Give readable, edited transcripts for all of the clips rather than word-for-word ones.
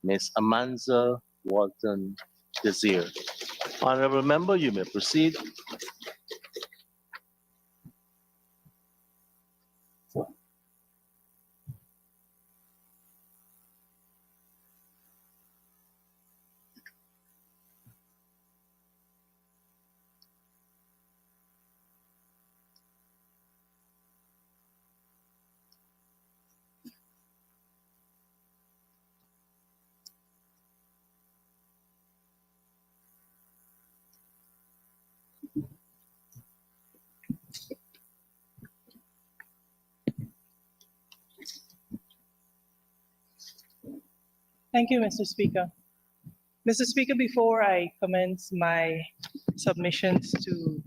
Ms. Amanza Walton Desir. Honorable member, you may proceed. Thank you, Mr. Speaker. Mr. Speaker, before I commence my submissions to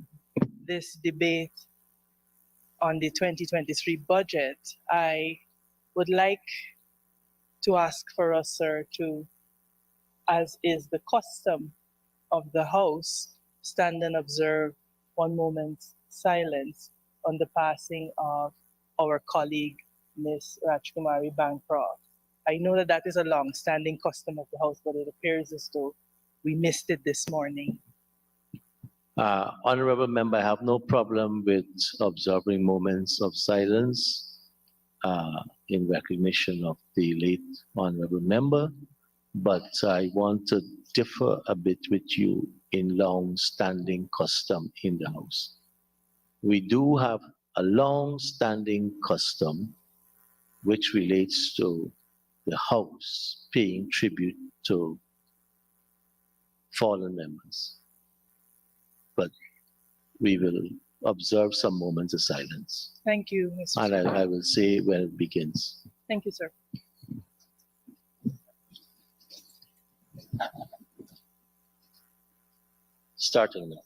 this debate on the 2023 budget, I would like to ask for us, sir, to, as is the custom of the House, stand and observe one moment's silence on the passing of our colleague, Ms. Rajkumari Bancroft. I know that that is a long-standing custom of the House, but it appears as though we missed it this morning. Honorable member, I have no problem with observing moments of silence in recognition of the late honorable member, but I want to differ a bit with you in long-standing custom in the House. We do have a long-standing custom which relates to the House paying tribute to fallen members. But we will observe some moments of silence. Thank you, Mr. And Speaker. I will say when it begins. Thank you, sir. Starting now.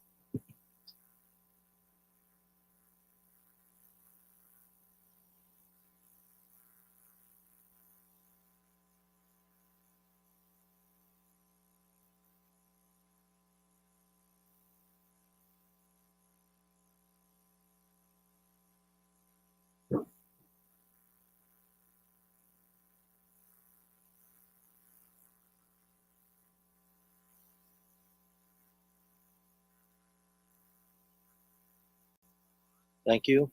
Thank you.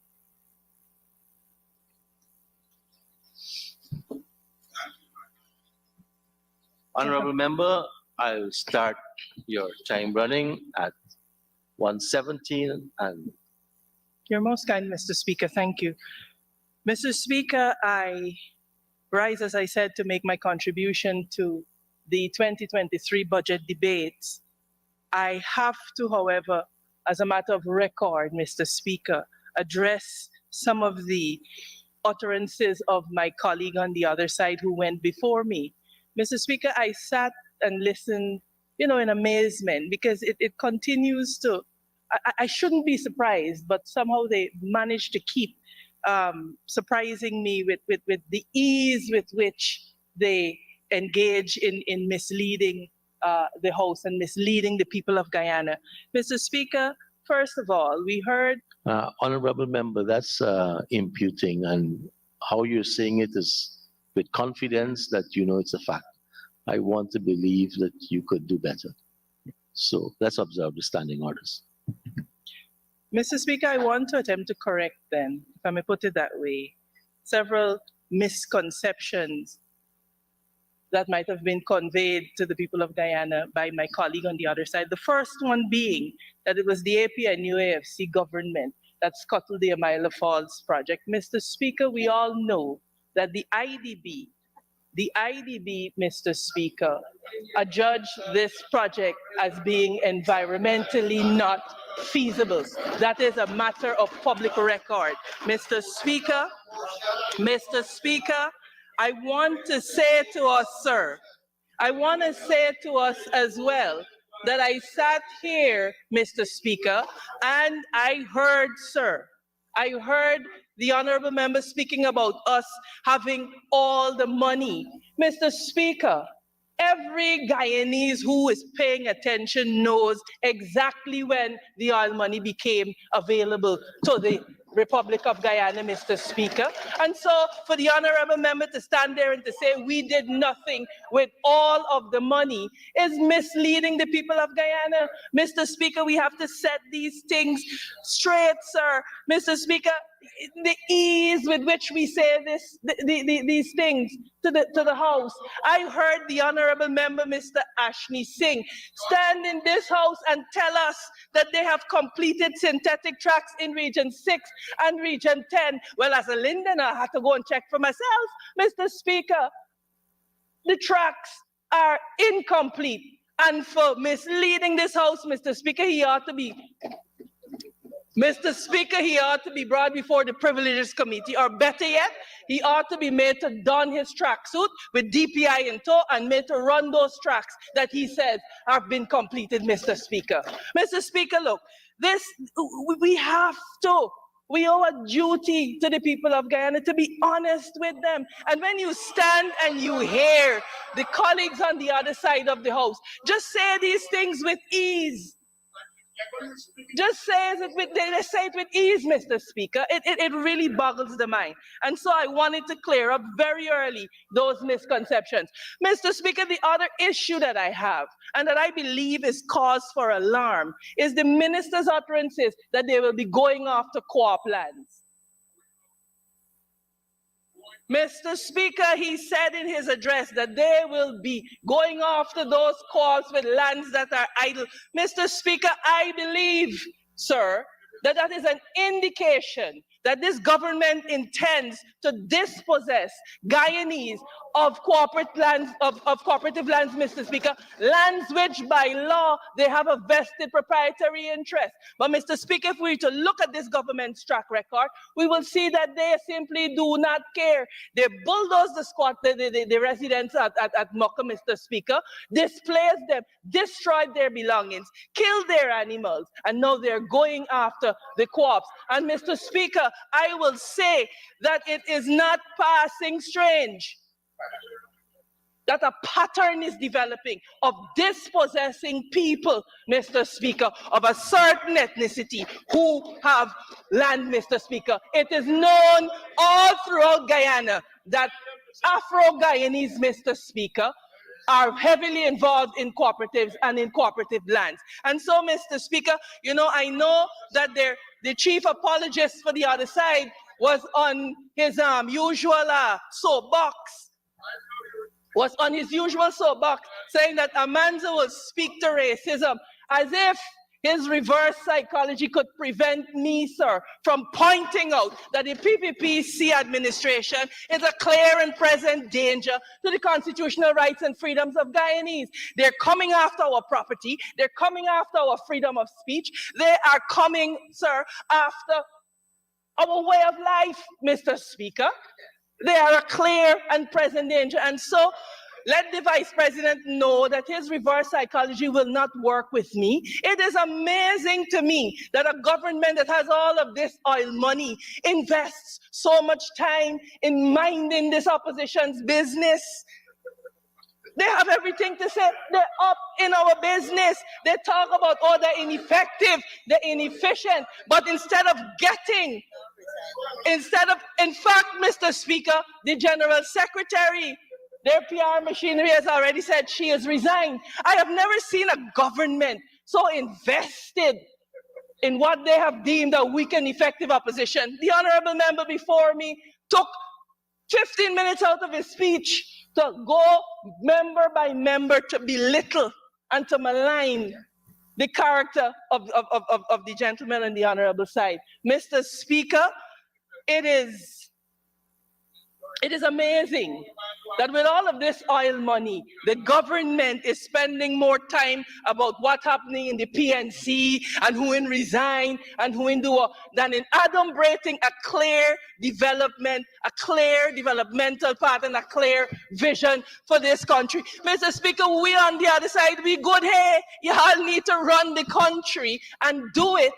Honorable member, I will start your time running at 1:17 and You're most kind, Mr. Speaker. Thank you. Mr. Speaker, I rise, as I said, to make my contribution to the 2023 budget debates. I have to, however, as a matter of record, Mr. Speaker, address some of the utterances of my colleague on the other side who went before me. Mr. Speaker, I sat and listened, in amazement, because it continues to, I shouldn't be surprised, but somehow they managed to keep surprising me with the ease with which they engage in misleading the House and misleading the people of Guyana. Mr. Speaker, first of all, we heard... Honorable member, that's imputing, and how you're saying it is with confidence that you know it's a fact. I want to believe that you could do better. So let's observe the standing orders. Mr. Speaker, I want to attempt to correct then, if I may put it that way, several misconceptions that might have been conveyed to the people of Guyana by my colleague on the other side. The first one being that it was the AP and UAFC government that scuttled the Amaila Falls project. Mr. Speaker, we all know that the IDB, Mr. Speaker, adjudged this project as being environmentally not feasible. That is a matter of public record. Mr. Speaker, I want to say to us, sir, I want to say to us as well that I sat here, Mr. Speaker, and I heard, sir, I heard the honorable member speaking about us having all the money. Mr. Speaker, every Guyanese who is paying attention knows exactly when the oil money became available to the Republic of Guyana, Mr. Speaker. And so for the honorable member to stand there and to say we did nothing with all of the money is misleading the people of Guyana. Mr. Speaker, we have to set these things straight, sir. Mr. Speaker, the ease with which we say these things to the House. I heard the honorable member, Mr. Ashney Singh, stand in this House and tell us that they have completed synthetic tracks in Region 6 and Region 10. Well, as a Lindoner, I had to go and check for myself, Mr. Speaker. The tracks are incomplete. And for misleading this House, Mr. Speaker, he ought to be brought before the Privileges Committee, or better yet, he ought to be made to don his tracksuit with DPI in tow and made to run those tracks that he says have been completed, Mr. Speaker. Mr. Speaker, look, we owe a duty to the people of Guyana to be honest with them. And when you stand and you hear the colleagues on the other side of the House, just say these things with ease. Just say they say it with ease, Mr. Speaker. It really boggles the mind. And so I wanted to clear up very early those misconceptions. Mr. Speaker, the other issue that I have, and that I believe is cause for alarm, is the minister's utterances that they will be going after co-op lands. Mr. Speaker, he said in his address that they will be going after those co-ops with lands that are idle. Mr. Speaker, I believe, sir, that is an indication that this government intends to dispossess Guyanese of cooperative lands, Mr. Speaker, lands which by law they have a vested proprietary interest. But Mr. Speaker, if we were to look at this government's track record, we will see that they simply do not care. They bulldoze the residents at Mocha, Mr. Speaker, displaced them, destroyed their belongings, killed their animals, and now they're going after the co-ops. And Mr. Speaker, I will say that it is not passing strange that a pattern is developing of dispossessing people, Mr. Speaker, of a certain ethnicity who have land, Mr. Speaker. It is known all throughout Guyana that Afro-Guyanese, Mr. Speaker, are heavily involved in cooperatives and in cooperative lands. And so, Mr. Speaker, you know, I know that the chief apologist for the other side was on his usual soapbox, saying that Amanza will speak to racism, as if his reverse psychology could prevent me, sir, from pointing out that the PPPC administration is a clear and present danger to the constitutional rights and freedoms of Guyanese. They're coming after our property. They're coming after our freedom of speech. They are coming, sir, after our way of life, Mr. Speaker. They are a clear and present danger. And so let the Vice President know that his reverse psychology will not work with me. It is amazing to me that a government that has all of this oil money invests so much time in minding this opposition's business. They have everything to say. They're up in our business. They talk about, oh, they're ineffective, they're inefficient. But in fact, Mr. Speaker, the General Secretary, their PR machinery has already said she has resigned. I have never seen a government so invested in what they have deemed a weak and effective opposition. The honorable member before me took 15 minutes out of his speech to go member by member to belittle and to malign the character of the gentleman on the honorable side. Mr. Speaker, it is amazing that with all of this oil money, the government is spending more time about what's happening in the PNC and who in resign and who in do than in adumbrating a clear development, a clear developmental path and a clear vision for this country. Mr. Speaker, we on the other side, we good here. You all need to run the country and do it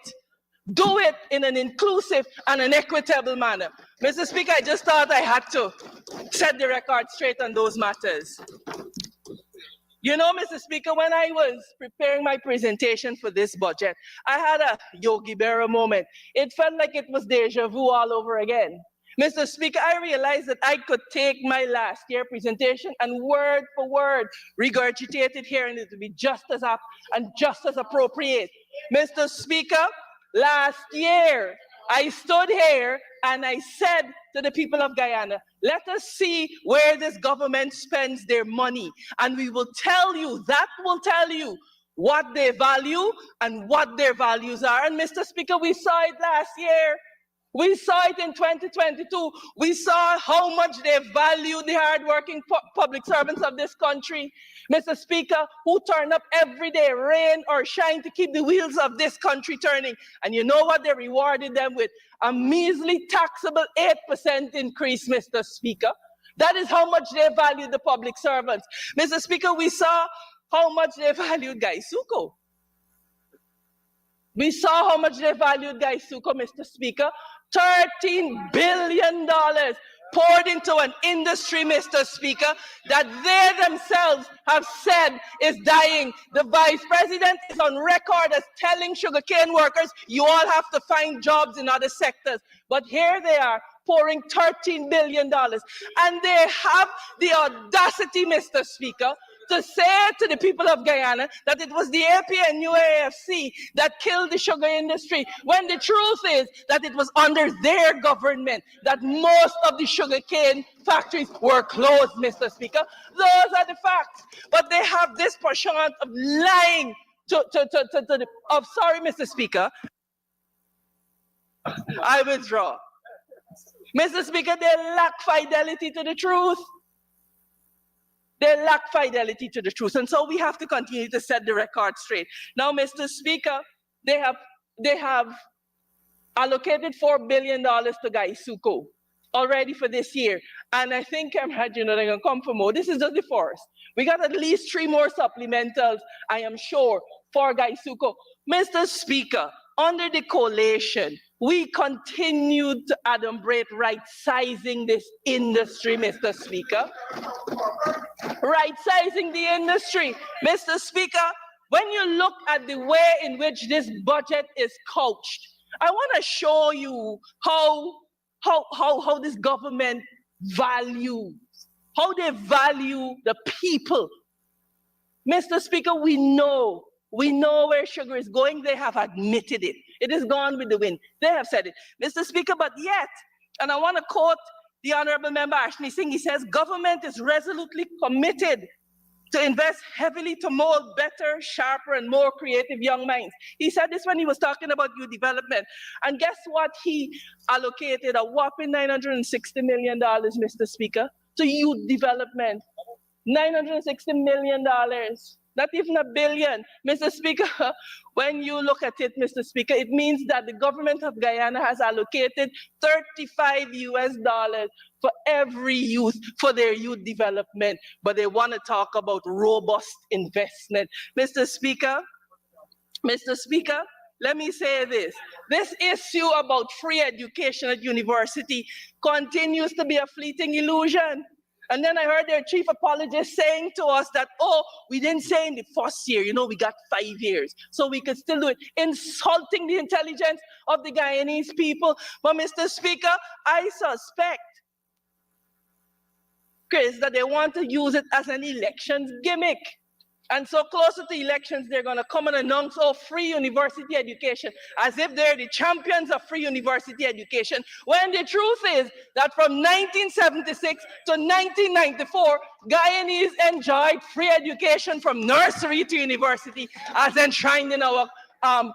in an inclusive and an equitable manner. Mr. Speaker, I just thought I had to set the record straight on those matters. You know, Mr. Speaker, when I was preparing my presentation for this budget, I had a Yogi Berra moment. It felt like it was deja vu all over again. Mr. Speaker, I realized that I could take my last year presentation and word for word regurgitate it here, and it would be just as apt and just as appropriate. Mr. Speaker, last year, I stood here and I said to the people of Guyana, let us see where this government spends their money. And we will tell you, that will tell you what they value and what their values are. And Mr. Speaker, we saw it last year. We saw it in 2022. We saw how much they value the hardworking public servants of this country, Mr. Speaker, who turn up every day, rain or shine, to keep the wheels of this country turning. And you know what they rewarded them with? A measly taxable 8% increase, Mr. Speaker. That is how much they value the public servants. Mr. Speaker, we saw how much they valued Gaisuko. We saw how much they valued Gaisuko, Mr. Speaker. $13 billion poured into an industry, Mr. Speaker, that they themselves have said is dying. The Vice President is on record as telling sugarcane workers, you all have to find jobs in other sectors. But here they are, pouring $13 billion. And they have the audacity, Mr. Speaker, to say to the people of Guyana that it was the APNUAFC that killed the sugar industry, when the truth is that it was under their government that most of the sugarcane factories were closed, Mr. Speaker. Those are the facts. But they have this penchant of lying sorry, Mr. Speaker. I withdraw. Mr. Speaker, they lack fidelity to the truth. They lack fidelity to the truth. And so we have to continue to set the record straight. Now, Mr. Speaker, they have allocated $4 billion to Gaisuko already for this year. And I think they're going to come for more. This is just the first. We got at least 3 more supplementals, I am sure, for Gaisuko. Mr. Speaker, under the coalition, we continued to adumbrate right-sizing this industry, Mr. Speaker. Right-sizing the industry. Mr. Speaker, when you look at the way in which this budget is couched, I want to show you how this government values, how they value the people. Mr. Speaker, we know where sugar is going. They have admitted it. It is gone with the wind. They have said it. Mr. Speaker, but yet, and I want to quote the Honorable Member Ashley Singh, he says, government is resolutely committed to invest heavily to mold better, sharper, and more creative young minds. He said this when he was talking about youth development. And guess what? He allocated a whopping $960 million, Mr. Speaker, to youth development. $960 million. Not even $1 billion. Mr. Speaker, when you look at it, Mr. Speaker, it means that the government of Guyana has allocated $35 for every youth for their youth development, but they want to talk about robust investment. Mr. Speaker, let me say this. This issue about free education at university continues to be a fleeting illusion. And then I heard their chief apologist saying to us that, oh, we didn't say in the first year, we got 5 years, so we could still do it, insulting the intelligence of the Guyanese people. But Mr. Speaker, I suspect, Chris, that they want to use it as an elections gimmick. And so closer to elections, they're going to come and announce, oh, free university education, as if they're the champions of free university education, when the truth is that from 1976 to 1994, Guyanese enjoyed free education from nursery to university as enshrined in our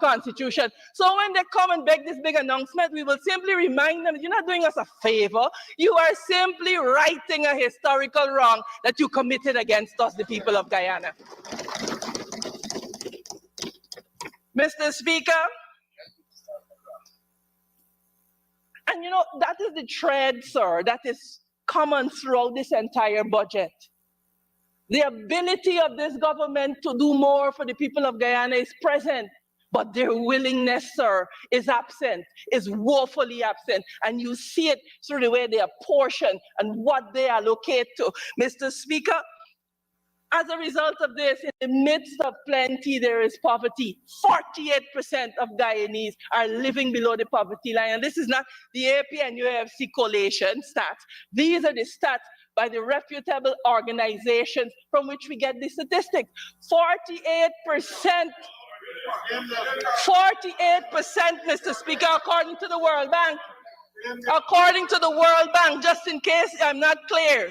Constitution. So when they come and make this big announcement, we will simply remind them, you're not doing us a favor. You are simply righting a historical wrong that you committed against us, the people of Guyana. Mr. Speaker, and that is the thread, sir, that is common throughout this entire budget. The ability of this government to do more for the people of Guyana is present, but their willingness, sir, is absent, is woefully absent. And you see it through the way they apportion and what they allocate to. Mr. Speaker, As a result of this, in the midst of plenty, there is poverty. 48% of Guyanese are living below the poverty line. And this is not the AP and UAFC collation stats. These are the stats by the reputable organizations from which we get the statistics. 48%, Mr. Speaker, according to the World Bank. According to the World Bank, just in case I'm not clear,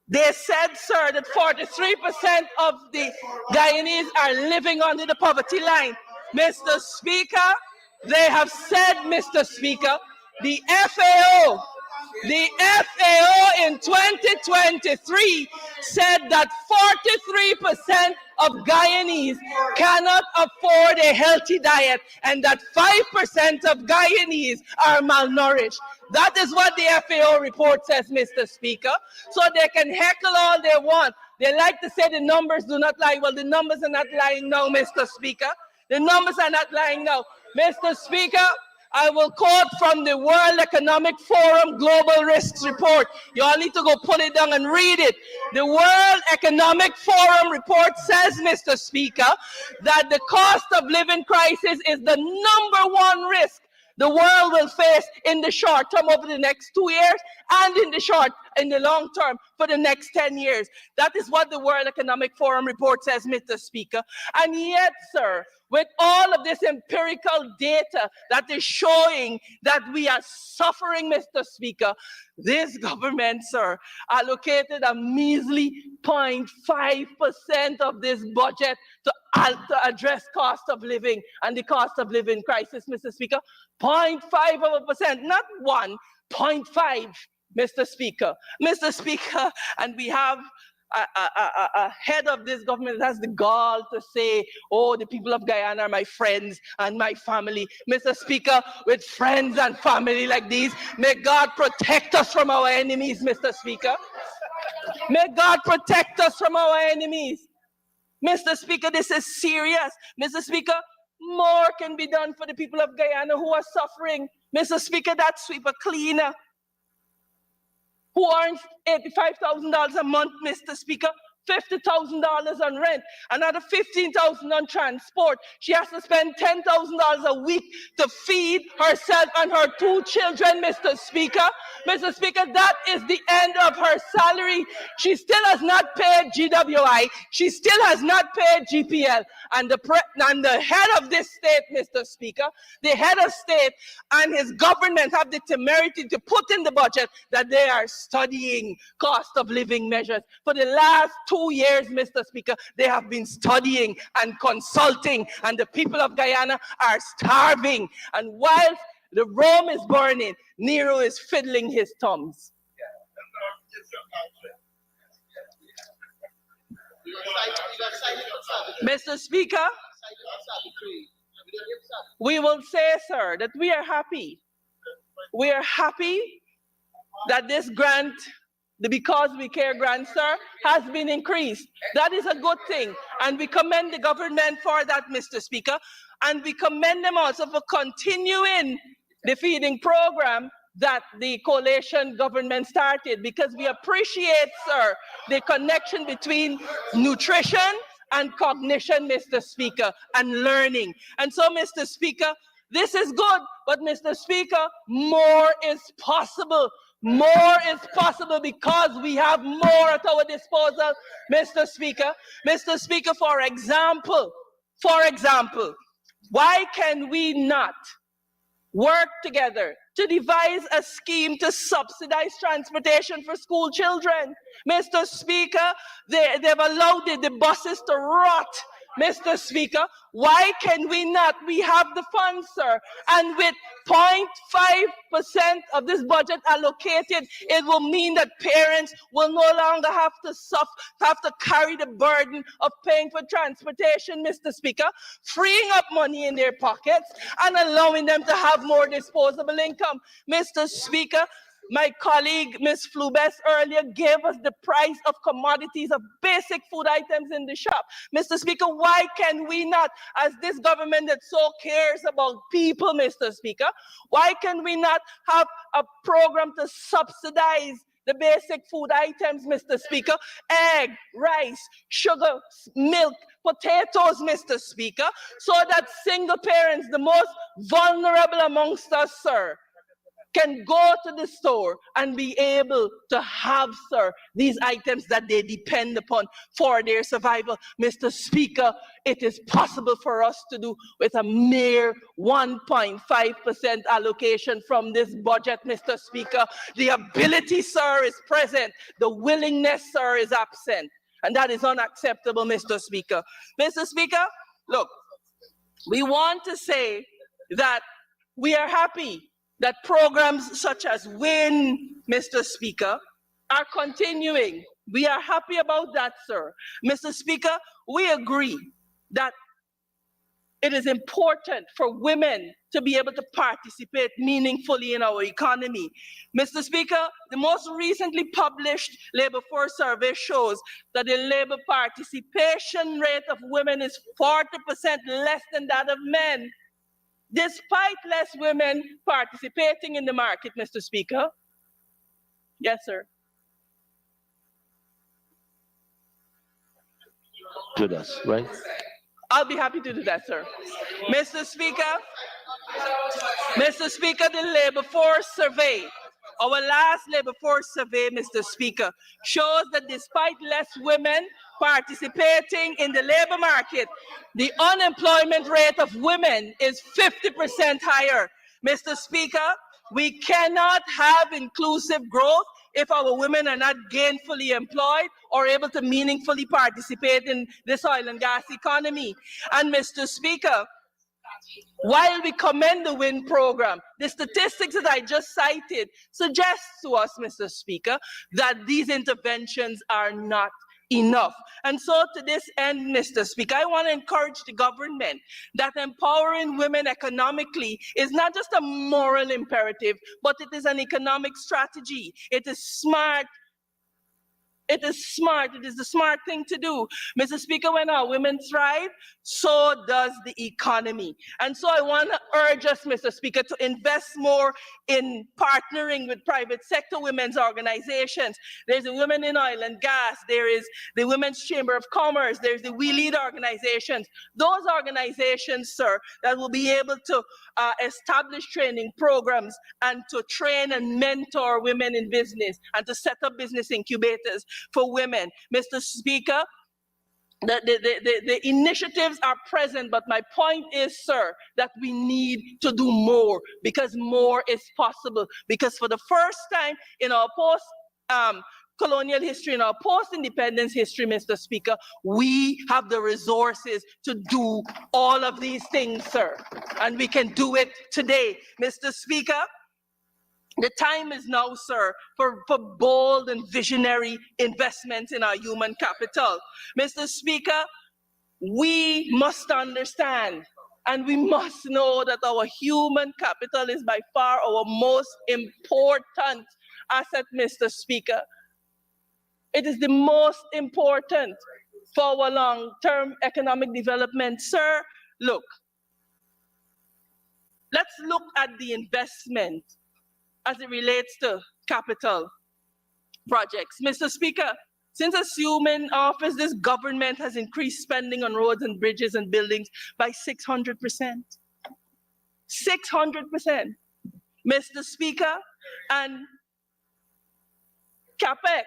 they said, sir, that 43% of the Guyanese are living under the poverty line. Mr. Speaker, they have said, Mr. Speaker, the FAO in 2023 said that 43% of Guyanese cannot afford a healthy diet and that 5% of Guyanese are malnourished. That is what the FAO report says, Mr. Speaker. So they can heckle all they want. They like to say the numbers do not lie. Well, the numbers are not lying now, Mr. Speaker. The numbers are not lying now. Mr. Speaker, I will quote from the World Economic Forum Global Risks Report. You all need to go pull it down and read it. The World Economic Forum report says, Mr. Speaker, that the cost of living crisis is the #1 risk the world will face in the short term over the next 2 years and in the long term for the next 10 years. That is what the World Economic Forum report says, Mr. Speaker. And yet, sir, with all of this empirical data that is showing that we are suffering, Mr. Speaker, this government, sir, allocated a measly 0.5% of this budget to address cost of living and the cost of living crisis, Mr. Speaker. 0.5%, not 1, 0.5, Mr. Speaker. Mr. Speaker, and we have a head of this government that has the gall to say, oh, the people of Guyana are my friends and my family. Mr. Speaker, with friends and family like these, may God protect us from our enemies, Mr. Speaker. May God protect us from our enemies. Mr. Speaker, this is serious. Mr. Speaker, more can be done for the people of Guyana who are suffering. Mr. Speaker, that sweeper cleaner who earns $85,000 a month, Mr. Speaker, $50,000 on rent, another $15,000 on transport. She has to spend $10,000 a week to feed herself and her 2 children, Mr. Speaker. Mr. Speaker, that is the end of her salary. She still has not paid GWI. She still has not paid GPL. And the head of this state, Mr. Speaker, the head of state and his government have the temerity to put in the budget that they are studying cost of living measures. For the last 2 years, Mr. Speaker, they have been studying and consulting, and the people of Guyana are starving. And whilst the Rome is burning, Nero is fiddling his thumbs. Mr. Speaker, we will say, sir, that we are happy. We are happy that this grant, the Because We Care grant, sir, has been increased. That is a good thing. And we commend the government for that, Mr. Speaker. And we commend them also for continuing the feeding program that the coalition government started, because we appreciate, sir, the connection between nutrition and cognition, Mr. Speaker, and learning. And so, Mr. Speaker, this is good, but Mr. Speaker, more is possible. More is possible because we have more at our disposal, Mr. Speaker. Mr. Speaker, for example, why can we not work together to devise a scheme to subsidize transportation for school children? Mr. Speaker, they've allowed the buses to rot. Mr. Speaker, why can we not? We have the funds, sir, and with 0.5% of this budget allocated, it will mean that parents will no longer have to carry the burden of paying for transportation, Mr. Speaker, freeing up money in their pockets and allowing them to have more disposable income. Mr. Speaker, my colleague, Ms. Flubes, earlier gave us the price of commodities, of basic food items in the shop. Mr. Speaker, why can we not, as this government that so cares about people, Mr. Speaker, why can we not have a program to subsidize the basic food items, Mr. Speaker, egg, rice, sugar, milk, potatoes, Mr. Speaker, so that single parents, the most vulnerable amongst us, sir, can go to the store and be able to have, sir, these items that they depend upon for their survival. Mr. Speaker, it is possible for us to do with a mere 1.5% allocation from this budget, Mr. Speaker. The ability, sir, is present. The willingness, sir, is absent. And that is unacceptable, Mr. Speaker. Mr. Speaker, look, we want to say that we are happy that programs such as WIN, Mr. Speaker, are continuing. We are happy about that, sir. Mr. Speaker, we agree that it is important for women to be able to participate meaningfully in our economy. Mr. Speaker, the most recently published labor force survey shows that the labor participation rate of women is 40% less than that of men. Despite less women participating in the market, Mr. Speaker. Yes, sir. With us, right? I'll be happy to do that, sir. Mr. Speaker, the labor force survey, our last labor force survey, Mr. Speaker, shows that despite less women participating in the labor market, the unemployment rate of women is 50% higher. Mr. Speaker, we cannot have inclusive growth if our women are not gainfully employed or able to meaningfully participate in this oil and gas economy. And Mr. Speaker, while we commend the WIN program, the statistics that I just cited suggest to us, Mr. Speaker, that these interventions are not enough. And so to this end, Mr. Speaker, I want to encourage the government that empowering women economically is not just a moral imperative, but it is an economic strategy. It is smart. It is smart. It is the smart thing to do. Mr. Speaker, when our women thrive, so does the economy. And so I want to urge us, Mr. Speaker, to invest more in partnering with private sector women's organizations. There's the Women in Oil and Gas. There is the Women's Chamber of Commerce. There's the We Lead organizations. Those organizations, sir, that will be able to establish training programs and to train and mentor women in business and to set up business incubators for women. Mr. Speaker, the initiatives are present, but my point is, sir, that we need to do more because more is possible. Because for the first time in our post-colonial history, in our post-independence history, Mr. Speaker, we have the resources to do all of these things, sir. And we can do it today. Mr. Speaker, the time is now, sir, for bold and visionary investments in our human capital. Mr. Speaker, we must understand and we must know that our human capital is by far our most important asset, Mr. Speaker. It is the most important for our long-term economic development. Sir, look, let's look at the investment as it relates to capital projects. Mr. Speaker, since assuming office, this government has increased spending on roads and bridges and buildings by 600%. 600%. Mr. Speaker, and CapEx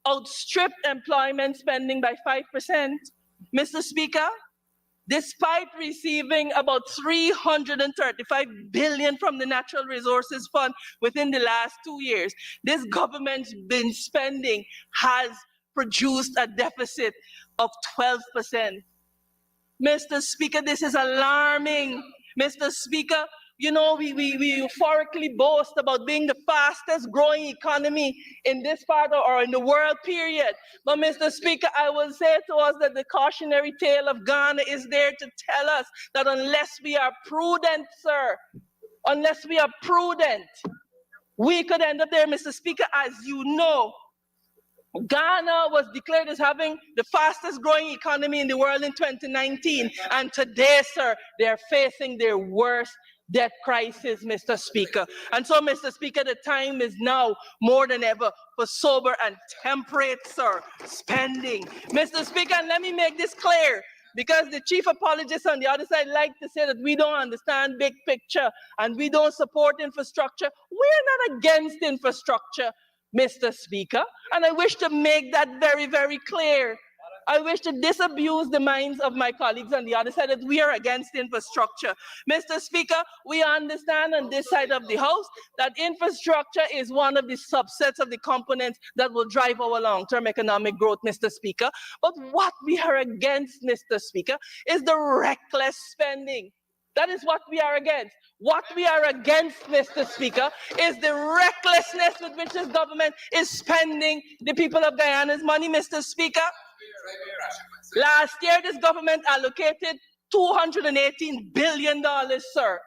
outstripped employment spending by 5%. Mr. Speaker, despite receiving about $335 billion from the Natural Resources Fund within the last 2 years, this government's been spending has produced a deficit of 12%. Mr. Speaker, this is alarming. Mr. Speaker, you know, we euphorically boast about being the fastest growing economy in this part or in the world, period. But Mr. Speaker, I will say to us that the cautionary tale of Ghana is there to tell us that unless we are prudent, sir, unless we are prudent, we could end up there, Mr. Speaker. As you know, Ghana was declared as having the fastest growing economy in the world in 2019. And today, sir, they're facing their worst debt crisis, Mr. Speaker. And so, Mr. Speaker, the time is now more than ever for sober and temperate, sir, spending. Mr. Speaker, and let me make this clear, because the chief apologists on the other side like to say that we don't understand big picture and we don't support infrastructure. We're not against infrastructure, Mr. Speaker, and I wish to make that very, very clear. I wish to disabuse the minds of my colleagues on the other side that we are against infrastructure. Mr. Speaker, we understand on this side of the House that infrastructure is one of the subsets of the components that will drive our long-term economic growth, Mr. Speaker. But what we are against, Mr. Speaker, is the reckless spending. That is what we are against. What we are against, Mr. Speaker, is the recklessness with which this government is spending the people of Guyana's money, Mr. Speaker. Last year, this government allocated $218 billion, sir,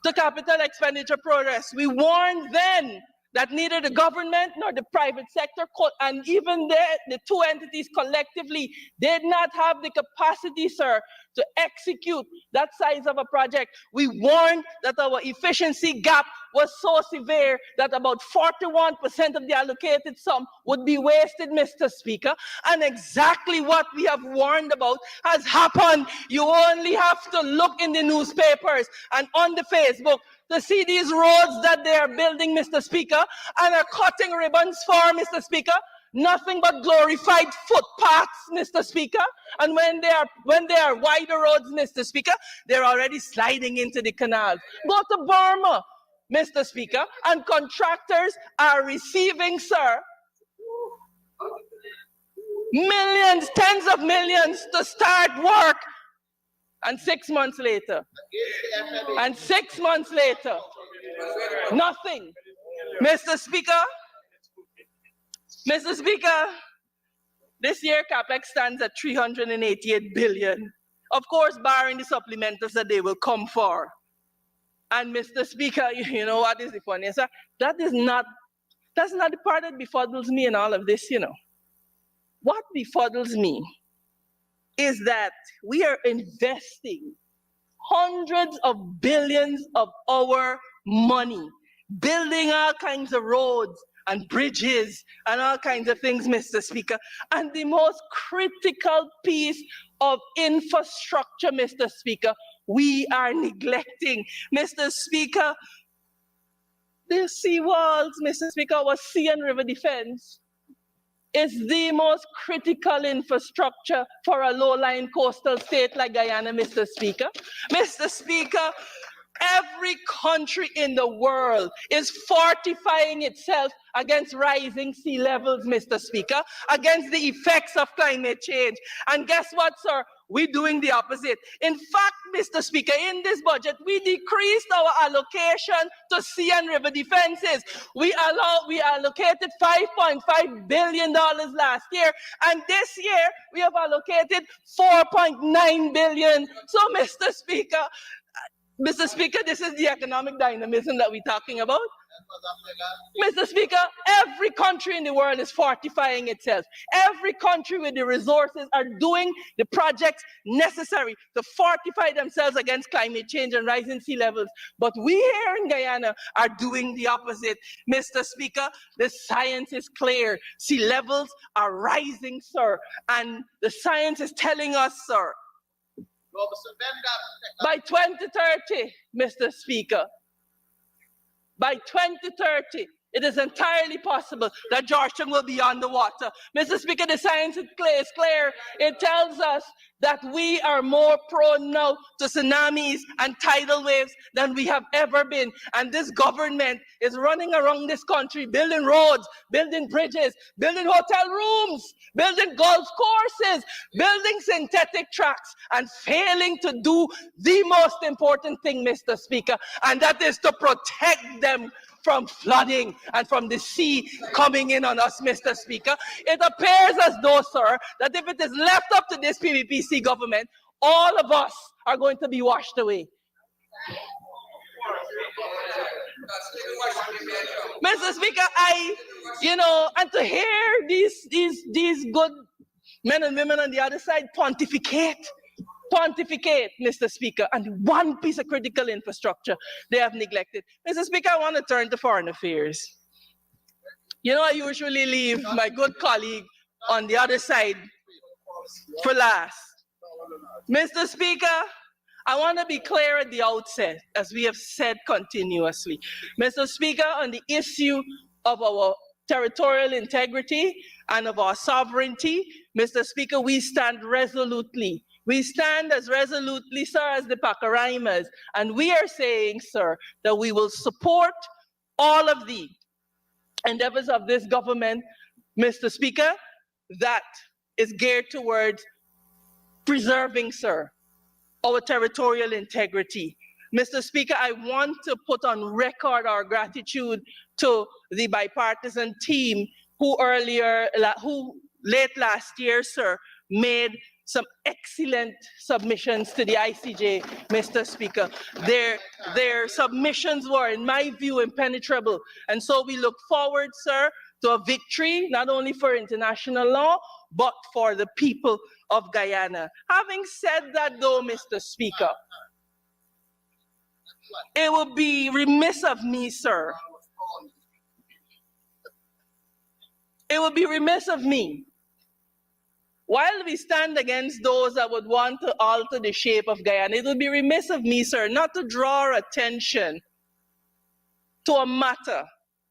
to capital expenditure progress. We warned then that neither the government nor the private sector could, and even the two entities collectively did not have the capacity, sir, to execute that size of a project. We warned that our efficiency gap was so severe that about 41% of the allocated sum would be wasted, Mr. Speaker. And exactly what we have warned about has happened. You only have to look in the newspapers and on the Facebook to see these roads that they are building, Mr. Speaker, and are cutting ribbons for, Mr. Speaker. Nothing but glorified footpaths, Mr. Speaker. And when they are wider roads, Mr. Speaker, they're already sliding into the canals. Go to Burma, Mr. Speaker, and contractors are receiving, sir, millions, tens of millions to start work. And 6 months later, nothing. Mr. Speaker, this year CapEx stands at $388 billion. Of course, barring the supplementals that they will come for. And Mr. Speaker, you know what is the funniest? That's not the part that befuddles me in all of this, you know. What befuddles me is that we are investing hundreds of billions of our money, building all kinds of roads and bridges and all kinds of things, Mr. Speaker. And the most critical piece of infrastructure, Mr. Speaker, we are neglecting. Mr. Speaker, the seawalls, Mr. Speaker, our sea and river defense is the most critical infrastructure for a low-lying coastal state like Guyana, Mr. Speaker. Mr. Speaker, every country in the world is fortifying itself against rising sea levels, Mr. Speaker, against the effects of climate change. And guess what, sir? We're doing the opposite. In fact, Mr. Speaker, in this budget, we decreased our allocation to sea and river defenses. We allocated $5.5 billion last year, and this year we have allocated $4.9 billion. So, Mr. Speaker, this is the economic dynamism that we're talking about. Mr. Speaker, every country in the world is fortifying itself. Every country with the resources are doing the projects necessary to fortify themselves against climate change and rising sea levels. But we here in Guyana are doing the opposite. Mr. Speaker, the science is clear. Sea levels are rising, sir. And the science is telling us, sir, by 2030, Mr. Speaker, by 2030, it is entirely possible that Georgetown will be underwater. Mr. Speaker, the science is clear. It tells us that we are more prone now to tsunamis and tidal waves than we have ever been. And this government is running around this country, building roads, building bridges, building hotel rooms, building golf courses, building synthetic tracks, and failing to do the most important thing, Mr. Speaker, and that is to protect them from flooding and from the sea coming in on us, Mr. Speaker. It appears as though, sir, that if it is left up to this PVPC government, all of us are going to be washed away. Mr. Speaker, and to hear these good men and women on the other side pontificate pontificate, Mr. Speaker, and one piece of critical infrastructure they have neglected. Mr. Speaker, I want to turn to foreign affairs. You know, I usually leave my good colleague on the other side for last. Mr. Speaker, I want to be clear at the outset, as we have said continuously. Mr. Speaker, on the issue of our territorial integrity and of our sovereignty, Mr. Speaker, we stand resolutely. We stand as resolutely, sir, as the Pacaraimas. And we are saying, sir, that we will support all of the endeavors of this government, Mr. Speaker, that is geared towards preserving, sir, our territorial integrity. Mr. Speaker, I want to put on record our gratitude to the bipartisan team who late last year, sir, made some excellent submissions to the ICJ, Mr. Speaker. Their submissions were, in my view, impenetrable. And so we look forward, sir, to a victory, not only for international law, but for the people of Guyana. Having said that, though, Mr. Speaker, it would be remiss of me, sir. It would be remiss of me, while we stand against those that would want to alter the shape of Guyana, it would be remiss of me, sir, not to draw attention to a matter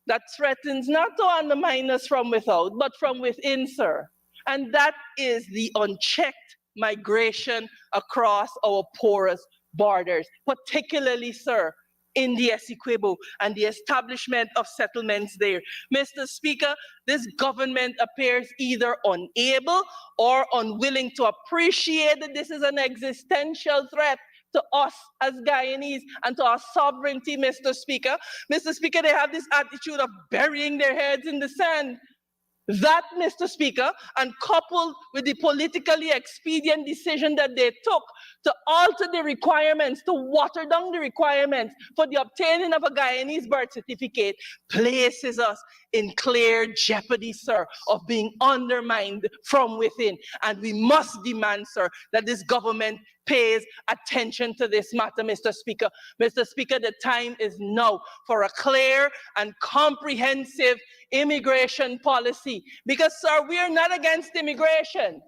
that threatens not to undermine us from without, but from within, sir. And that is the unchecked migration across our porous borders, particularly, sir, in the Essequibo and the establishment of settlements there. Mr. Speaker, this government appears either unable or unwilling to appreciate that this is an existential threat to us as Guyanese and to our sovereignty, Mr. Speaker. Mr. Speaker, they have this attitude of burying their heads in the sand. That, Mr. Speaker, and coupled with the politically expedient decision that they took to alter the requirements, to water down the requirements for the obtaining of a Guyanese birth certificate, places us in clear jeopardy, sir, of being undermined from within. And we must demand, sir, that this government pays attention to this matter, Mr. Speaker. Mr. Speaker, the time is now for a clear and comprehensive immigration policy. Because, sir, we are not against immigration.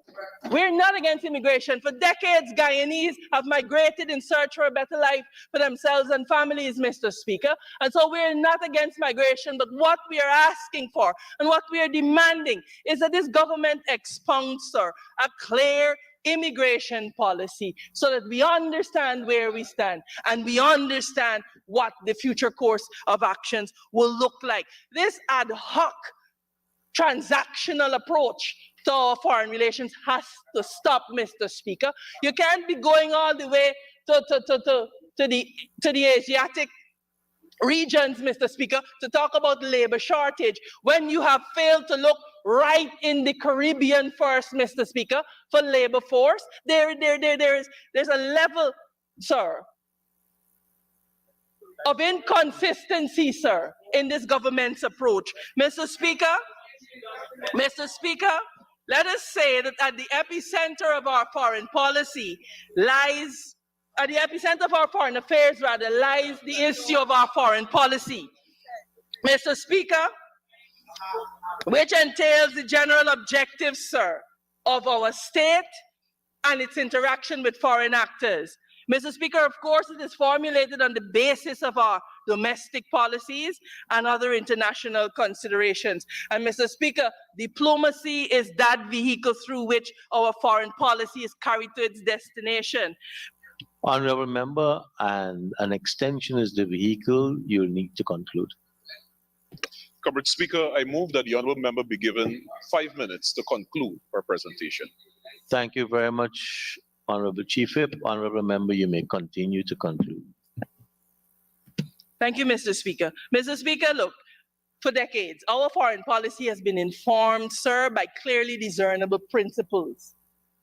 We're not against immigration. For decades, Guyanese have migrated in search for a better life for themselves and families, Mr. Speaker. And so we're not against migration, but what we are asking for and what we are demanding is that this government expounds, sir, a clear immigration policy so that we understand where we stand and we understand what the future course of actions will look like. This ad hoc transactional approach to our foreign relations has to stop, Mr. Speaker. You can't be going all the way to the Asiatic regions, Mr. Speaker, to talk about labor shortage when you have failed to look right in the Caribbean first, Mr. Speaker, for labor force. There's a level, sir, of inconsistency, sir, in this government's approach. Mr. Speaker, let us say that at the epicenter of our foreign policy lies, at the epicenter of our foreign affairs, rather, lies the issue of our foreign policy. Mr. Speaker, which entails the general objectives, sir, of our state and its interaction with foreign actors. Mr. Speaker, of course, it is formulated on the basis of our domestic policies and other international considerations. And Mr. Speaker, diplomacy is that vehicle through which our foreign policy is carried to its destination. Honourable Member, and an extension is the vehicle. You need to conclude. Comrade Speaker, I move that the honourable member be given 5 minutes to conclude her presentation. Thank you very much, Honourable Chief Whip. Honourable Member, you may continue to conclude. Thank you, Mr. Speaker. Mr. Speaker, look, for decades, our foreign policy has been informed, sir, by clearly discernible principles.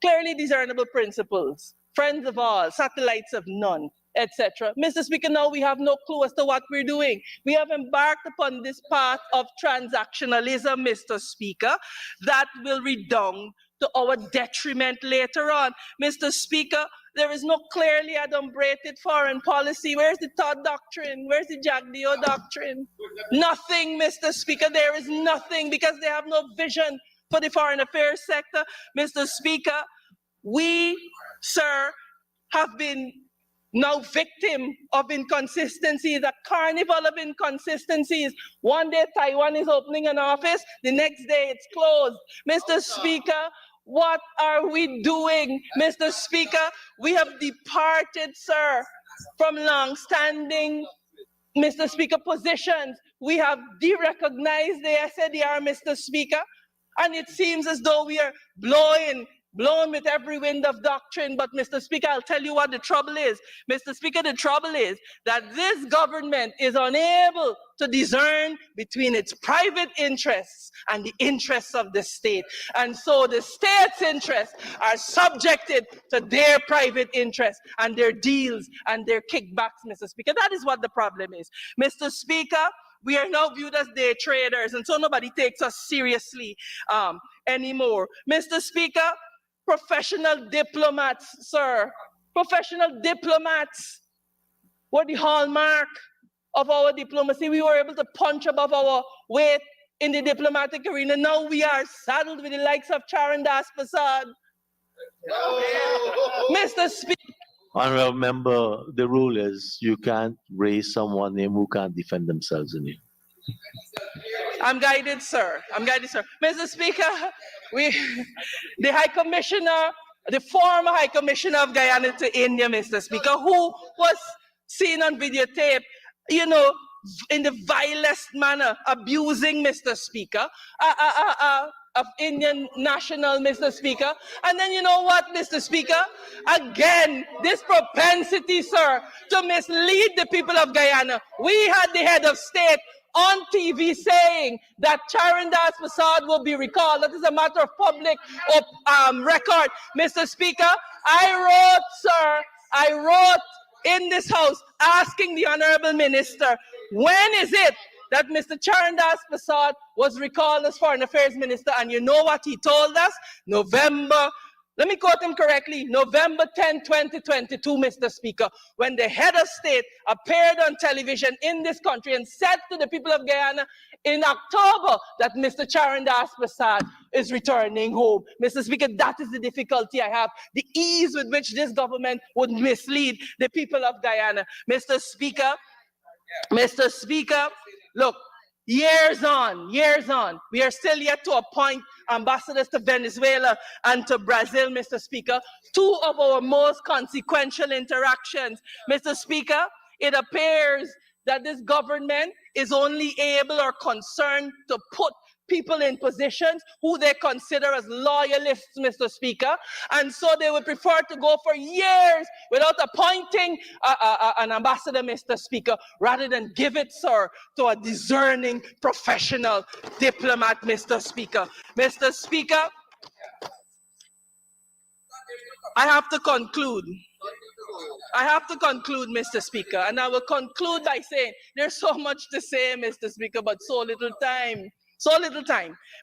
Clearly discernible principles. Friends of all, satellites of none, etc. Mr. Speaker, now we have no clue as to what we're doing. We have embarked upon this path of transactionalism, Mr. Speaker, that will redound to our detriment later on. Mr. Speaker, There is no clearly adumbrated foreign policy. Where's the Todd Doctrine? Where's the Jagdeo Doctrine? Nothing, Mr. Speaker. There is nothing because they have no vision for the foreign affairs sector. Mr. Speaker, we, sir, have been now victim of inconsistencies, a carnival of inconsistencies. One day Taiwan is opening an office, the next day it's closed. Mr. Speaker, what are we doing? Mr. Speaker, we have departed, sir, from long-standing, Mr. Speaker, positions. We have de-recognized the SADR, Mr. Speaker, and it seems as though we are blown with every wind of doctrine. But Mr. Speaker, I'll tell you what the trouble is. Mr. Speaker, the trouble is that this government is unable to discern between its private interests and the interests of the state. And so the state's interests are subjected to their private interests and their deals and their kickbacks, Mr. Speaker. That is what the problem is. Mr. Speaker, we are now viewed as day traders, and so nobody takes us seriously anymore. Mr. Speaker, professional diplomats, sir, professional diplomats were the hallmark of our diplomacy. We were able to punch above our weight in the diplomatic arena. Now we are saddled with the likes of Charan Das Prasad. Mr. Speaker. Honorable member, the rule is you can't raise someone name who can't defend themselves in here. I'm guided, sir. I'm guided, sir. Mr. Speaker, the High Commissioner, the former High Commissioner of Guyana to India, Mr. Speaker, who was seen on videotape, you know, in the vilest manner, abusing, Mr. Speaker, of Indian national, Mr. Speaker. And then you know what, Mr. Speaker? Again, this propensity, sir, to mislead the people of Guyana. We had the head of state on TV saying that Charan Das Prasad will be recalled. That is a matter of public record. Mr. Speaker, I wrote in this house asking the Honorable Minister, when is it that Mr. Charan Das Prasad was recalled as Foreign Affairs Minister? And you know what he told us? November, let me quote him correctly, November 10, 2022, Mr. Speaker, when the head of state appeared on television in this country and said to the people of Guyana in October that Mr. Charan Das Prasad is returning home. Mr. Speaker, that is the difficulty I have, the ease with which this government would mislead the people of Guyana. Mr. Speaker, look, years on, we are still yet to appoint ambassadors to Venezuela and to Brazil, Mr. Speaker, two of our most consequential interactions. Mr. Speaker, it appears that this government is only able or concerned to put people in positions who they consider as loyalists, Mr. Speaker, and so they would prefer to go for years without appointing an ambassador, Mr. Speaker, rather than give it, sir, to a discerning professional diplomat, Mr. Speaker. Mr. Speaker, I have to conclude. Mr. Speaker, and I will conclude by saying there's so much to say, Mr. Speaker, but so little time.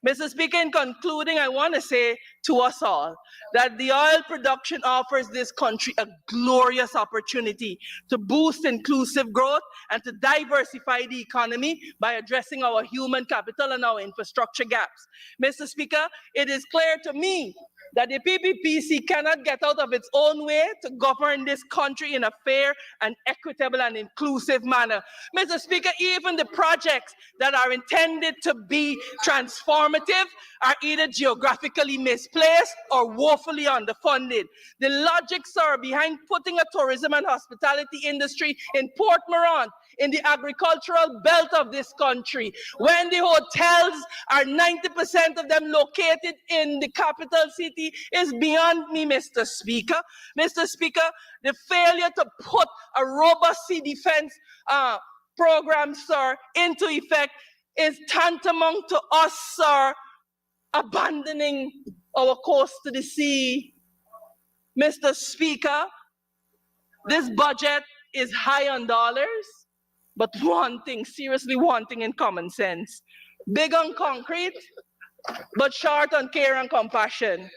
Mr. Speaker, in concluding, I want to say to us all that the oil production offers this country a glorious opportunity to boost inclusive growth and to diversify the economy by addressing our human capital and our infrastructure gaps. Mr. Speaker, it is clear to me that the PPPC cannot get out of its own way to govern this country in a fair and equitable and inclusive manner. Mr. Speaker, even the projects that are intended to be transformative are either geographically misplaced or woefully underfunded. The logic, sir, behind putting a tourism and hospitality industry in Port Morant, in the agricultural belt of this country, when the hotels are 90% of them located in the capital city, is beyond me, Mr. Speaker. Mr. Speaker, the failure to put a robust sea defense program, sir, into effect is tantamount to us, sir, abandoning our coast to the sea. Mr. Speaker, this budget is high on dollars, but seriously wanting in common sense. Big on concrete, but short on care and compassion.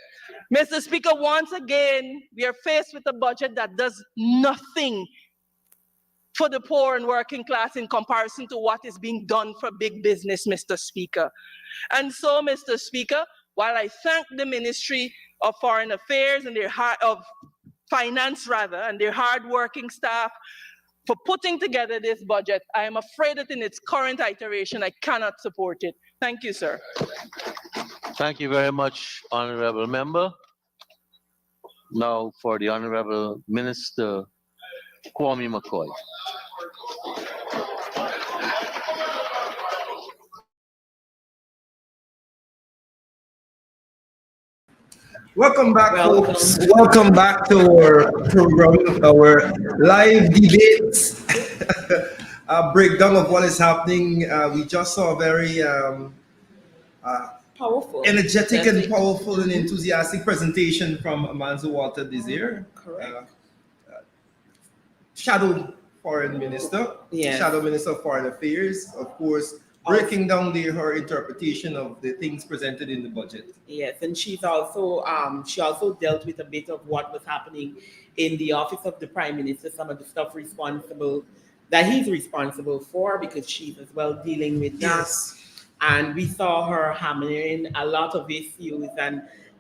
Mr. Speaker, once again, we are faced with a budget that does nothing for the poor and working class in comparison to what is being done for big business, Mr. Speaker. And so, Mr. Speaker, while I thank the Ministry of Foreign Affairs and of Finance rather, and their hard-working staff for putting together this budget, I am afraid that in its current iteration, I cannot support it. Thank you, sir. Thank you very much, Honorable Member. Now for the Honorable Minister Kwame McCoy. Welcome back, folks. Welcome back to our program, our live debates, a breakdown of what is happening. We just saw a very Powerful, energetic and powerful and enthusiastic presentation from Amanzo Walter Desir, Shadow Foreign Minister, Shadow Minister of Foreign Affairs, of course, breaking down her interpretation of the things presented in the budget. Yes, and she also dealt with a bit of what was happening in the office of the Prime Minister, some of the stuff that he's responsible for, because she's as well dealing with that. And we saw her hammering a lot of issues,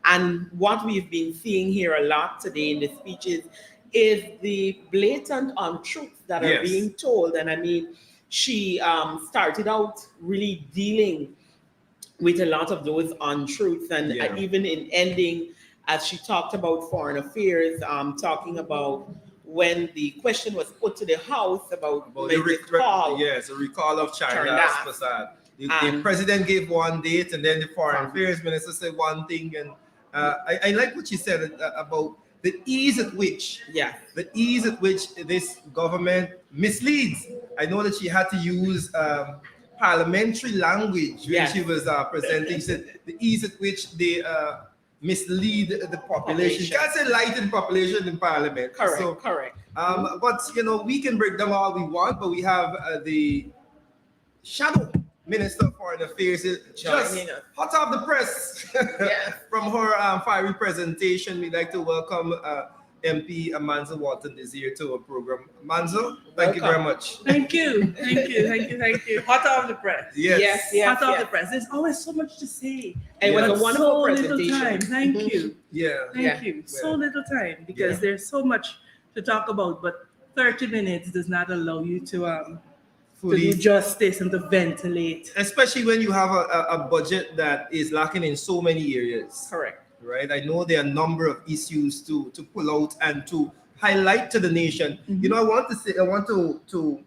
and what we've been seeing here a lot today in the speeches is the blatant untruths that are being told. And I mean, she started out really dealing with a lot of those untruths, and even in ending, as she talked about foreign affairs, talking about when the question was put to the House about the recall. Yes, a recall of China's facade. The president gave one date, and then the foreign affairs minister said one thing. And I like what she said about the ease at which this government misleads. I know that she had to use parliamentary language when she was presenting. She said the ease at which they mislead the population. You can't say lie to the population in parliament. Correct. But we can break down all we want, but we have the shadow Minister of Foreign Affairs just hot off the press from her fiery presentation. We'd like to welcome MP Amanzo Walton Desir to our program. Amanzo, thank you very much. Thank you. Hot off the press. Yes. Hot off the press. There's always so much to say. It was a wonderful presentation. little time. Thank you. Thank you. So little time, because there's so much to talk about, but 30 minutes does not allow you to do justice and to ventilate. Especially when you have a budget that is lacking in so many areas. Correct. Right? I know there are a number of issues to pull out and to highlight to the nation. Mm-hmm. I want to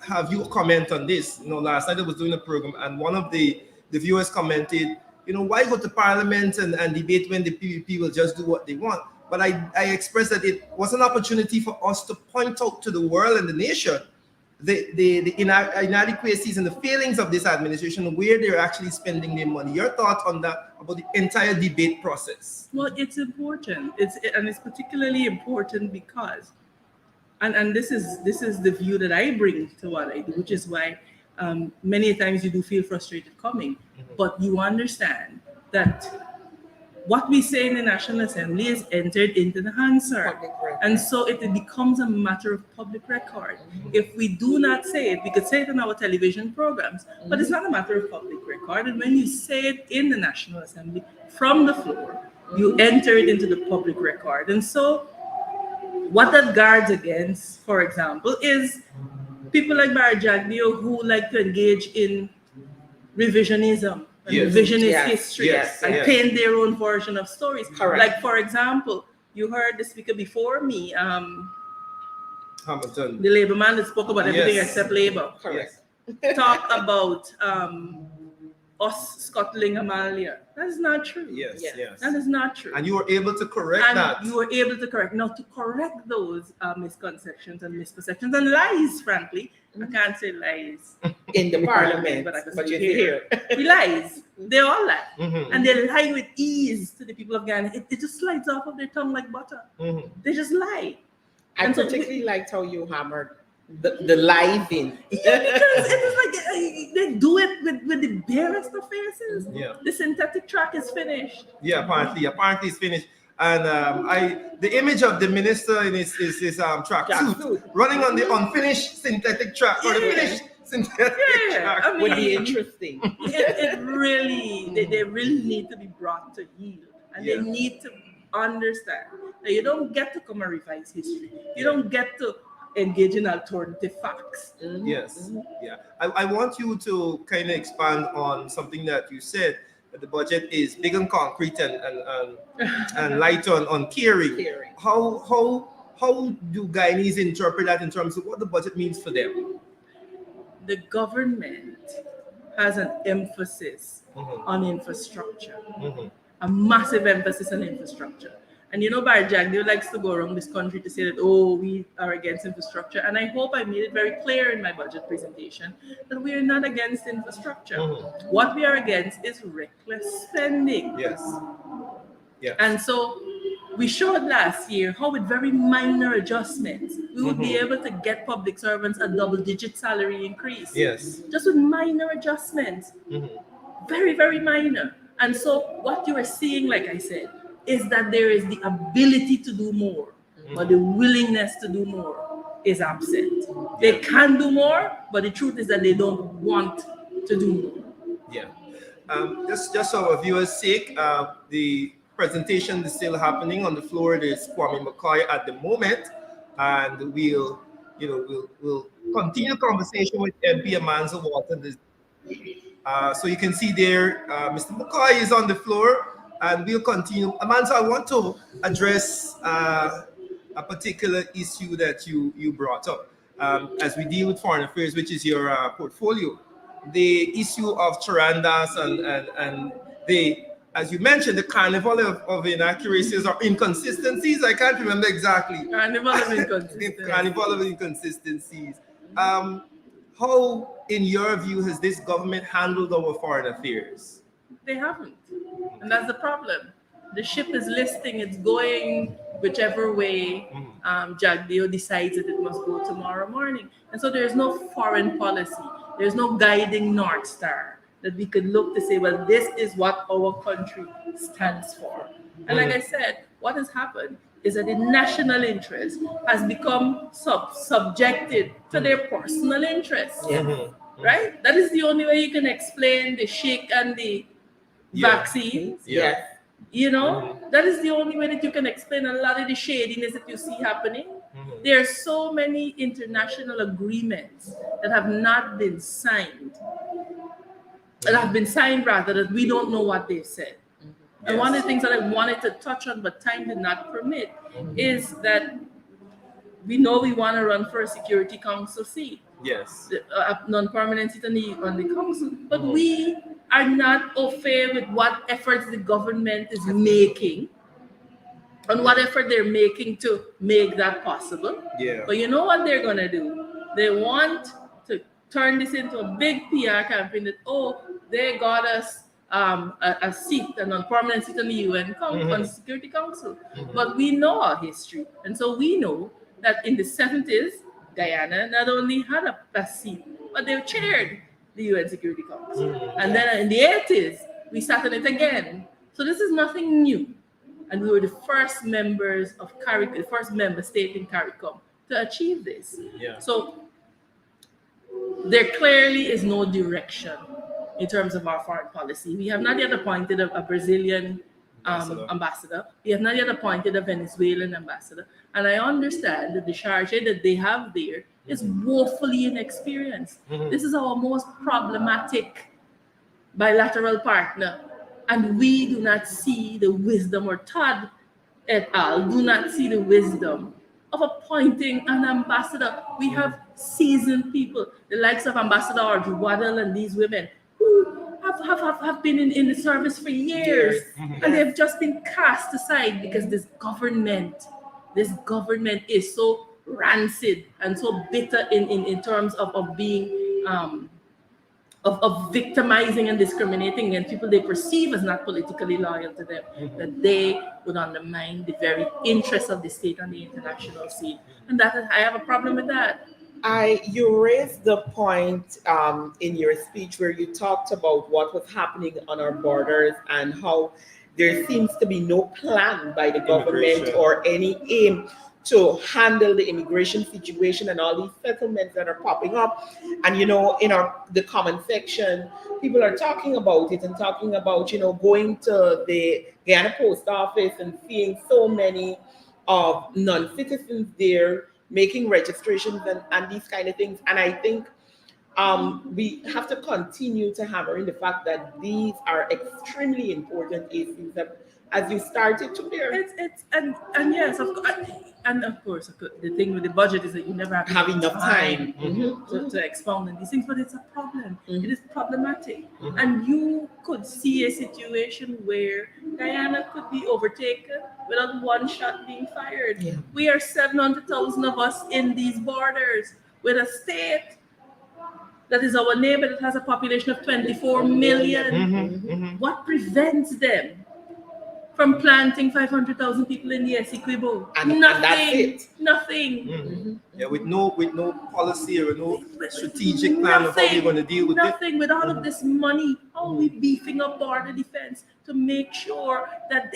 have you comment on this. Last night I was doing a program, and one of the viewers commented, why go to parliament and debate when the PVP will just do what they want? But I expressed that it was an opportunity for us to point out to the world and the nation the inadequacies and the failings of this administration, where they're actually spending their money. Your thoughts on that, about the entire debate process? Well, it's important. It's particularly important because, and this is the view that I bring to what I do, which is why many times you do feel frustrated coming, but you understand that what we say in the National Assembly is entered into the Hansard. And so it becomes a matter of public record. If we do not say it, we could say it in our television programs, but it's not a matter of public record. And when you say it in the National Assembly from the floor, you enter it into the public record. And so what that guards against, for example, is people like Barry Jagdeo who like to engage in revisionism. Revisionist history and paint their own version of stories. Correct. Like, for example, you heard the speaker before me, Hamilton, the labor man that spoke about everything except labor. Correct. Talk about us scuttling Amalia. That is not true. Yes. That is not true. And you were able to correct that. You were able to correct. Now, to correct those misconceptions and misperceptions and lies, frankly, I can't say lies in the parliament, but I can but say you hear. The lies. They all lie. And they lie with ease to the people of Ghana. It just slides off of their tongue like butter. They just lie. I particularly liked how you hammered the lies in. Because it is like they do it with the barest of faces. Yeah. The synthetic track is finished. Yeah, apparently it's finished. And the image of the minister in his tracksuit running on the unfinished synthetic track or the finished synthetic track I mean, would be interesting. it really, they really need to be brought to heel, and they need to understand that you don't get to come and revise history. You don't get to engage in alternative facts. Yes. Yeah. I want you to kind of expand on something that you said, that the budget is big and concrete and light on caring. How do Guyanese interpret that in terms of what the budget means for them? The government has an emphasis on infrastructure, a massive emphasis on infrastructure. And you know, Barry Jagdeo likes to go around this country to say that, oh, we are against infrastructure. And I hope I made it very clear in my budget presentation that we are not against infrastructure. What we are against is reckless spending. Yes. Yeah. And so we showed last year how with very minor adjustments, we would be able to get public servants a double-digit salary increase. Yes. Just with minor adjustments. Very, very minor. And so what you are seeing, like I said, is that there is the ability to do more, but the willingness to do more is absent. They can do more, but the truth is that they don't want to do more. Yeah. Just for our viewers' sake, the presentation is still happening on the floor. There's Kwame McCoy at the moment, and we'll continue the conversation with MP Amanzo Walton. So you can see there, Mr. McCoy is on the floor. And we'll continue. Amanzo, I want to address a particular issue that you brought up as we deal with foreign affairs, which is your portfolio. The issue of charandas and the, as you mentioned, the carnival of inaccuracies or inconsistencies. I can't remember exactly. Carnival of inconsistencies. Carnival of inconsistencies. How, in your view, has this government handled our foreign affairs? They haven't. And that's the problem. The ship is listing, it's going whichever way Jagdeo decides that it must go tomorrow morning. And so there's no foreign policy. There's no guiding North Star that we could look to say, well, this is what our country stands for. And like I said, what has happened is that the national interest has become subjected to their personal interests. Right? That is the only way you can explain the shake and the vaccines. You know, that is the only way that you can explain a lot of the shadiness that you see happening. There are so many international agreements that have not been signed, that have been signed rather, that we don't know what they've said. And one of the things that I wanted to touch on, but time did not permit, is that we know we want to run for a Security Council seat. Yes. A non-permanent seat on the council. But we are not au fait with what efforts the government is making and what effort they're making to make that possible. Yeah. But you know what they're going to do? They want to turn this into a big PR campaign that, oh, they got us a seat, a non-permanent seat on the UN on the Security Council. But we know our history. And so we know that in the 70s, Guyana not only had a seat, but they chaired the UN Security Council. And then in the 80s, we sat on it again. So this is nothing new. And we were the first members of CARICOM, the first member state in CARICOM to achieve this. Yeah. So there clearly is no direction in terms of our foreign policy. We have not yet appointed a Brazilian ambassador. We have not yet appointed a Venezuelan ambassador. And I understand that the charge that they have there is woefully inexperienced. This is our most problematic bilateral partner. And we do not see the wisdom, or Todd et al. Do not see the wisdom of appointing an ambassador. We have seasoned people, the likes of Ambassador Audrey Waddell and these women who have been in the service for years, and they've just been cast aside because this government is so rancid and so bitter in terms of being of victimizing and discriminating against people they perceive as not politically loyal to them, that they would undermine the very interests of the state on the international scene. And that I have a problem with that. You raised the point in your speech where you talked about what was happening on our borders and how there seems to be no plan by the government Immigration. or any aim to handle the immigration situation and all these settlements that are popping up. And in the comment section, people are talking about it and talking about going to the Guyana post office and seeing so many of non-citizens there making registrations and these kind of things. And I think we have to continue to hammer in the fact that these are extremely important issues that, as you started to hear, It's and yes, of course, and of course, the thing with the budget is that you never have enough time. to expound on these things, but it's a problem. Mhm. It is problematic, and you could see a situation where Guyana could be overtaken without one shot being fired. Yeah. We are 700,000 of us in these borders with a state that is our neighbor that has a population of 24 million. What prevents them from planting 500,000 people in the Essequibo? And Nothing. that's it. Nothing. Yeah, with no policy or no strategic plan of how we're going to deal with it. Nothing. With all of this money, how are we beefing up border defense to make sure that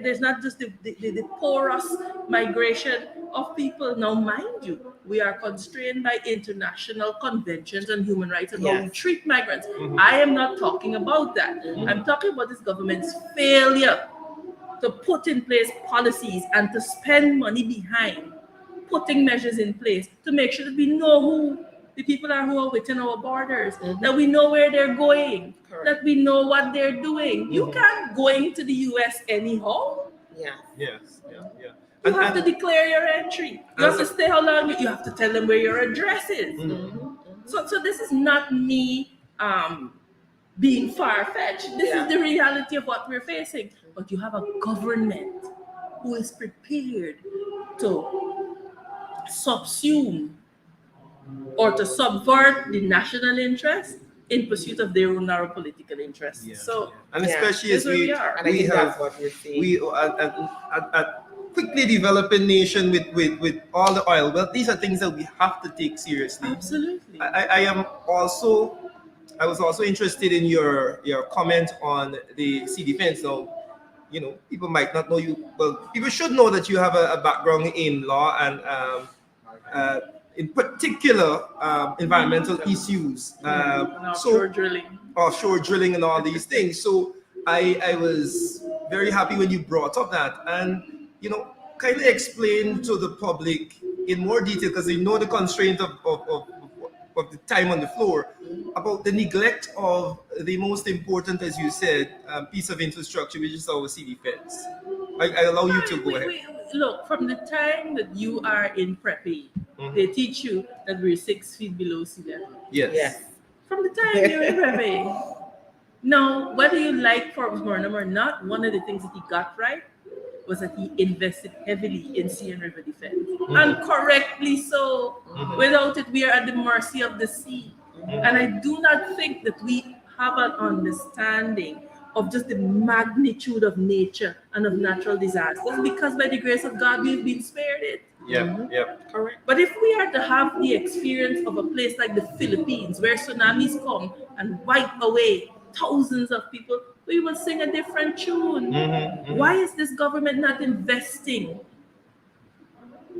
there's not just the porous migration of people? Now, mind you, we are constrained by international conventions on human rights and how we Yes. treat migrants. I am not talking about that. I'm talking about this government's failure to put in place policies and to spend money behind putting measures in place to make sure that we know who the people are who are within our borders, that we know where they're going, Correct. that we know what they're doing. You can't go into the US anyhow. Yeah. Yes, yeah. You have to declare your entry. You have to stay how long. You have to tell them where your address is. So this is not me being far-fetched. This is the reality of what we're facing. But you have a government who is prepared to subsume or to subvert the national interest in pursuit of their own narrow political interests. Yeah. So And Yeah. especially this as is where we we are. And I we think have that's what we're seeing. we a quickly developing nation with all the oil. Well, these are things that we have to take seriously. Absolutely. I was also interested in your comment on the sea defense. So, people might not know you. Well, people should know that you have a background in law and in particular environmental issues. And offshore drilling and all these things. So I was very happy when you brought up that, and kindly explain to the public in more detail, because they know the constraint of the time on the floor, about the neglect of the most important, as you said, piece of infrastructure, which is our sea defense. I allow you to go ahead. Look, from the time that you are in prep A, they teach you that we're 6 feet below sea level. Yes. Yes. From the time you're in prep A. Now, whether you like Forbes Burnham or not, one of the things that he got right was that he invested heavily in sea and river defense. And correctly so. Without it, we are at the mercy of the sea. And I do not think that we have an understanding of just the magnitude of nature and of natural disasters, because by the grace of God, we've been spared it. Correct. But if we are to have the experience of a place like the Philippines, where tsunamis come and wipe away thousands of people, we will sing a different tune. Why is this government not investing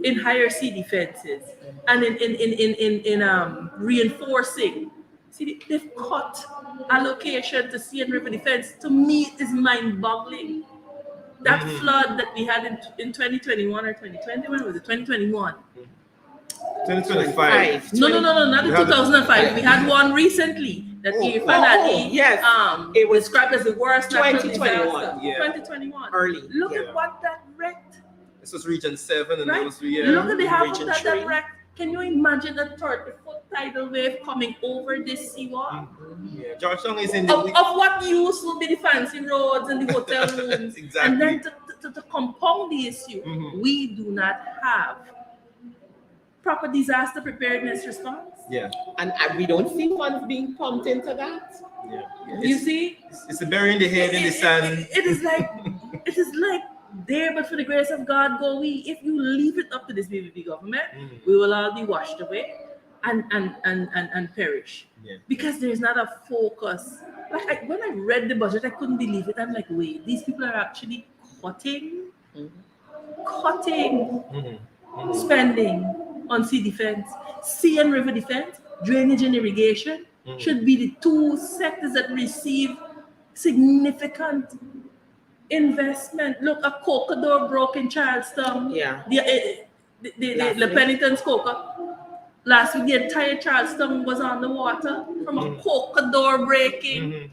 in higher sea defenses and in reinforcing? See, they've cut allocation to sea and river defense. To me, it is mind-boggling. That flood that we had in 2021 or 2020, when was it? 2021. 2025. No, not in 2005. We had one recently that yes. it was described as the worst natural 2021. disaster. Yeah. 2021. Early. Look Yeah. at what that wrecked. This was Region 7, and Right? those were, Look at the half of Region that three. wrecked. Can you imagine a 30-foot tidal wave coming over this seawall? Yeah. Georgetown is in the Of what use will be the fancy roads and the hotel rooms? Exactly. And then to compound the issue, we do not have proper disaster preparedness response. Yeah. And we don't see funds being pumped into that. Yeah. You see? It's a burying the head in the sand. It is like there, but for the grace of God, go we. If you leave it up to this BBB government, we will all be washed away. and perish. Yeah. Because there's not a focus. When I read the budget, I couldn't believe it. I'm like, wait, these people are actually cutting spending on sea defense, sea and river defense, drainage and irrigation should be the two sectors that receive significant investment. Look, a coca door broke in Charleston. Yeah. The penitence coca. Last week, the entire Charleston was on the water from a coca door breaking.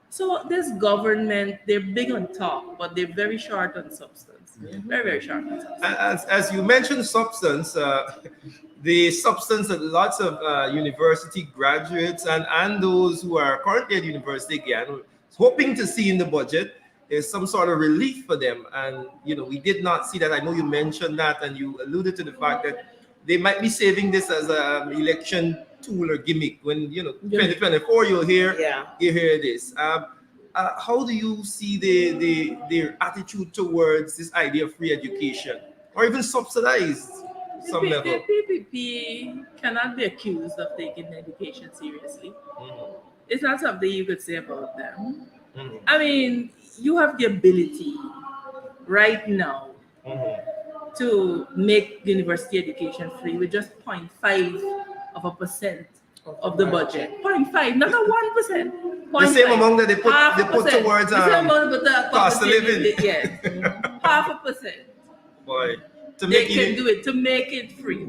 So this government, they're big on talk, but they're very short on substance. Very, very short on substance. As you mentioned substance, the substance that lots of university graduates and those who are currently at university again, hoping to see in the budget is some sort of relief for them. And, we did not see that. I know you mentioned that and you alluded to the fact that they might be saving this as an election tool or gimmick. When, 2024, you'll hear this. How do you see their attitude towards this idea of free education or even subsidized some level? The PPP cannot be accused of taking education seriously. It's not something you could say about them. I mean, you have the ability right now to make university education free with just 0.5% of the budget. 0.5, not a 1%. The same amount that they put towards the same amount with the cost of living. Yes, 0.5%. Boy, They can do it to make it free.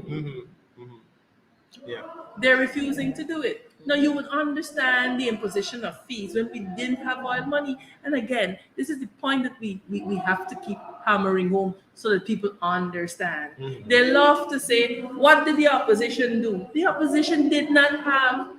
Yeah. They're refusing to do it. Now you would understand the imposition of fees when we didn't have oil money. And again, this is the point that we have to keep hammering home so that people understand. They love to say, what did the opposition do? The opposition did not have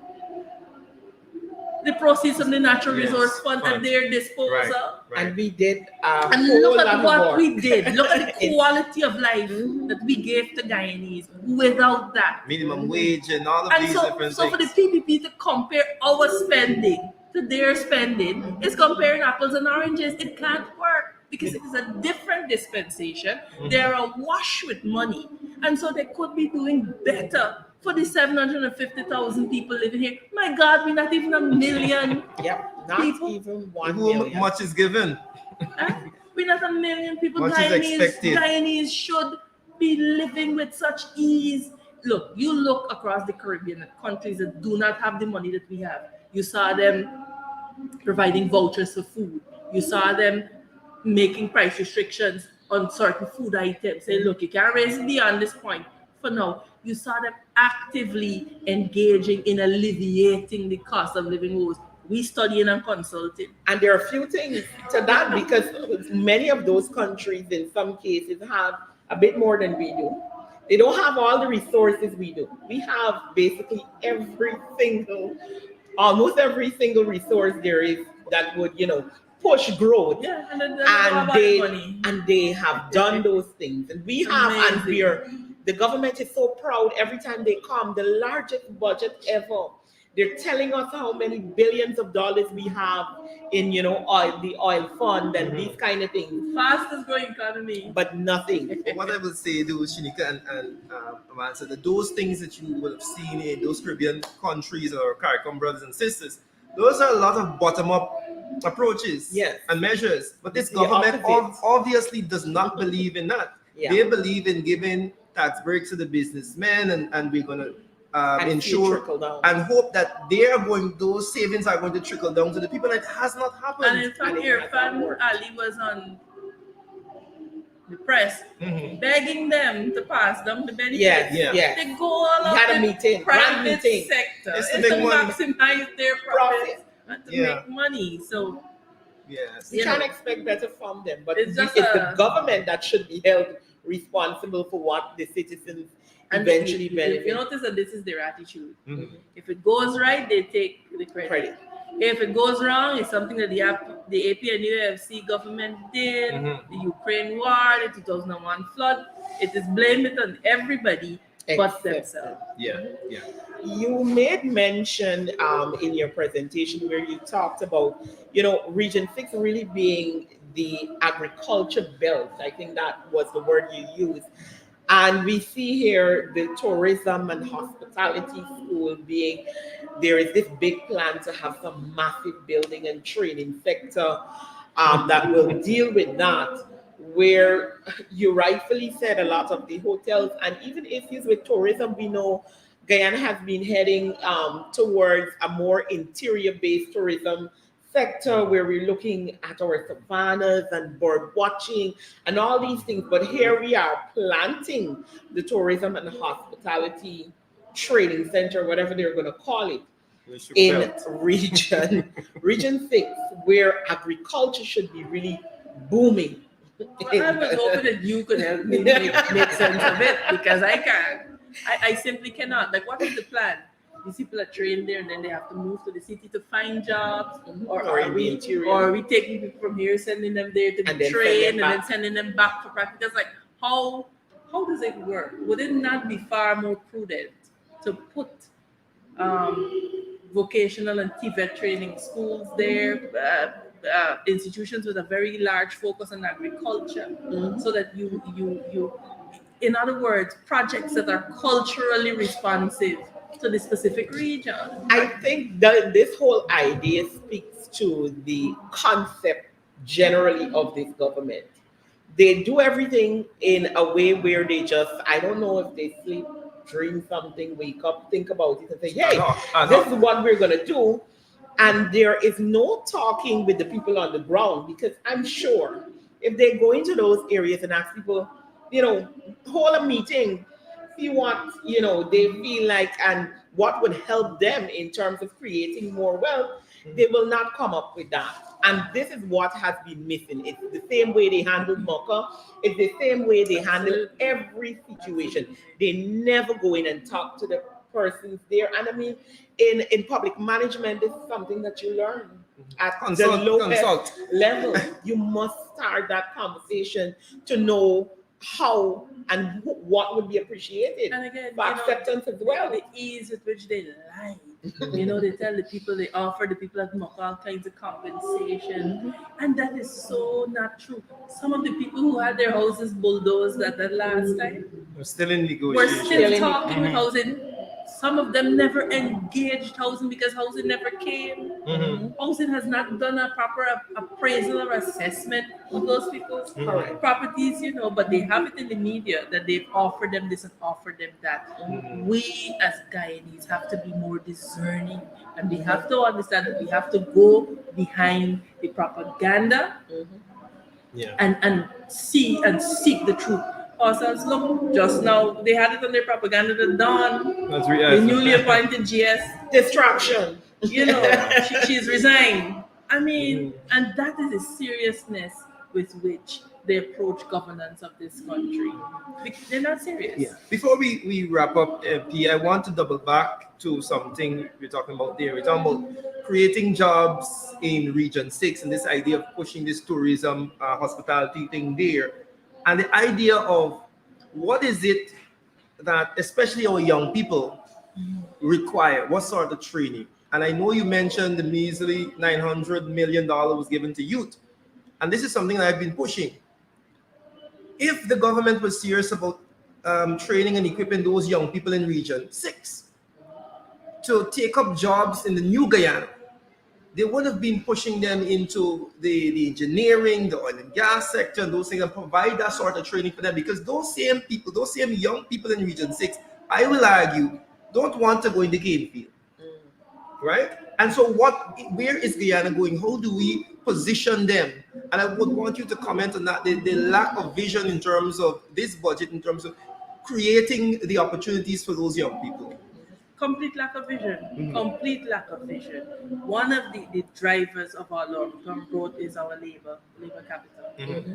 the proceeds from the Natural Resource Fund at their disposal. Right. And we did and look at what we did. Look at the quality of life that we gave to Guyanese without that. Minimum wage and all of these different things. So for the PPP to compare our spending to their spending is comparing apples and oranges. It can't work because it is a different dispensation. They're awash with money. And so they could be doing better for the 750,000 people living here. My God, we're not even a million. Not people. even 1 million. Much is given. We're not a million people. Much is expected. Guyanese should be living with such ease. Look, you look across the Caribbean at countries that do not have the money that we have. You saw them providing vouchers for food. You saw them making price restrictions on certain food items. Say, look, you can't raise it beyond this point. For now, you saw them actively engaging in alleviating the cost of living woes. We studying and consulting. And there are a few things to that because many of those countries, in some cases, have a bit more than we do. They don't have all the resources we do. We have basically almost every single resource there is that would, push growth. Yeah, and they have done those things. And we have, and the government is so proud every time they come, the largest budget ever. They're telling us how many billions of dollars we have in, the oil fund and these kind of things. Fastest growing economy. But nothing. What I would say, though, Shanika and Amanda, that those things that you would have seen in those Caribbean countries or CARICOM brothers and sisters, those are a lot of bottom-up approaches and measures. But this government obviously does not believe in that. Yeah. They believe in giving tax breaks to the businnesmen, and we're going to ensure and hope that those savings are going to trickle down to the people. And it has not happened. And in fact, Irfan Ali was on the press begging them to pass them the benefits. Yes. They go all up had a in meeting, private sector. It's to It's to make money. maximize their profits and to make money. So you can't expect better from them. But it's just the government that should be held responsible for what the citizens eventually benefit. If you notice that this is their attitude. If it goes right, they take the credit. If it goes wrong, it's something that the AP and UFC government did, the Ukraine war, the 2001 flood. It is blamed it on everybody but themselves. You made mention in your presentation where you talked about, Region 6 really being the agriculture belt. I think that was the word you used. And we see here the tourism and hospitality school being, there is this big plan to have some massive building and training sector that will deal with that, where you rightfully said a lot of the hotels and even issues with tourism, we know Guyana has been heading towards a more interior-based tourism sector where we're looking at our savannas and bird watching and all these things. But here we are planting the tourism and hospitality training center, whatever they're going to call it, in region 6, where agriculture should be really booming. Well, I was hoping that you could help me make sense of it, because I can't. I simply cannot. Like, what is the plan? These people are trained there and then they have to move to the city to find jobs, or are we taking people from here, sending them there to be trained, and then sending them back for practicals? Like, how does it work? Would it not be far more prudent to put vocational and TVET training schools there, institutions with a very large focus on agriculture, so that you in other words, projects that are culturally responsive to the specific region? I think that this whole idea speaks to the concept generally of this government. They do everything in a way where they just, I don't know if they sleep, dream something, wake up, think about it, and say, hey, this is what we're going to do. And there is no talking with the people on the ground, because I'm sure if they go into those areas and ask people, hold a meeting, see what, they feel like and what would help them in terms of creating more wealth, they will not come up with that. And this is what has been missing. It's the same way they handle MOCA. It's the same way they handle every situation. They never go in and talk to the persons there. And I mean, in public management, this is something that you learn at the lowest level. You must start that conversation to know how and what would be appreciated, and again, for acceptance as well. The ease with which they lie. They tell the people, they offer the people at MOCA all kinds of compensation, and that is so not true. Some of the people who had their houses bulldozed at that last time, We're still in negotiation. we're still talking with housing. Some of them never engaged housing because housing never came. Housing has not done a proper appraisal or assessment of those people's properties, but they have it in the media that they've offered them this and offered them that. We as Guyanese have to be more discerning, and we have to understand that we have to go behind the propaganda and see and seek the truth. Ourselves, look, just now they had it on their propaganda that Dawn, the newly appointed GS, distraction. She's resigned. I mean, and that is the seriousness with which they approach governance of this country. They're not serious. Yeah. Before we wrap up, P, I want to double back to something we're talking about there. We're talking about creating jobs in Region 6 and this idea of pushing this tourism, hospitality thing there. And the idea of what is it that especially our young people require, what sort of training? And I know you mentioned the measly $900 million was given to youth. And this is something that I've been pushing. If the government was serious about training and equipping those young people in Region 6 to take up jobs in the new Guyana, they would have been pushing them into the engineering, the oil and gas sector, and those things, and provide that sort of training for them, because those same people, those same young people in Region 6, I will argue, don't want to go in the game field, right? And so where is Guyana going? How do we position them? And I would want you to comment on that, the lack of vision in terms of this budget, in terms of creating the opportunities for those young people. Complete lack of vision. Complete lack of vision. One of the drivers of our long-term growth is our labor capital.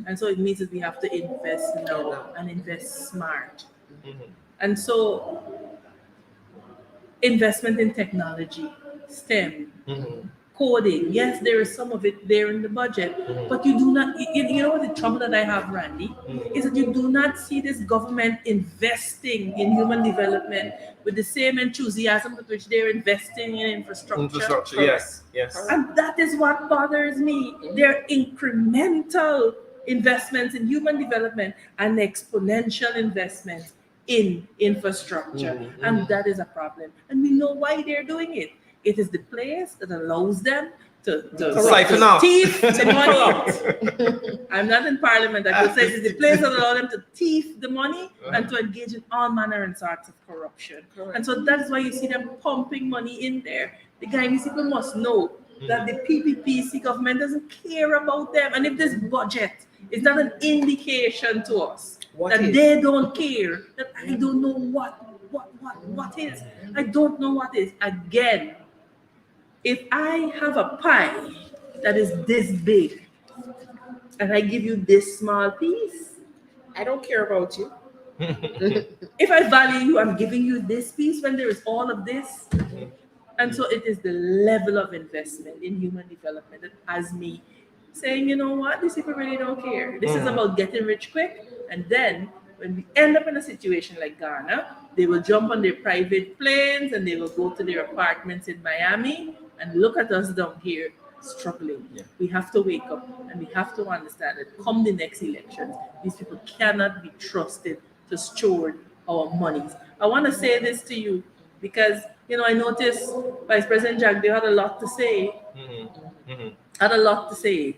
And so it means that we have to invest now and invest smart. And so investment in technology, STEM, coding, yes, there is some of it there in the budget, but you do not, you know what the trouble that I have, Randy, is that you do not see this government investing in human development with the same enthusiasm with which they're investing in infrastructure. Yes. And that is what bothers me. They're incremental investments in human development and exponential investments in infrastructure. And that is a problem. And we know why they're doing it. It is the place that allows them to Siphon off. thief the money. I'm not in parliament. I could say it's the place that allows them to thief the money and to engage in all manner and sorts of corruption. And so that's why you see them pumping money in there. The Guyanese people must know that the PPPC government doesn't care about them. And if this budget is not an indication to us that they don't care, that I don't know what is. I don't know what is. Again, if I have a pie that is this big and I give you this small piece, I don't care about you. if I value you, I'm giving you this piece when there is all of this. And so it is the level of investment in human development that has me saying, you know what, these people really don't care. This is about getting rich quick. And then when we end up in a situation like Ghana, they will jump on their private planes and they will go to their apartments in Miami and look at us down here struggling. We have to wake up and we have to understand that come the next election, these people cannot be trusted to steward our monies. I want to say this to you because, you know, I noticed Vice President Jagdeo had a lot to say. Had a lot to say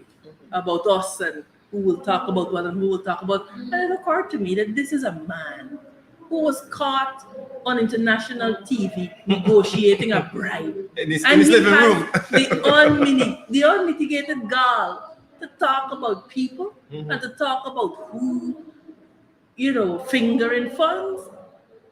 about us and who will talk about what and who will talk about. And it occurred to me that this is a man who was caught on international TV negotiating a bribe. In his And he living had room. the unmitigated gall to talk about people and to talk about who, you know, fingering funds.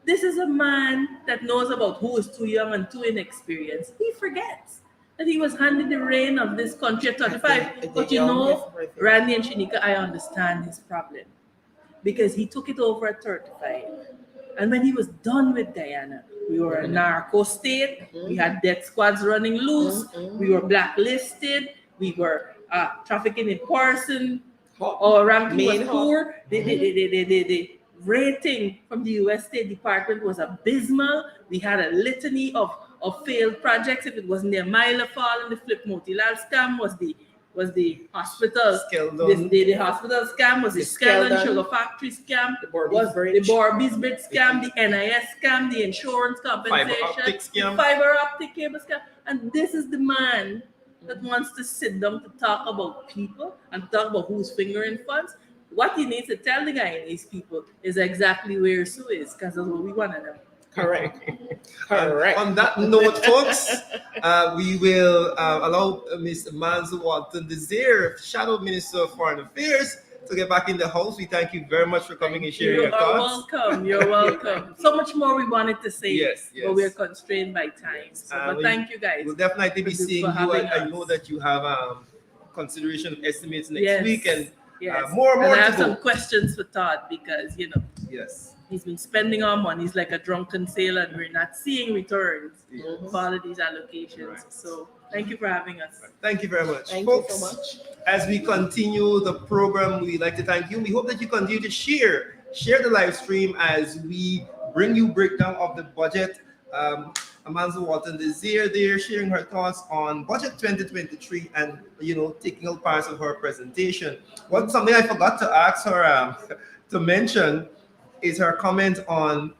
This is a man that knows about who is too young and too inexperienced. He forgets that he was handed the reign of this country at 35. But you know, Randy and Shinika, I understand his problem because he took it over at 35. And when he was done with Guyana, we were a narco state. We had death squads running loose. We were blacklisted. We were trafficking in person. Our ranking was poor. The rating from the U.S. State Department was abysmal. We had a litany of failed projects. If it wasn't the Mila Fall and the Flip Motilal scam, was the hospital. The hospital scam was the Skeldon Sugar Factory scam. The Borby's Bridge scam, the NIS scam, the insurance compensation, the fiber optic cable scam. And this is the man that wants to sit down to talk about people and talk about who's fingering funds. What he needs to tell the Guyanese people is exactly where Sue is, because that's what we want to know. Correct. Correct. On that note, folks, we will allow Ms. Manzo Walton Desir, Shadow Minister of Foreign Affairs, to get back in the house. We thank you very much for coming and sharing your thoughts. You're welcome. So much more we wanted to say, Yes. but we're constrained by time. So, but thank you guys. We'll definitely be seeing you. I know that you have consideration of estimates next week and more and I have to go. some questions for Todd because, you know, he's been spending our money. He's like a drunken sailor and we're not seeing returns for all of these allocations. Right. So thank you for having us. Thank you very much. Thank Folks, you so much. As we continue the program, we'd like to thank you. We hope that you continue to share the live stream as we bring you breakdown of the budget. Amanzo Walton Desir there sharing her thoughts on budget 2023 and, you know, taking out parts of her presentation. Something I forgot to ask her to mention is her comment on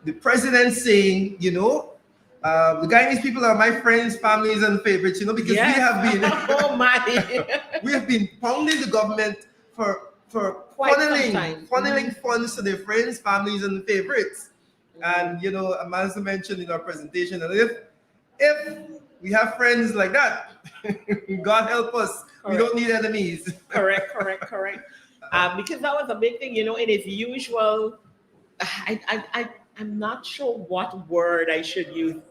the president saying, you know, the Guyanese people are my friends, families, and favorites, you know, because we have been we have been pounding the government for funneling funds to their friends, families, and favorites. And, you know, as I mentioned in our presentation, that if we have friends like that, God help us, we don't need enemies. Correct. Because that was a big thing, you know, in his usual, I'm not sure what word I should use.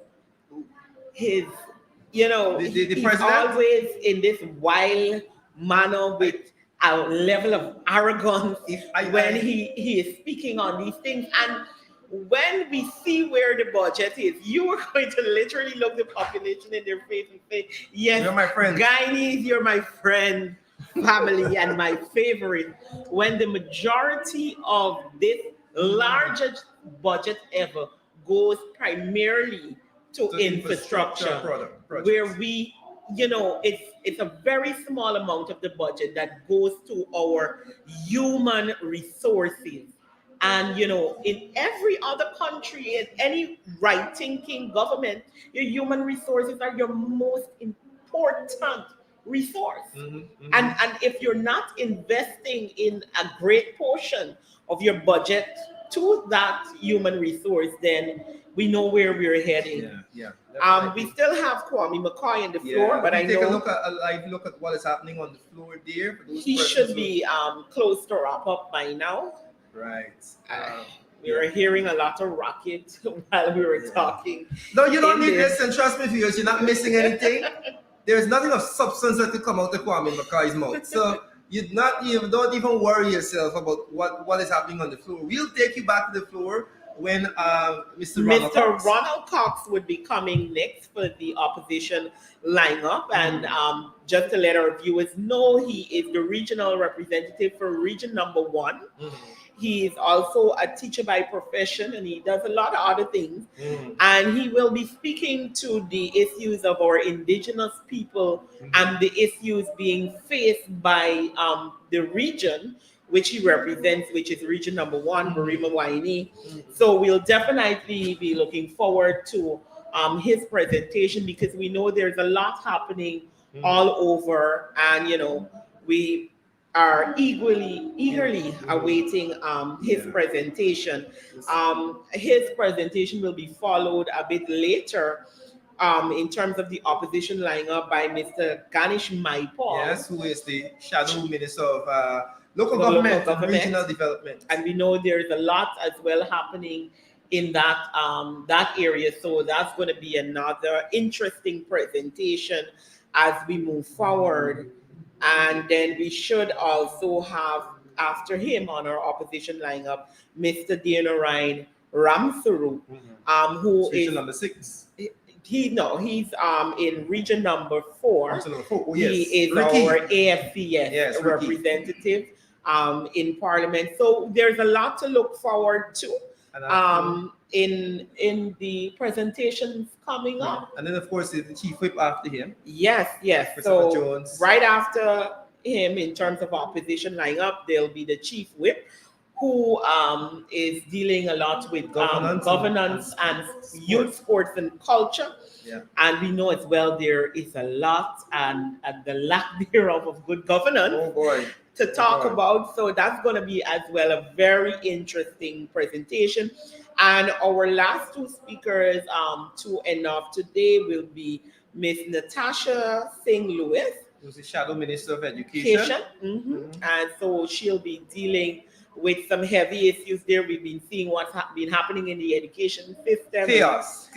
His, you know, he's always in this wild manner with a level of arrogance when he is speaking on these things. And when we see where the budget is, you are going to literally look the population in their face and say, yes, you're my friend. Guyanese, you're my friend, family, and my favorite. When the majority of this largest budget ever goes primarily to infrastructure, where we it's a very small amount of the budget that goes to our human resources. And in every other country, in any right-thinking government, your human resources are your most important resource. And if you're not investing in a great portion of your budget to that human resource, then we know where we're heading. We still have Kwame McCoy on the floor, but I take know a live look at what is happening on the floor there. For those he persons should who- be close to wrap up by now. right. We were hearing a lot of racket while we were talking. No, you don't in need this. this, and trust me, viewers, you're not missing anything. There's nothing of substance that could come out of Kwame McCoy's mouth. So you don't even worry yourself about what is happening on the floor. We'll take you back to the floor when Mr. Ronald Cox would be coming next for the opposition lineup. And just to let our viewers know, he is the regional representative for region number 1. He is also a teacher by profession, and he does a lot of other things. And he will be speaking to the issues of our indigenous people and the issues being faced by the region which he represents, which is region number 1, Barima Waini. So we'll definitely be looking forward to his presentation, because we know there's a lot happening all over, and we are eagerly awaiting his presentation. His presentation will be followed a bit later in terms of the opposition lineup by Mr. Ganesh Maipal. Yes, who is the shadow minister of local government and regional development. And we know there's a lot as well happening in that area. So that's going to be another interesting presentation as we move forward. And then we should also have, after him on our opposition lineup, Mr. Danarai Ramsuru, who is region number 6. He's in region number 4. Region number 4. Oh, he yes. is Ricky. our AFCS representative in Parliament. So there's a lot to look forward to in the presentations coming up. And then, of course, the chief whip after him. Yes. Christopher Jones. Right after him, in terms of opposition lineup, there'll be the chief whip, who is dealing a lot with governance and youth, sports and culture. Yeah. And we know as well there is a lot and the lack thereof of good governance to talk about. So that's going to be as well a very interesting presentation. And our last 2 speakers to end off today will be Miss Natasha Singh Lewis, who's the shadow minister of education. And so she'll be dealing with some heavy issues there. We've been seeing what's been happening in the education system. Chaos.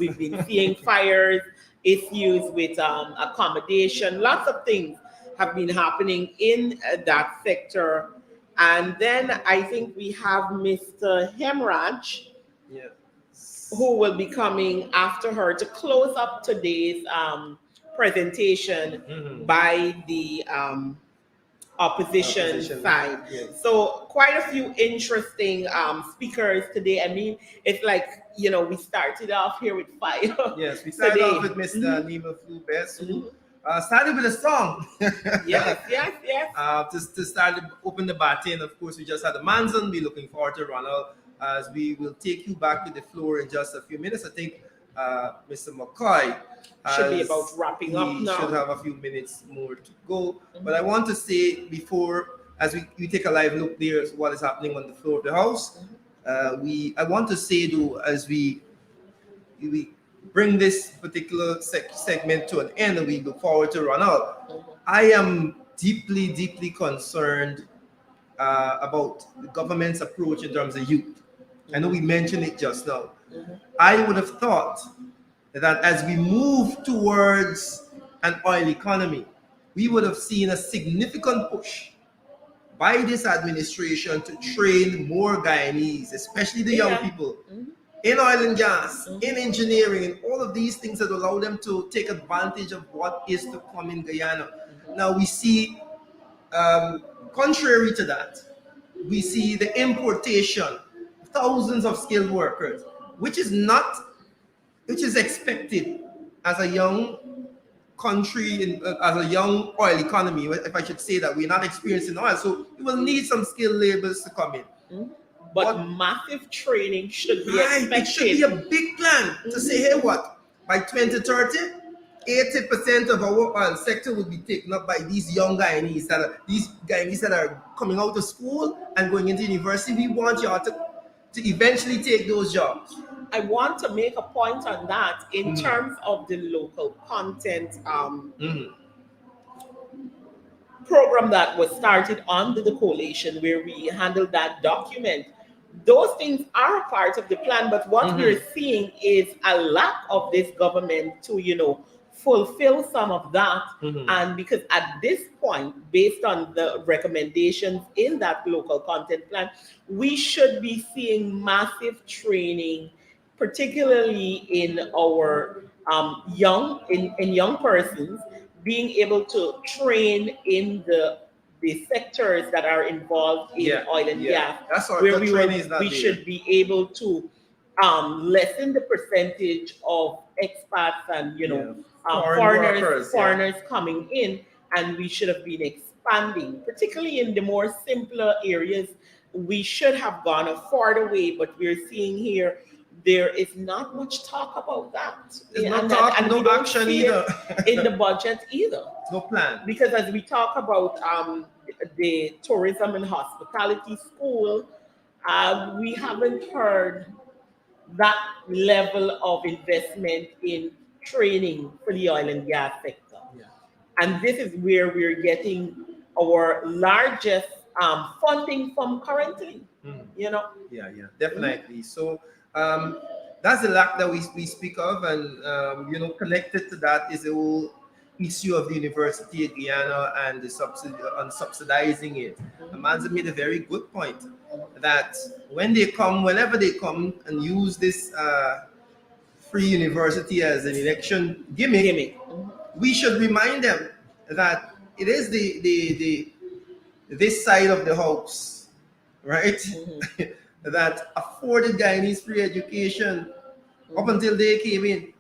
We've been seeing fires, issues with accommodation. Lots of things have been happening in that sector. And then I think we have Mr. Hemraj, who will be coming after her to close up today's presentation by the opposition side. Yes. So quite a few interesting speakers today. I mean, it's like, we started off here with fire. Yes, we started off with Mr. Nima Flubes, who started with a song. Yes. To start to open the baton. Of course, we just had the Manzon. We're looking forward to Ronald, as we will take you back to the floor in just a few minutes. I think Mr. McCoy should be about wrapping up now. Should have a few minutes more to go. But I want to say before, as we take a live look there at what is happening on the floor of the House, I want to say, though, as we bring this particular segment to an end and we look forward to Ronald, I am deeply concerned about the government's approach in terms of youth. I know we mentioned it just now. I would have thought that as we move towards an oil economy, we would have seen a significant push by this administration to train more Guyanese, especially the young people, in oil and gas, in engineering, and all of these things that allow them to take advantage of what is to come in Guyana. Now we see, contrary to that, we see the importation of thousands of skilled workers, which is expected as a young country as a young oil economy, if I should say that, we're not experiencing oil, so we will need some skilled laborers to come in. But massive training should be Right, expected. it should be a big plan to say, hey, what, by 2030, 80% of our oil sector will be taken up by these young Guyanese that are coming out of school and going into university. We want y'all to eventually take those jobs. I want to make a point on that in terms of the local content program that was started under the coalition, where we handled that document. Those things are a part of the plan, but what we're seeing is a lack of this government to, fulfill some of that. And because at this point, based on the recommendations in that local content plan, we should be seeing massive training, particularly in our young persons, being able to train in the sectors that are involved in oil and gas, That's our, where we should be able to lessen the percentage of expats and foreigners coming in, and we should have been expanding, particularly in the more simpler areas. We should have gone a farther way, but we're seeing here there is not much talk about that. And no action either in the budget either. No plan. Because as we talk about the tourism and hospitality school, we haven't heard that level of investment in training for the oil and gas sector. And this is where we're getting our largest funding from currently. Yeah, definitely. So that's the lack that we speak of, and connected to that is the whole issue of the University of Guyana and the subsidizing it. Amanza made a very good point that whenever they come and use this free university as an election gimmick, we should remind them that it is this side of the house, right? That afforded Guyanese free education up until they came in,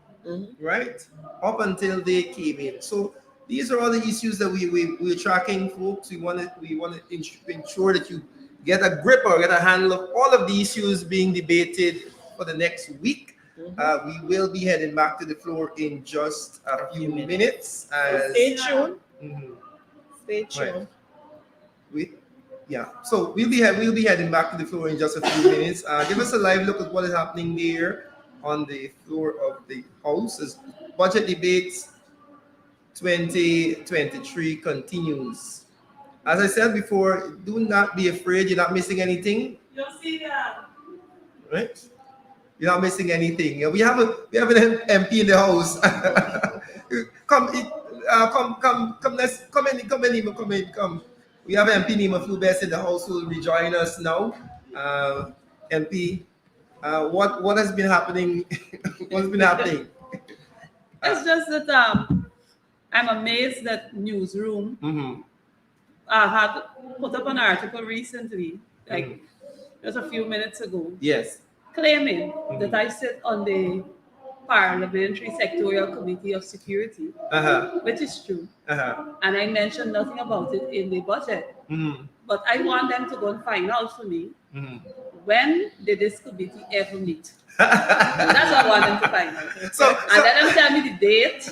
right? Up until they came in. So these are all the issues that we're tracking, folks. We want to ensure that you get a grip or get a handle of all of the issues being debated for the next week. We will be heading back to the floor in just a few minutes. Stay tuned. Stay tuned. Right. So we'll be heading back to the floor in just a few minutes. Give us a live look at what is happening there on the floor of the House as budget debates 2023 continues. As I said before, do not be afraid. You're not missing anything. You'll see that. Right? You're not missing anything. We have an MP in the house. Come. We have MP Nima Flubes in the house who will rejoin us now. MP, what has been happening? What's been happening? It's just that I'm amazed that Newsroom had put up an article recently, like just a few minutes ago. Yes. Claiming that I sit on the Parliamentary Sectorial Committee of Security, which is true. And I mentioned nothing about it in the budget. But I want them to go and find out for me, when did this committee ever meet? That's what I want them to find out. And let them tell me the date,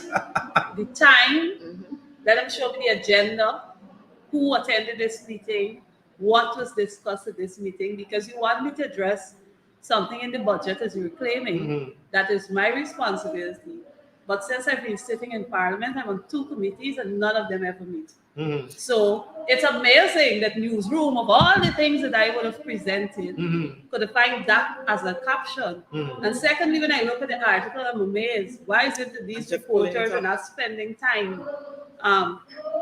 the time, let them show me the agenda, who attended this meeting, what was discussed at this meeting, because you want me to address something in the budget, as you're claiming, that is my responsibility. But since I've been sitting in Parliament, I'm on 2 committees and none of them ever meet. So it's amazing that Newsroom, of all the things that I would have presented, could find that as a caption. And secondly, when I look at the article, I'm amazed. Why is it that these reporters are not spending time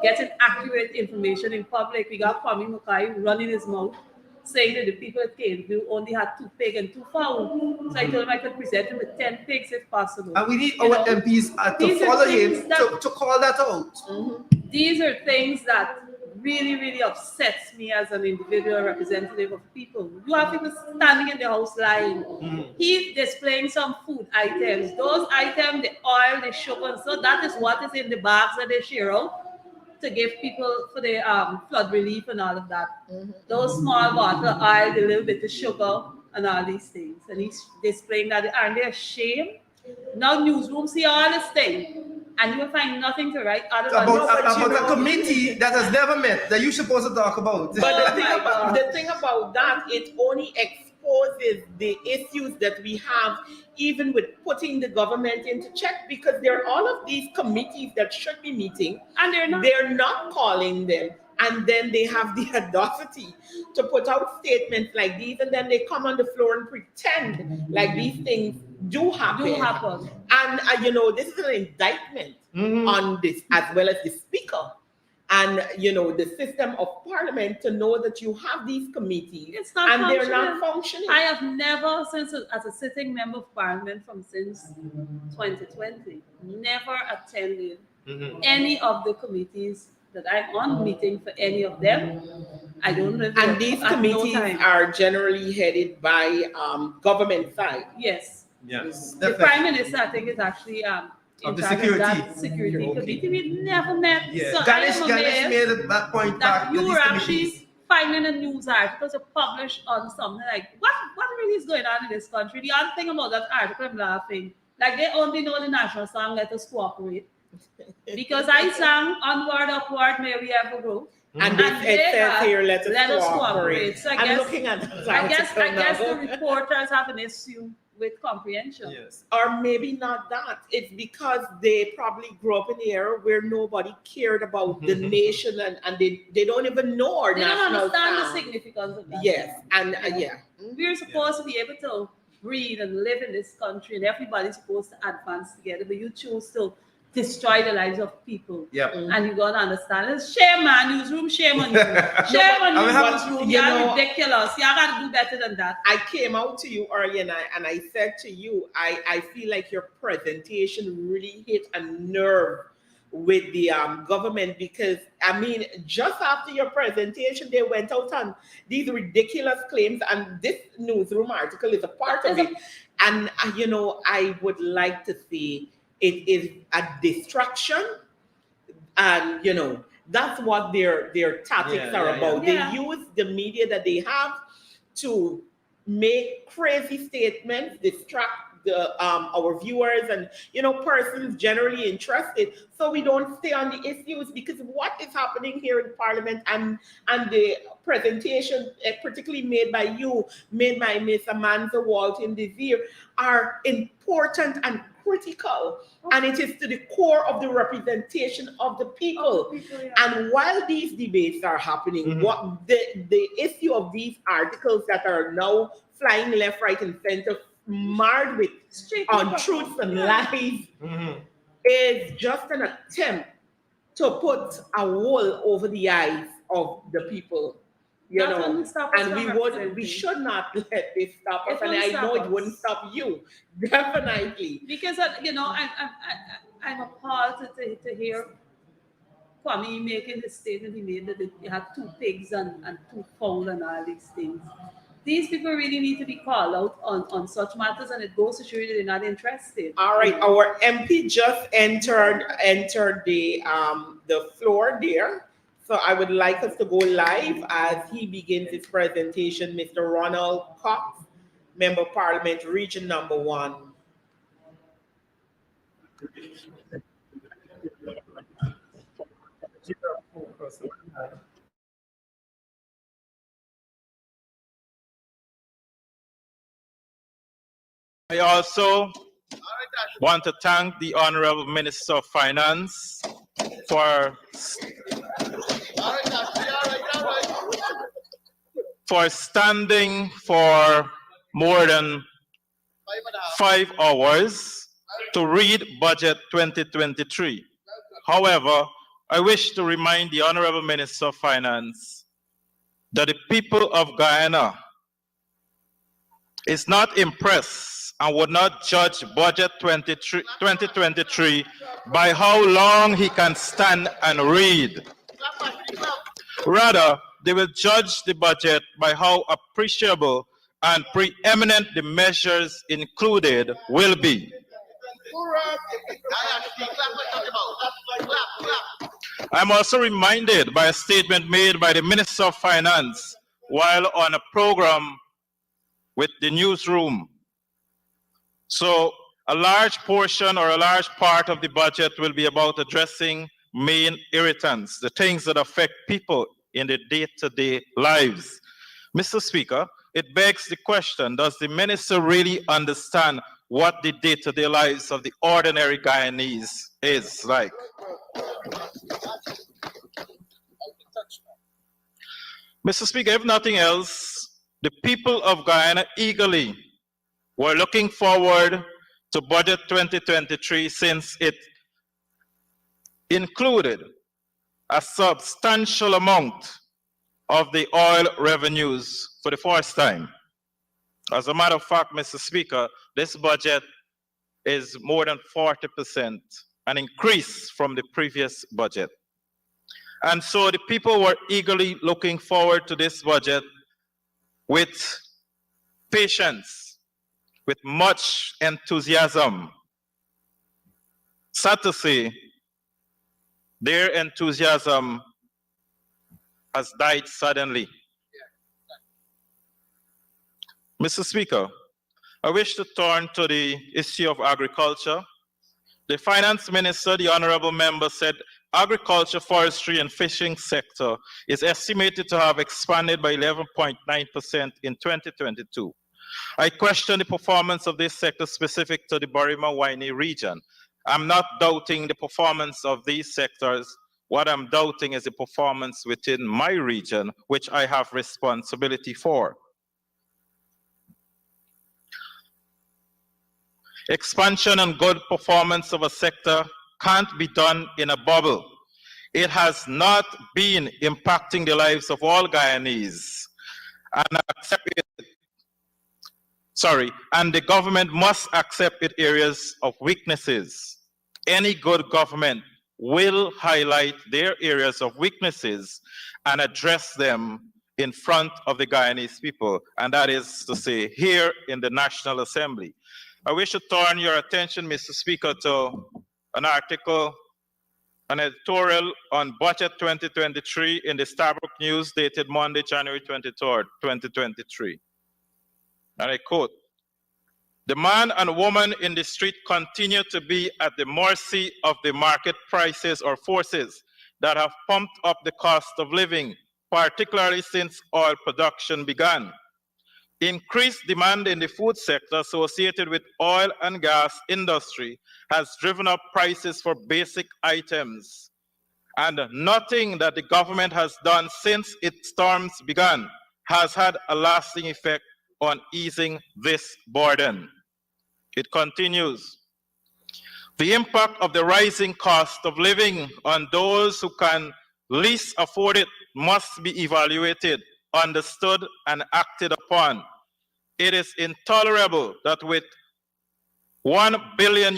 getting accurate information in public? We got Kwame Mukai running his mouth, saying that the people at Caneville only had 2 pigs and 2 fowl. So I told him I could present him with 10 pigs if possible. And we need our MPs to follow him to call that out. These are things that really, really upsets me as an individual representative of people. You have people standing in the house lying. He's displaying some food items. Those items, the oil, the sugar, so that is what is in the bags that they share out to give people for the flood relief and all of that. Those small bottle of oil, the little bit of sugar, and all these things. And he's displaying that. Aren't they ashamed? Now newsrooms see all this thing, and you will find nothing to write other than About a committee that has never met that you're supposed to talk about. But the thing about that, it only exposes the issues that we have, even with putting the government into check, because there are all of these committees that should be meeting, and they're not calling them. And then they have the audacity to put out statements like these, and then they come on the floor and pretend like these things do happen. And this is an indictment on this, as well as the speaker and the system of parliament, to know that you have these committees and they're not functioning. I have never, since as a sitting member of parliament since 2020, never attended any of the committees that I'm on meeting for any of them. I don't know. And these committees are generally headed by government side. Yes. Yes. The Prime Minister, I think, is actually of the security committee. We never met. Yeah. So Ganesh made that point that back. you were actually finding a news article to publish on something like what really is going on in this country. The other thing about that article, I'm laughing. Like they only know the national song "Let Us Cooperate." Because I sang "Onward, Upward, May We Ever Grow," and it says here, "Let us cooperate." So I'm looking at that I guess the reporters have an issue with comprehension. Yes. Or maybe not that. It's because they probably grew up in the era where nobody cared about the nation, and they don't even know our They national don't understand song. the significance of that. Yes, and We're supposed to be able to breathe and live in this country, and everybody's supposed to advance together, but you choose to destroy the lives of people. Yep. And you gotta understand. It's shame, man. Newsroom, shame on you. Shame on you, newsroom. You're ridiculous. You gotta do better than that. I came out to you earlier and I said to you, I feel like your presentation really hit a nerve with the government, because just after your presentation, they went out on these ridiculous claims, and this newsroom article is a part of it. And I would like to see it is a distraction, and that's what their tactics are about. Yeah. They use the media that they have to make crazy statements, distract our viewers and persons generally interested, so we don't stay on the issues. Because what is happening here in Parliament and the presentation, particularly made by Miss Amanda Walton this year, are important and critical, and it is to the core of the representation of the people. And while these debates are happening, what the issue of these articles that are now flying left, right, and center, marred with untruths and lies, is just an attempt to put a wool over the eyes of the people. And we should not let this stop us. And I know it wouldn't stop you, definitely. Because I'm appalled to hear Kwame making the statement he made that you had 2 pigs and 2 fowl and all these things. These people really need to be called out on such matters, and it goes to show you that they're not interested. All right, our MP just entered the floor there. So I would like us to go live as he begins his presentation. Mr. Ronald Cox, Member of Parliament, Region Number 1. I also want to thank the Honorable Minister of Finance for standing for more than 5 hours to read Budget 2023. However, I wish to remind the Honorable Minister of Finance that the people of Guyana is not impressed and would not judge Budget 2023 by how long he can stand and read. Rather, they will judge the budget by how appreciable and preeminent the measures included will be. I'm also reminded by a statement made by the Minister of Finance while on a program with the newsroom. So a large portion or a large part of the budget will be about addressing main irritants, the things that affect people in their day-to-day lives. Mr. Speaker, it begs the question, does the minister really understand what the day-to-day lives of the ordinary Guyanese is like? Mr. Speaker, if nothing else, the people of Guyana eagerly were looking forward to Budget 2023 since it included a substantial amount of the oil revenues for the first time. As a matter of fact, Mr. Speaker, this budget is more than 40%, an increase from the previous budget. And so the people were eagerly looking forward to this budget with patience, with much enthusiasm. Sad to say, their enthusiasm has died suddenly. Mr. Speaker, I wish to turn to the issue of agriculture. The finance minister, the honorable member, said agriculture, forestry, and fishing sector is estimated to have expanded by 11.9% in 2022. I question the performance of this sector specific to the Borima-Waini region. I'm not doubting the performance of these sectors. What I'm doubting is the performance within my region, which I have responsibility for. Expansion and good performance of a sector can't be done in a bubble. It has not been impacting the lives of all Guyanese. And the government must accept its areas of weaknesses. Any good government will highlight their areas of weaknesses and address them in front of the Guyanese people, and that is to say, here in the National Assembly. I wish to turn your attention, Mr. Speaker, to an article, an editorial on Budget 2023 in the Starbuck News dated Monday, January 23rd, 2023. And I quote, "The man and woman in the street continue to be at the mercy of the market prices or forces that have pumped up the cost of living, particularly since oil production began. Increased demand in the food sector associated with oil and gas industry has driven up prices for basic items, and nothing that the government has done since its terms began has had a lasting effect on easing this burden." It continues, "The impact of the rising cost of living on those who can least afford it must be evaluated, understood, and acted upon. It is intolerable that with $1 billion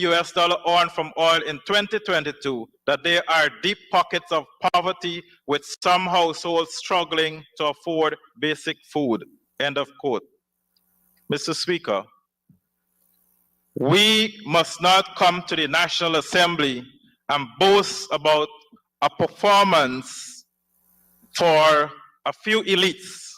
earned from oil in 2022, that there are deep pockets of poverty with some households struggling to afford basic food." End of quote. Mr. Speaker, we must not come to the National Assembly and boast about a performance for a few elites,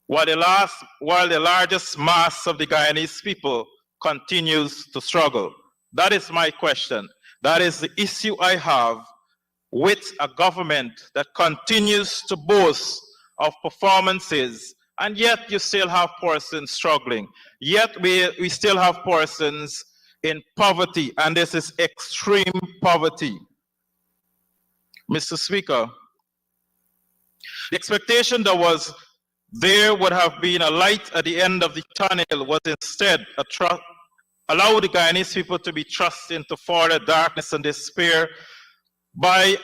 while the largest mass of the Guyanese people continues to struggle. That is my question. That is the issue I have with a government that continues to boast of performances, and yet you still have persons struggling. Yet we still have persons in poverty, and this is extreme poverty. Mr. Speaker, the expectation that there would have been a light at the end of the tunnel was instead allow the Guyanese people to be thrust into further darkness and despair by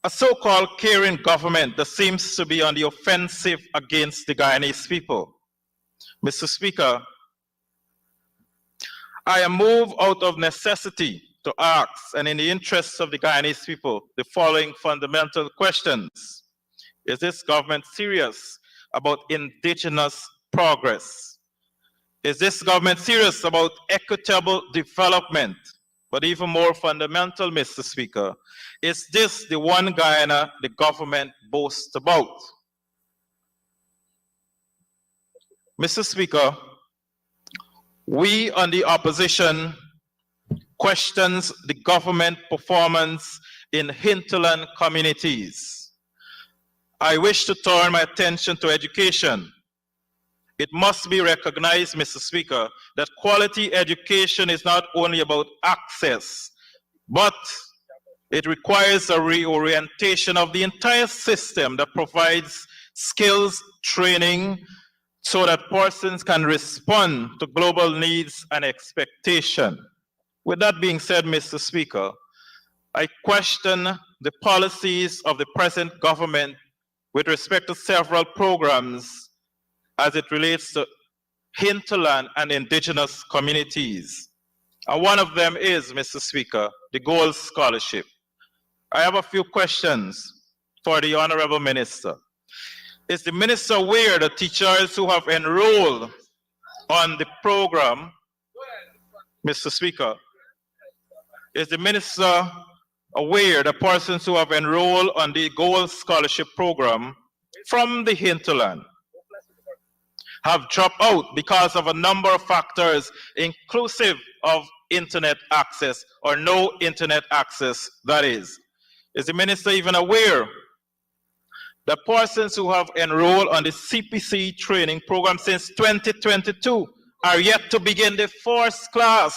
a so-called caring government that seems to be on the offensive against the Guyanese people. Mr. Speaker, I am moved out of necessity to ask, and in the interests of the Guyanese people, the following fundamental questions. Is this government serious about indigenous progress? Is this government serious about equitable development? But even more fundamental, Mr. Speaker, is this the one Guyana the government boasts about? Mr. Speaker, we on the opposition questions the government performance in hinterland communities. I wish to turn my attention to education. It must be recognized, Mr. Speaker, that quality education is not only about access, but it requires a reorientation of the entire system that provides skills training so that persons can respond to global needs and expectation. With that being said, Mr. Speaker, I question the policies of the present government with respect to several programs as it relates to hinterland and indigenous communities. And one of them is, Mr. Speaker, the Gold Scholarship. I have a few questions for the Honorable Minister. Is the Minister aware that teachers who have enrolled on the program, Mr. Speaker, is the Minister aware that persons who have enrolled on the Gold Scholarship program from the hinterland have dropped out because of a number of factors, inclusive of internet access or no internet access, that is? Is the Minister even aware that persons who have enrolled on the CPC training program since 2022 are yet to begin the first class?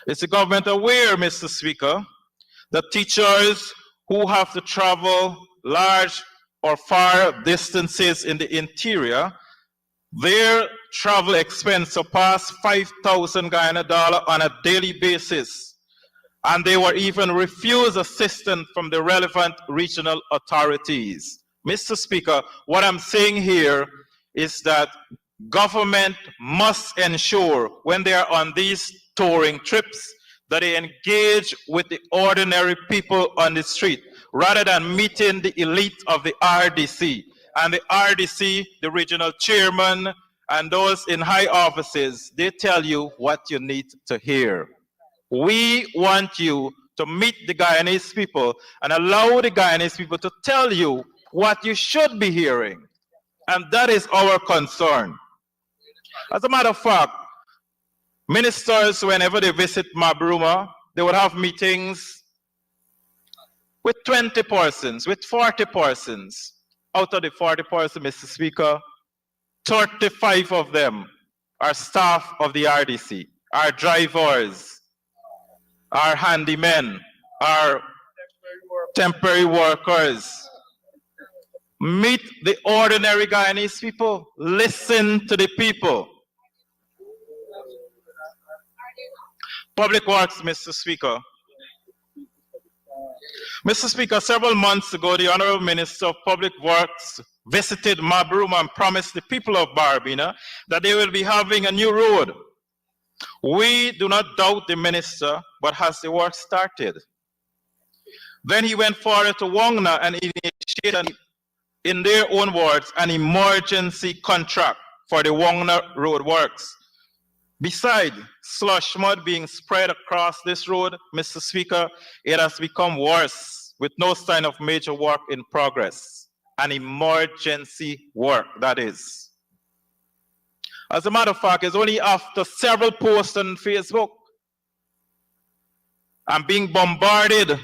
Is the government aware, Mr. Speaker, that teachers who have to travel large or far distances in the interior, their travel expense surpassed 5,000 Guyana dollar on a daily basis, and they were even refused assistance from the relevant regional authorities? Mr. Speaker, what I'm saying here is that government must ensure when they are on these touring trips that they engage with the ordinary people on the street rather than meeting the elite of the RDC. And the RDC, the regional chairman, and those in high offices, they tell you what you need to hear. We want you to meet the Guyanese people and allow the Guyanese people to tell you what you should be hearing. And that is our concern. As a matter of fact, ministers, whenever they visit Mabruma, they would have meetings with 20 persons, with 40 persons. Out of the 40 persons, Mr. Speaker, 35 of them are staff of the RDC, are drivers, are handymen, are temporary workers. Meet the ordinary Guyanese people. Listen to the people. Public Works, Mr. Speaker. Mr. Speaker, several months ago, the Honorable Minister of Public Works visited Mabruma and promised the people of Barbina that they will be having a new road. We do not doubt the minister, but has the work started? Then he went forward to Wongna and initiated, in their own words, an emergency contract for the Wongna road works. Besides slush mud being spread across this road, Mr. Speaker, it has become worse with no sign of major work in progress. An emergency work, that is. As a matter of fact, it's only after several posts on Facebook and being bombarded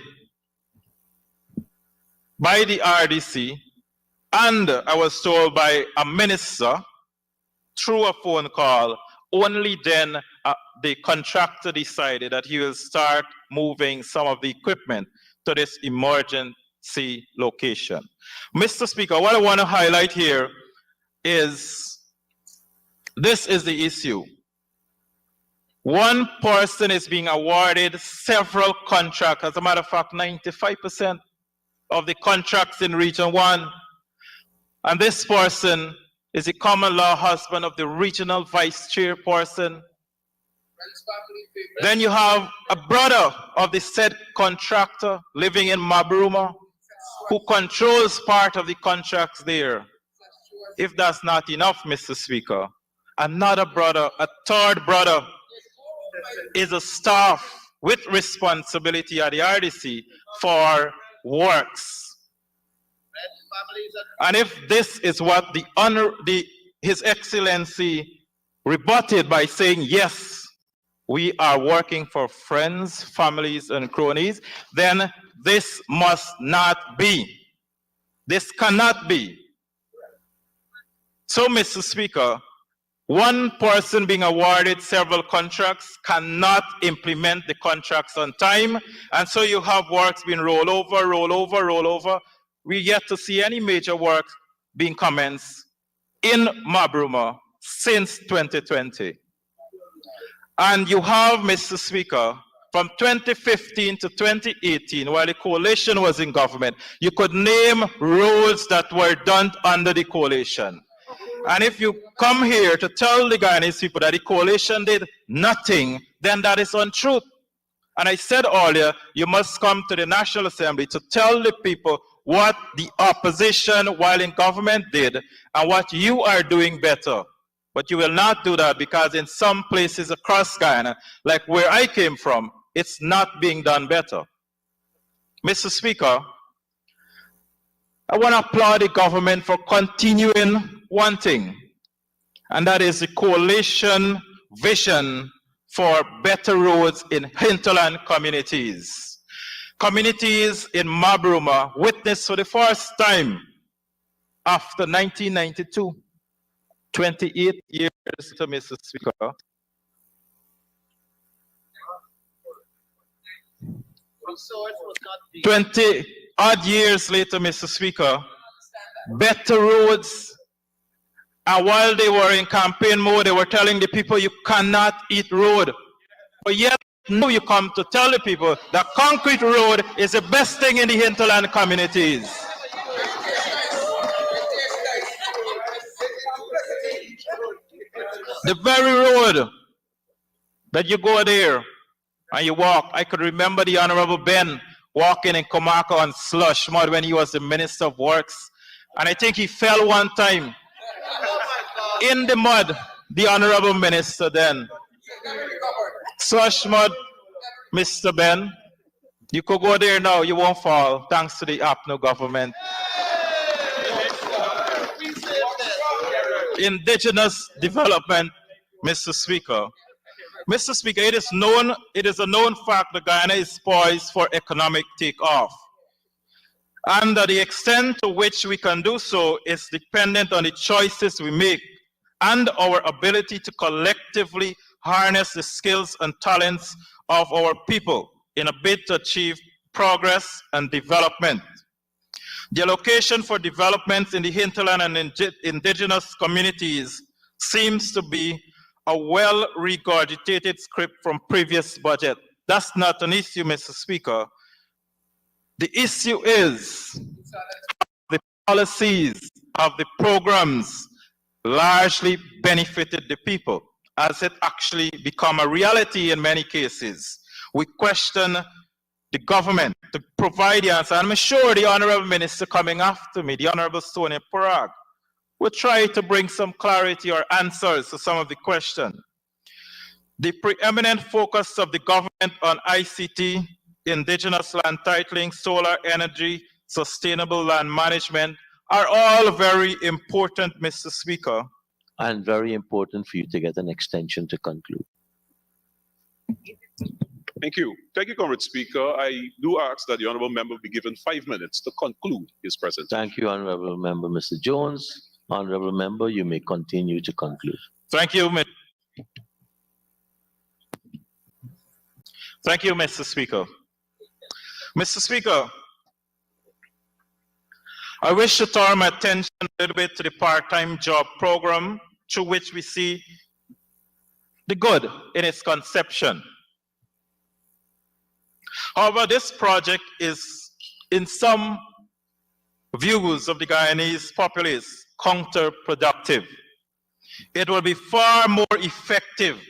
by the RDC, and I was told by a minister through a phone call, only then the contractor decided that he will start moving some of the equipment to this emergency location. Mr. Speaker, what I want to highlight here is this is the issue. One person is being awarded several contracts. As a matter of fact, 95% of the contracts in Region 1. And this person is the common law husband of the regional vice chairperson. Then you have a brother of the said contractor living in Mabruma. who controls part of the contracts there. If that's not enough, Mr. Speaker, another brother, a third brother, is a staff with responsibility at the RDC for works. And if this is what His Excellency rebutted by saying, yes, we are working for friends, families, and cronies, then this must not be. This cannot be. So, Mr. Speaker, one person being awarded several contracts cannot implement the contracts on time, and so you have works being roll over. We yet to see any major work being commenced in Mabruma since 2020. And you have, Mr. Speaker, from 2015 to 2018, while the coalition was in government, you could name roads that were done under the coalition. And if you come here to tell the Guyanese people that the coalition did nothing, then that is untruth. And I said earlier, you must come to the National Assembly to tell the people what the opposition while in government did and what you are doing better. But you will not do that because in some places across Guyana, like where I came from, it's not being done better. Mr. Speaker, I want to applaud the government for continuing one thing, and that is the coalition vision for better roads in hinterland communities. Communities in Mabruma witnessed for the first time after 1992, 28 years to Mr. Speaker, 20 odd years later, Mr. Speaker, better roads. And while they were in campaign mode, they were telling the people you cannot eat road. But yet now you come to tell the people that concrete road is the best thing in the hinterland communities. The very road that you go there and you walk, I could remember the Honorable Ben walking in Komaka on slush mud when he was the Minister of Works. And I think he fell one time in the mud, the Honorable Minister then. Slush mud, Mr. Ben, you could go there now, you won't fall, thanks to the APNO government. Indigenous development, Mr. Speaker. Mr. Speaker, it is a known fact that Guyana is poised for economic takeoff. And the extent to which we can do so is dependent on the choices we make and our ability to collectively harness the skills and talents of our people in a bid to achieve progress and development. The allocation for developments in the hinterland and indigenous communities seems to be a well-regurgitated script from previous budget. That's not an issue, Mr. Speaker. The issue is the policies of the programs largely benefited the people. As it actually become a reality in many cases, we question the government to provide the answer. And I'm sure the Honorable Minister coming after me, the Honorable Sonia Parag, will try to bring some clarity or answers to some of the questions. The preeminent focus of the government on ICT, indigenous land titling, solar energy, sustainable land management are all very important, Mr. Speaker. And very important for you to get an extension to conclude. Thank you. Thank you, Comrade Speaker. I do ask that the Honourable Member be given 5 minutes to conclude his presentation. Thank you, Honourable Member Mr. Jones. Honourable Member, you may continue to conclude. Thank you, Thank you, Mr. Speaker. Mr. Speaker, I wish to turn my attention a little bit to the part-time job program through which we see the good in its conception. However, this project is, in some views of the Guyanese populace, counterproductive. It will be far more effective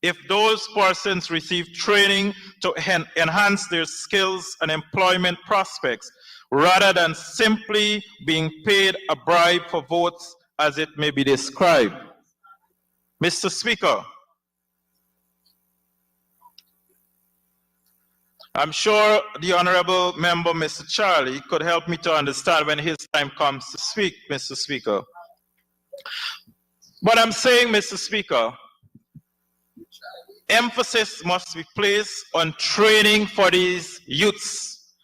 if those persons receive training to enhance their skills and employment prospects rather than simply being paid a bribe for votes as it may be described. Mr. Speaker, I'm sure the honorable member, Mr. Charlie, could help me to understand when his time comes to speak, Mr. Speaker. But I'm saying, Mr. Speaker, emphasis must be placed on training for these youths.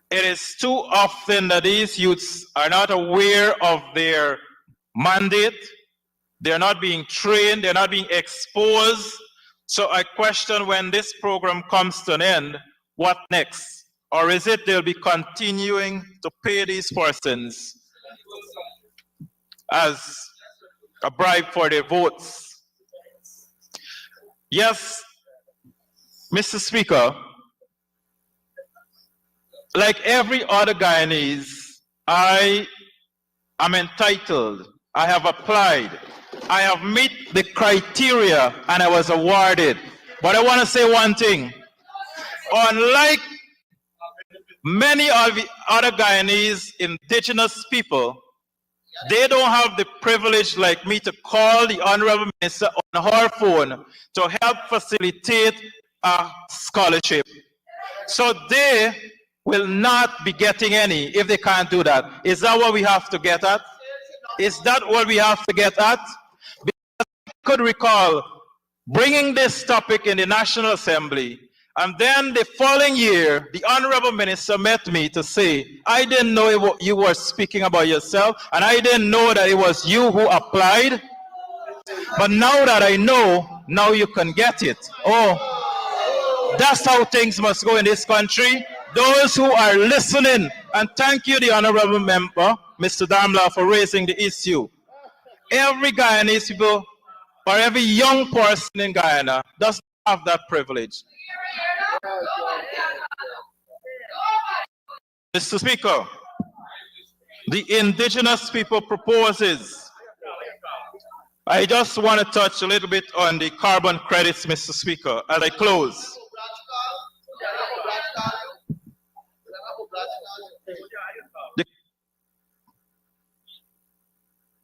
It is too often that these youths are not aware of their mandate. They're not being trained, they're not being exposed. So I question, when this program comes to an end, what next? Or is it they'll be continuing to pay these persons as a bribe for their votes? Yes, Mr. Speaker, like every other Guyanese, I am entitled, I have applied, I have met the criteria and I was awarded. But I want to say one thing. Unlike many of the other Guyanese indigenous people, they don't have the privilege like me to call the Honorable Minister on her phone to help facilitate a scholarship. So they will not be getting any if they can't do that. Is that what we have to get at? Is that what we have to get at? Because I could recall bringing this topic in the National Assembly, and then the following year, the Honorable Minister met me to say, I didn't know you were speaking about yourself, and I didn't know that it was you who applied. But now that I know, now you can get it. Oh, that's how things must go in this country. Those who are listening, and thank you, the Honorable Member, Mr. Damla, for raising the issue. Every Guyanese people, or every young person in Guyana, does not have that privilege. Mr. Speaker, the indigenous people proposes. I just want to touch a little bit on the carbon credits, Mr. Speaker, as I close.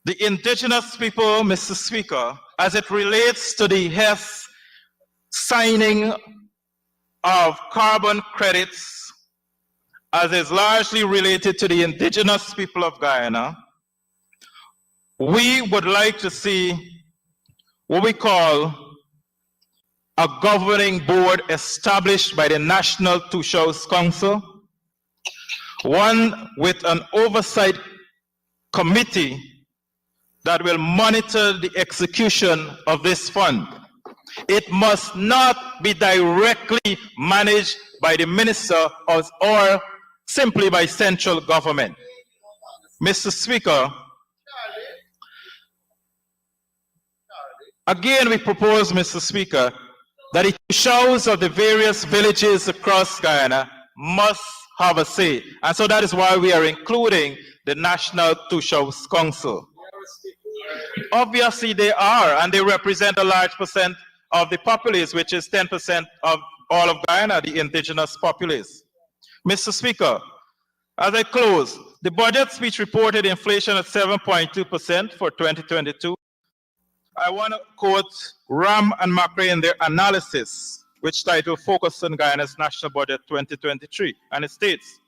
The indigenous people, Mr. Speaker, as it relates to the HES signing of carbon credits, as is largely related to the indigenous people of Guyana, we would like to see what we call a governing board established by the National Two-Shows Council, one with an oversight committee that will monitor the execution of this fund. It must not be directly managed by the minister or simply by central government. Mr. Speaker, again we propose, Mr. Speaker, that the shows of the various villages across Guyana must have a say. And so that is why we are including the National Two-Shows Council. Obviously they are, and they represent a large percent of the populace, which is 10% of all of Guyana, the indigenous populace. Mr. Speaker, as I close, the budget speech reported inflation at 7.2% for 2022. I want to quote Ram and Macrae in their analysis, which titled Focus on Guyana's National Budget 2023, and it states,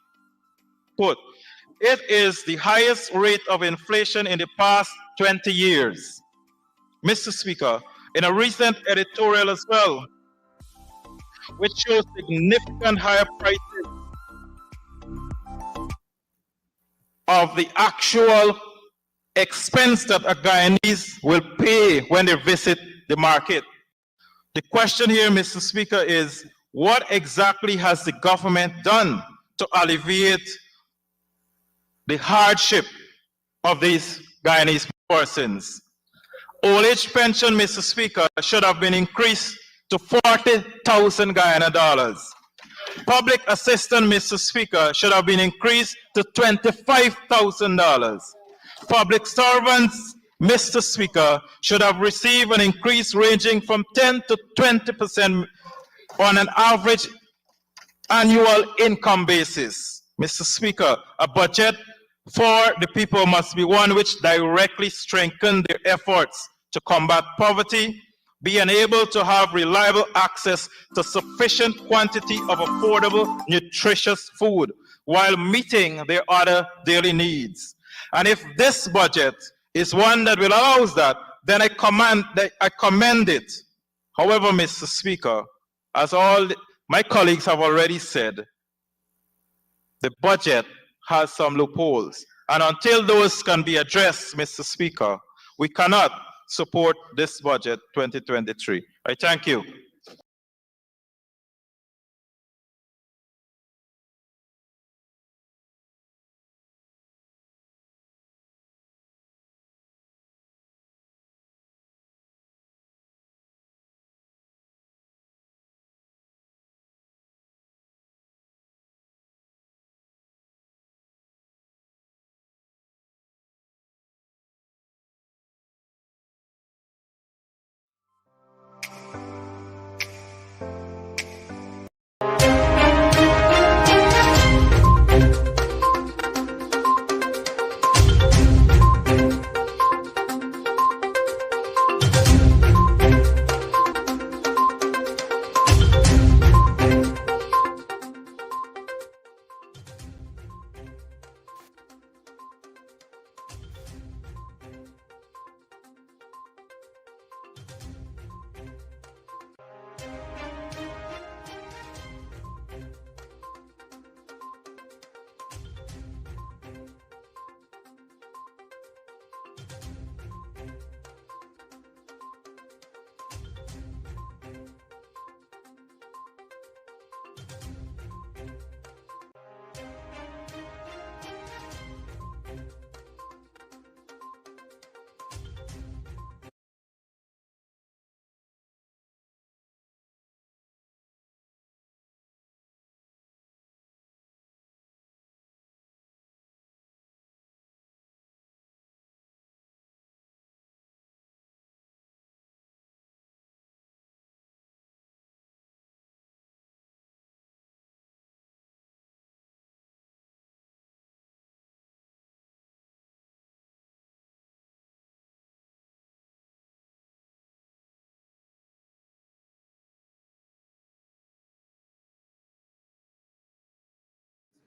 quote, it is the highest rate of inflation in the past 20 years. Mr. Speaker, in a recent editorial as well, which shows significant higher prices of the actual expense that a Guyanese will pay when they visit the market. The question here, Mr. Speaker, is what exactly has the government done to alleviate the hardship of these Guyanese persons? Old age pension, Mr. Speaker, should have been increased to 40,000 Guyana dollars. Public assistance, Mr. Speaker, should have been increased to $25,000. Public servants, Mr. Speaker, should have received an increase ranging from 10 to 20% on an average annual income basis. Mr. Speaker, a budget for the people must be one which directly strengthens their efforts to combat poverty, being able to have reliable access to sufficient quantity of affordable, nutritious food while meeting their other daily needs. And if this budget is one that will allow that, then I commend it. However, Mr. Speaker, as all my colleagues have already said, the budget has some loopholes. And until those can be addressed, Mr. Speaker, we cannot support this budget 2023. I thank you.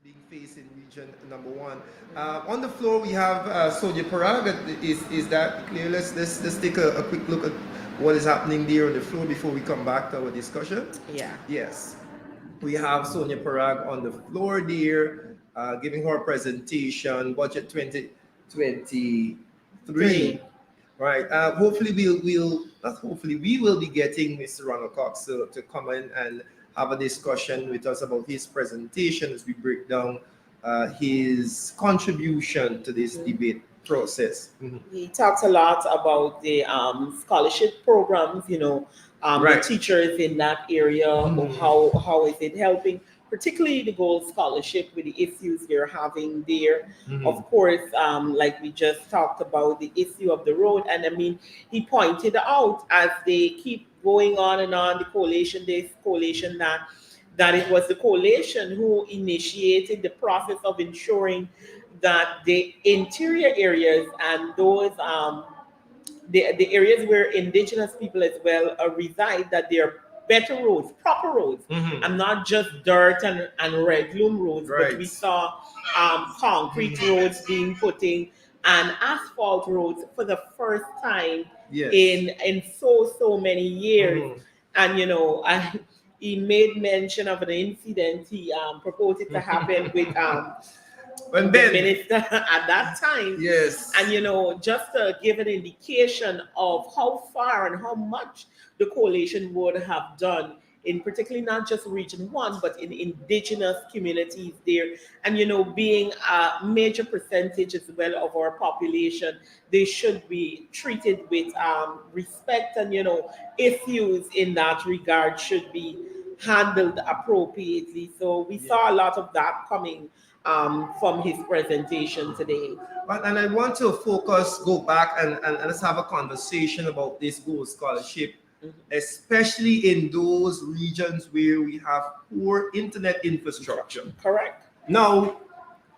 Being faced in region number one. On the floor, we have Sonia Parag. Is that clear? Let's take a quick look at what is happening there on the floor before we come back to our discussion. Yeah. Yes. We have Sonia Parag on the floor there, giving her presentation, budget 2023. Right. Hopefully we will be getting Mr. Ronald Cox to come in and have a discussion with us about his presentation as we break down his contribution to this debate process. He talks a lot about the scholarship programs, Right. the teachers in that area, how is it helping, particularly the gold scholarship with the issues they're having there. Of course, like we just talked about the issue of the road. And I mean, he pointed out as they keep going on and on, the coalition, this coalition, that it was the coalition who initiated the process of ensuring that the interior areas and those the areas where indigenous people as well reside, that there are better roads, proper roads, and not just dirt and red loom roads, Right. but we saw concrete roads being put in and asphalt roads for the first time Yes. in so many years. And he made mention of an incident he purported to happen with When the Ben, minister at that time. yes. And just to give an indication of how far and how much the coalition would have done in particularly not just Region 1, but in indigenous communities there. And being a major percentage as well of our population, they should be treated with respect, and issues in that regard should be handled appropriately. So we saw a lot of that coming from his presentation today. And I want to go back and let's have a conversation about this gold scholarship, especially in those regions where we have poor internet infrastructure. Correct. Now,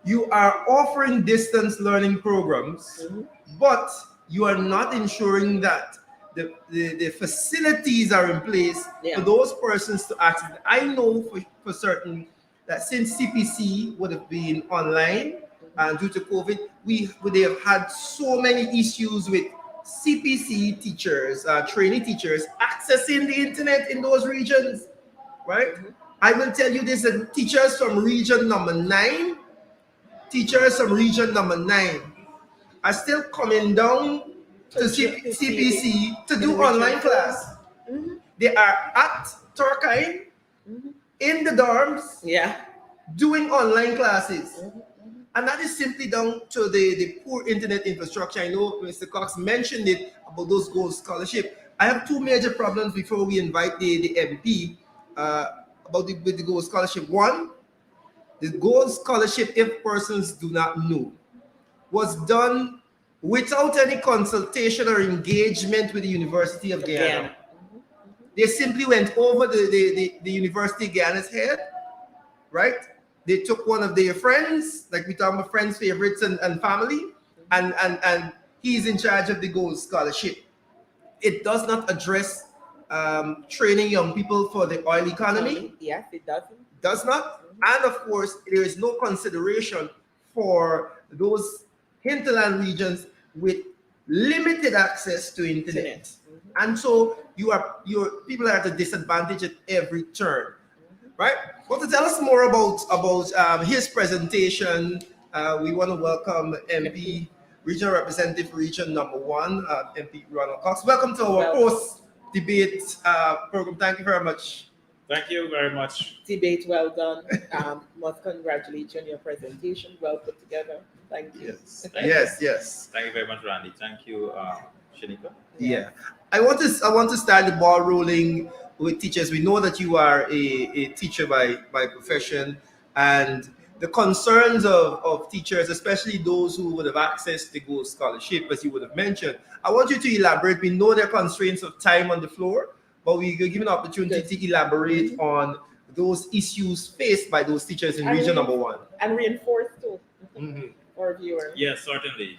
you are offering distance learning programs, but you are not ensuring that the facilities are in place for those persons to access. I know for certain that since CPC would have been online and due to COVID, they have had so many issues with CPC teachers, trainee teachers accessing the internet in those regions, right? I will tell you this, that teachers from region number 9 are still coming down to CPC to do online class. They are at Turkine in the dorms doing online classes. And that is simply down to the poor internet infrastructure. I know Mr. Cox mentioned it about those gold scholarship. I have two major problems before we invite the MP about with the gold scholarship. One, the gold scholarship, if persons do not know, was done without any consultation or engagement with the University of Guyana. They simply went over the University of Guyana's head, right? They took one of their friends, like we talk about friends, favorites, and family, and he's in charge of the gold scholarship. It does not address training young people for the oil economy. Yes, it doesn't. Does not. And of course, there is no consideration for those hinterland regions with limited access to internet. And so your people are at a disadvantage at every turn, right? Well, to tell us more about his presentation, we want to welcome MP, Regional Representative, Region Number 1, MP Ronald Cox. Welcome to our post-debate program. Thank you very much. Thank you very much. Debate well done. Must congratulate you on your presentation. Well put together. Thank you. Yes. Thank you very much, Randy. Thank you, Shanika. Yeah. I want to start the ball rolling with teachers. We know that you are a teacher by profession, and the concerns of teachers, especially those who would have access to gold scholarship, as you would have mentioned. I want you to elaborate. We know there are constraints of time on the floor, but we give an opportunity to elaborate on those issues faced by those teachers in region number 1. And reinforce too for viewers. Yes, certainly.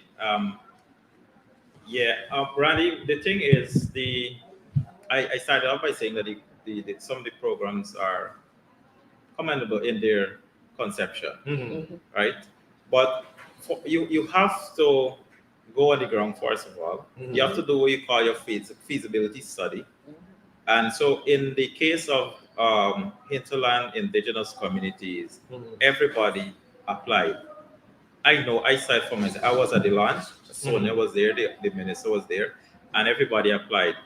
Randy, the thing is, I started off by saying that some of the programs are commendable in their conception, right? But you have to go on the ground first of all. You have to do what you call your feasibility study. And so in the case of hinterland indigenous communities, everybody applied. I know, I said for myself, I was at the launch, Sonia was there, the minister was there, and everybody applied.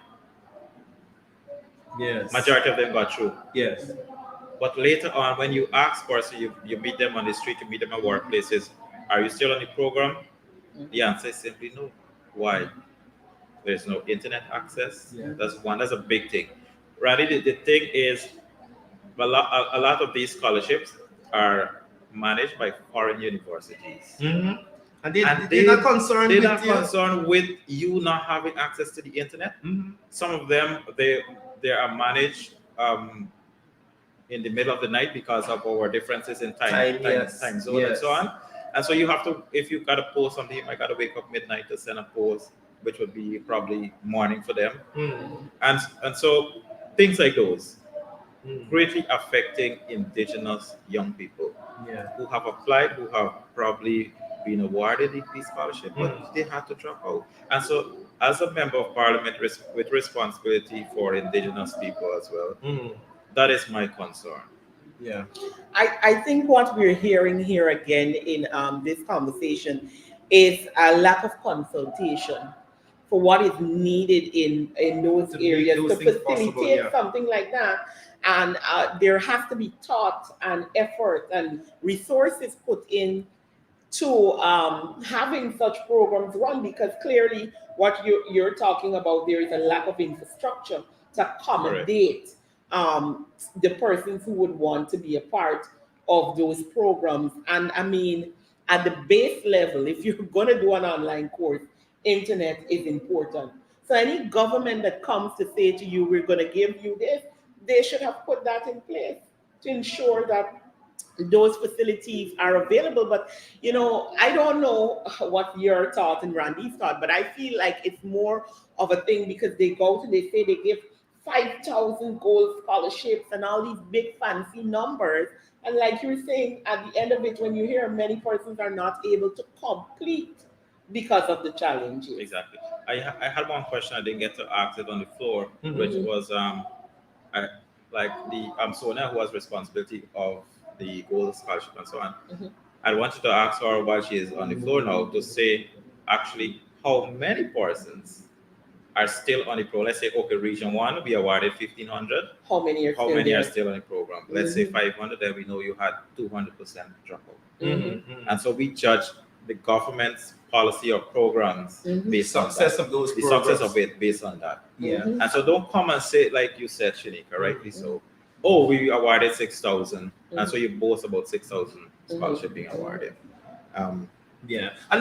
Yes. Majority of them got through. Yes. But later on, when you ask person, you meet them on the street, you meet them at workplaces, are you still on the program? The answer is simply no. Why? There's no internet access. That's a big thing. Rather, the thing is, a lot of these scholarships are managed by foreign universities. And they're not concerned with you not having access to the internet. Some of them, they are managed in the middle of the night because of our differences in time zone and so on. And so you have to, if you got to post something, you might got to wake up midnight to send a post, which would be probably morning for them. And so things like those greatly affecting indigenous young people who have applied, who have probably been awarded these scholarships, but they had to drop out. And so as a member of parliament with responsibility for indigenous people as well, that is my concern. I think what we're hearing here again in this conversation is a lack of consultation for what is needed in those areas to facilitate something like that. And there has to be thought and effort and resources put in to having such programs run, because clearly what you're talking about, there is a lack of infrastructure to accommodate the persons who would want to be a part of those programs. And I mean, at the base level, if you're going to do an online course, internet is important. So any government that comes to say to you, we're going to give you this, they should have put that in place to ensure that those facilities are available. But you know, I don't know what your thought and Randy's thought, but I feel like it's more of a thing because they go to, they say they give 5,000 gold scholarships and all these big fancy numbers. And like you're saying, at the end of it, when you hear many persons are not able to complete because of the challenges. Exactly. I had one question I didn't get to ask it on the floor, which was I, like the Sonia, who has responsibility of the gold scholarship and so on. I wanted to ask her while she is on the floor now to say actually how many persons are still on the program. Let's say, okay, region 1, we awarded 1,500. How many are still on the program? Let's say 500, then we know you had 200% dropout. And so we judge the government's policy or programs based on Success of those the programs. success of it based on that. Yeah. And so don't come and say, like you said, Shanika, rightly so, oh, we awarded 6,000. And so you boast about 6,000 scholarship being awarded. Yeah, and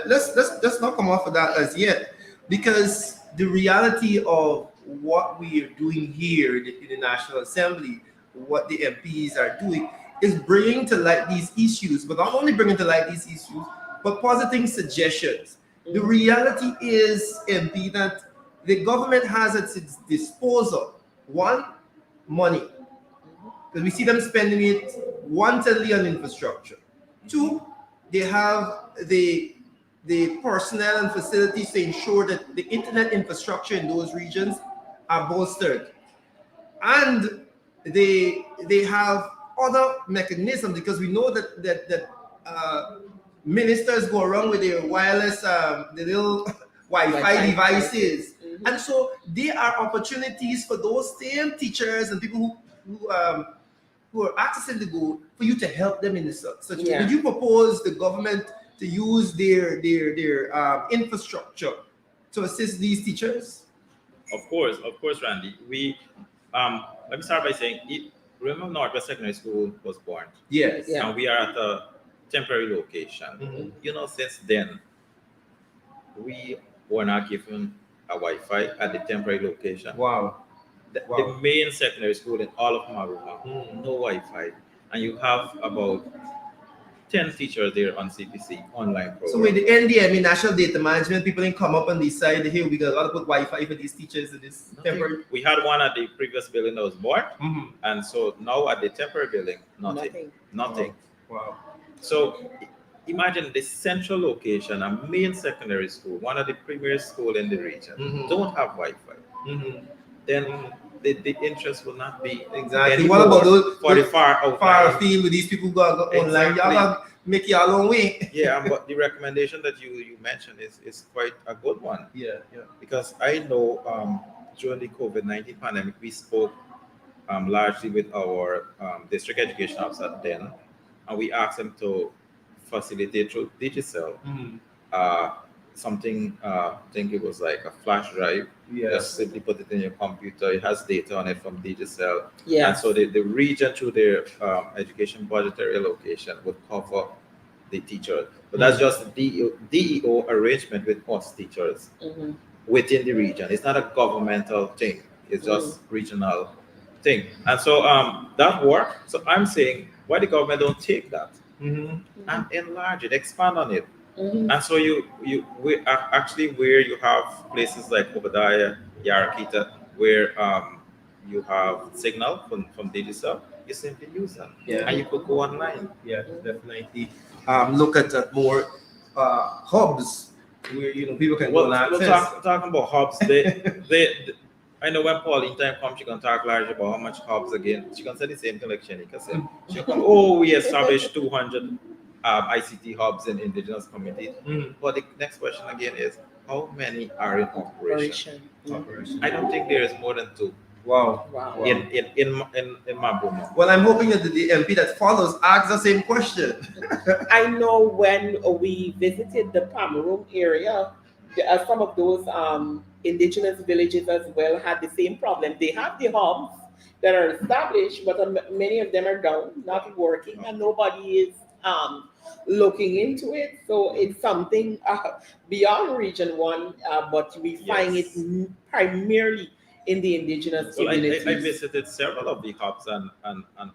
let's not come off of that as yet, because the reality of what we are doing here in the National Assembly, what the MPs are doing, is bringing to light these issues, but not only bringing to light these issues, but positing suggestions. The reality is, MP, that the government has at its disposal, one, money, because we see them spending it wantedly on infrastructure. Two, they have the personnel and facilities to ensure that the internet infrastructure in those regions are bolstered. And they have other mechanisms, because we know that ministers go around with their wireless, the little Wi-Fi devices. And so there are opportunities for those same teachers and people who are accessing the goal for you to help them in this such. Yeah. Would you propose the government to use their infrastructure to assist these teachers? Of course, Randy. We let me start by saying remember Northwest Secondary School was born. Yes. Yeah. And we are at a temporary location. You know, since then we were not given a Wi-Fi at the temporary location. Wow. The main secondary school in all of Maruma, no Wi-Fi, and you have about 10 teachers there on CPC online program. So with the NDMA, National Data Management, people didn't come up and decide, hey, we got to put Wi-Fi for these teachers in this temporary. We had one at the previous building that was bought, and so now at the temporary building, nothing. Wow. So imagine the central location, a main secondary school, one of the premier schools in the region, don't have Wi-Fi. Then the interest will not be exactly. What about those for the far afield with these people who go online? Exactly. Y'all make your own way. Yeah, but the recommendation that you mentioned is quite a good one. Yeah. Because I know during the COVID-19 pandemic, we spoke largely with our district education officer then, and we asked them to facilitate through Digicel something. I think it was like a flash drive. Yeah. Just simply put it in your computer. It has data on it from Digicel. Yeah. And so the region through their education budgetary allocation would cover the teachers. But that's just a DEO arrangement with us teachers within the region. It's not a governmental thing. It's just regional thing. And so that work. So I'm saying, why the government don't take that and enlarge it, expand on it. And so we are actually where you have places like Obadiah, Yarakita, where you have signal from Digicel, you simply use them. Yeah. And you could go online. Yeah, definitely. Look at more hubs where people can go and access. Talking about hubs, they I know when Pauline time comes, she can talk large about how much hubs again. She can say the same thing like Shanika said. She can, we established 200 ICT hubs in indigenous communities. But the next question again is, how many are in operation? I don't think there is more than 2. Wow. In Mabuma. Well, I'm hoping that the MP that follows asks the same question. I know when we visited the Pamarum area, some of those indigenous villages as well had the same problem. They have the hubs that are established, but many of them are down, not working, and nobody is looking into it. So it's something beyond Region 1, but we find it primarily in the indigenous communities. I visited several of the hubs and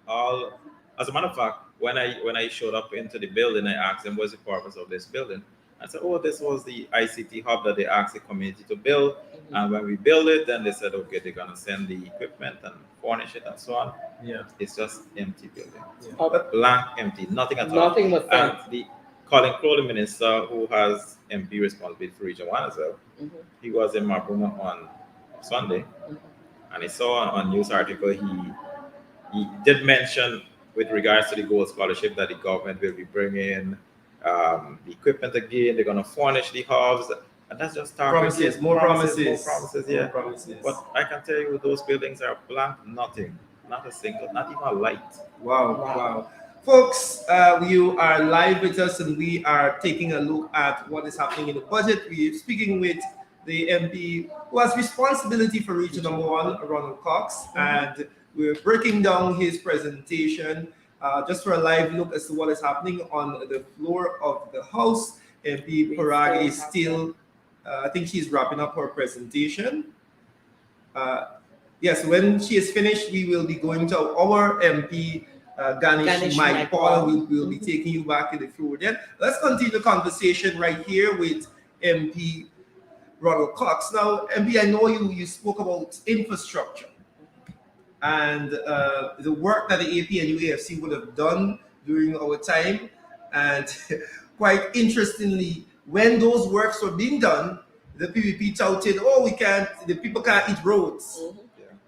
all. As a matter of fact, when I showed up into the building, I asked him, what's the purpose of this building? I said, oh, this was the ICT hub that they asked the community to build. And when we build it, then they said, okay, they're gonna send the equipment and furnish it and so on. Yeah. It's just empty building. Yeah. Blank, empty, nothing at all. Nothing was And sent. the Colin Crow, the minister who has MP responsibility for Region 1 as well, he was in Marbuma on Sunday, and he saw on news article he did mention with regards to the gold scholarship that the government will be bringing the equipment again. They're going to furnish the hubs, and that's just Promises, more promises. Yeah. More promises. But I can tell you, those buildings are blank, nothing, not a single, not even a light. Wow. Folks, you are live with us, and we are taking a look at what is happening in the budget. We're speaking with the MP who has responsibility for Region Number 1, Ronald Cox, and we're breaking down his presentation just for a live look as to what is happening on the floor of the House. MP Parag is still, I think she's wrapping up her presentation. Yes, when she is finished, we will be going to our MP, Ganesh Mike Paul. We'll be taking you back to the floor then. Let's continue the conversation right here with MP Ronald Cox. Now, MP, I know you spoke about infrastructure and the work that the AP and UAFC would have done during our time. And quite interestingly, when those works were being done, the PVP touted, the people can't eat roads.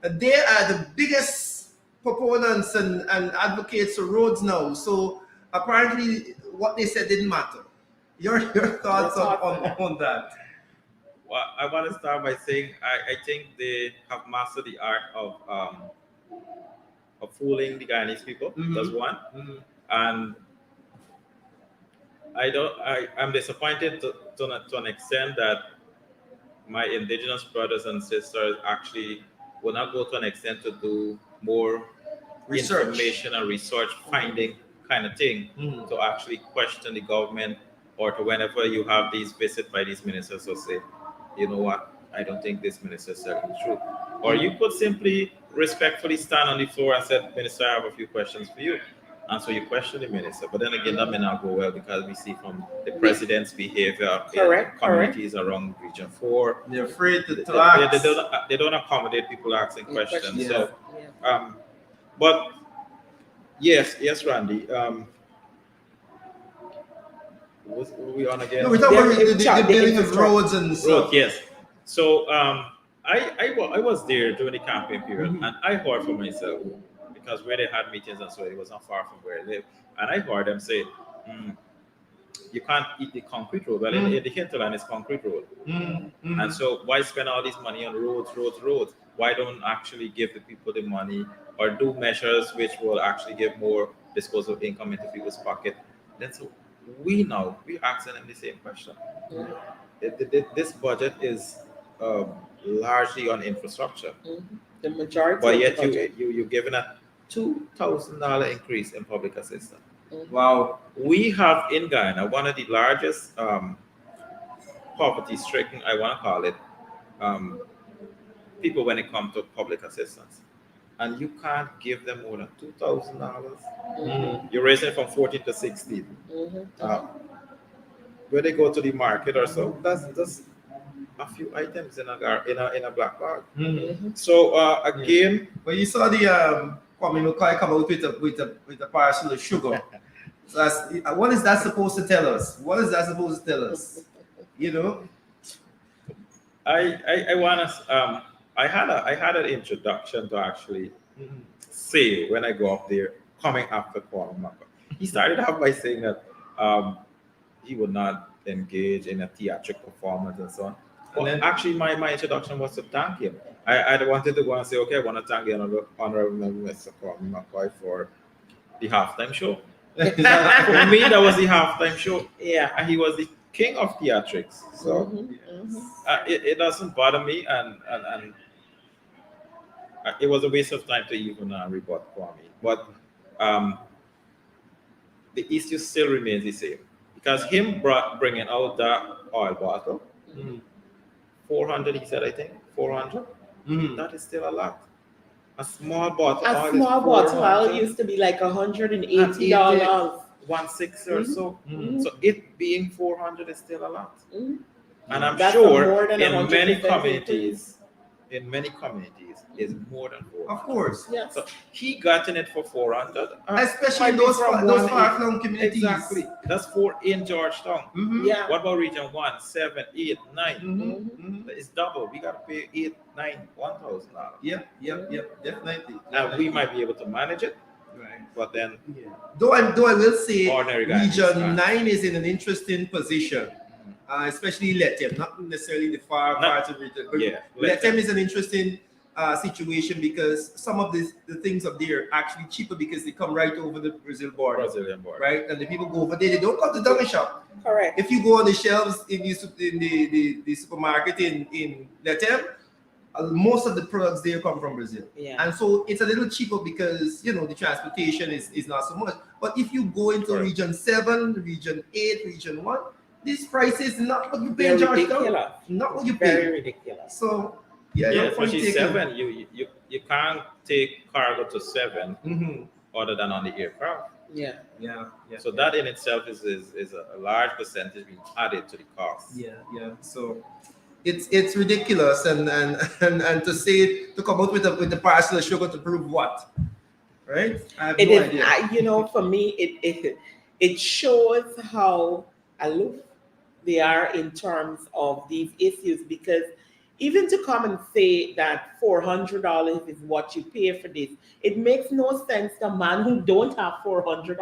And they are the biggest proponents and advocates of roads now. So apparently what they said didn't matter. Your thoughts on that? Well, I want to start by saying I think they have mastered the art of fooling the Guyanese people. That's one. And I'm disappointed to an extent that my indigenous brothers and sisters actually will not go to an extent to do more information and research finding kind of thing to actually question the government, or to whenever you have these visits by these ministers to say, you know what, I don't think this minister is telling the truth. Or you could simply respectfully stand on the floor and say, Minister, I have a few questions for you. And so you question the minister. But then again, that may not go well, because we see from the president's behavior in communities around Region 4. They're afraid to ask. They don't accommodate people asking questions. So, but yes, Randy. What were we on again? No, we're talking about the building of roads and stuff. Yes. So I was there during the campaign period, and I heard for myself, because where they had meetings and so it was not far from where I live, and I heard them say, you can't eat the concrete road. Well, in the hinterland it's concrete road. And so why spend all this money on roads? Why don't actually give the people the money, or do measures which will actually give more disposable income into people's pocket? Then so we're asking them the same question. This budget is largely on infrastructure. The majority. But yet you're giving a $2,000 increase in public assistance. Wow. We have in Guyana one of the largest poverty-stricken, I want to call it, people when it comes to public assistance. And you can't give them more than $2,000. You're raising it from 14 to 16. When they go to the market or so, that's just a few items in a black bag. So again, well, you saw the Kwame McCoy come out with a parcel of sugar. So what is that supposed to tell us? You know, I want to. I had an introduction to actually say when I go up there, coming after Kwame McCoy. He started out by saying that he would not engage in a theatric performance and so on. Well, then, actually, my introduction was to thank him. I wanted to go and say, okay, I want to thank the Honorable Mr. Kwame McCoy for the halftime show. For me, that was the halftime show. Yeah, and he was the king of theatrics. So it doesn't bother me, and it was a waste of time to even rebut Kwame. But the issue still remains the same, because him bringing out that oil bottle. 400, he said, I think 400. That is still a lot. A small bottle. A oil small is bottle oil 400. used to be like $180. 1.6 or so. Mhm. So it being 400 is still a lot. Mhm. And I'm That's sure more than in 100% many increase. communities, is more than 400. Of course. Yes. So he got in it for 400. Especially in might be those from those 1 far-flung communities. Exactly. That's 4 in Georgetown. Mhm. Yeah. What about region 1, 7, 8, 9? Mhm. Mhm. It's double. We gotta pay 8, 9, $1,000. Yep, definitely. And we might be able to manage it, Right. but then Yeah. Though I will say Ordinary guy Region can't. 9 is in an interesting position, especially Letem, not necessarily the far Not- parts of Region, but yeah, Letem is an interesting situation because some of the things up there are actually cheaper because they come right over the Brazil border, Brazilian border. right? And the people go over there, they don't come to Dummy Shop. Correct. If you go on the shelves in the supermarket in Letem, most of the products there come from Brazil. Yeah. And so it's a little cheaper because, the transportation is not so much. But if you go into Correct. Region 7, Region 8, Region 1, this price is not what you pay They're in Georgetown. ridiculous. Not what you Very pay. ridiculous. So, Yeah, your point especially taken. 7. You can't take cargo to 7 Mm-hmm. other than on the aircraft. Yeah. Yeah. So that in itself is a large percentage being added to the cost. Yeah. So it's ridiculous and to come out with the parcel of sugar to prove what? Right? I have It no is, idea. for me, it shows how aloof they are in terms of these issues, because even to come and say that $400 is what you pay for this, it makes no sense to a man who don't have $400.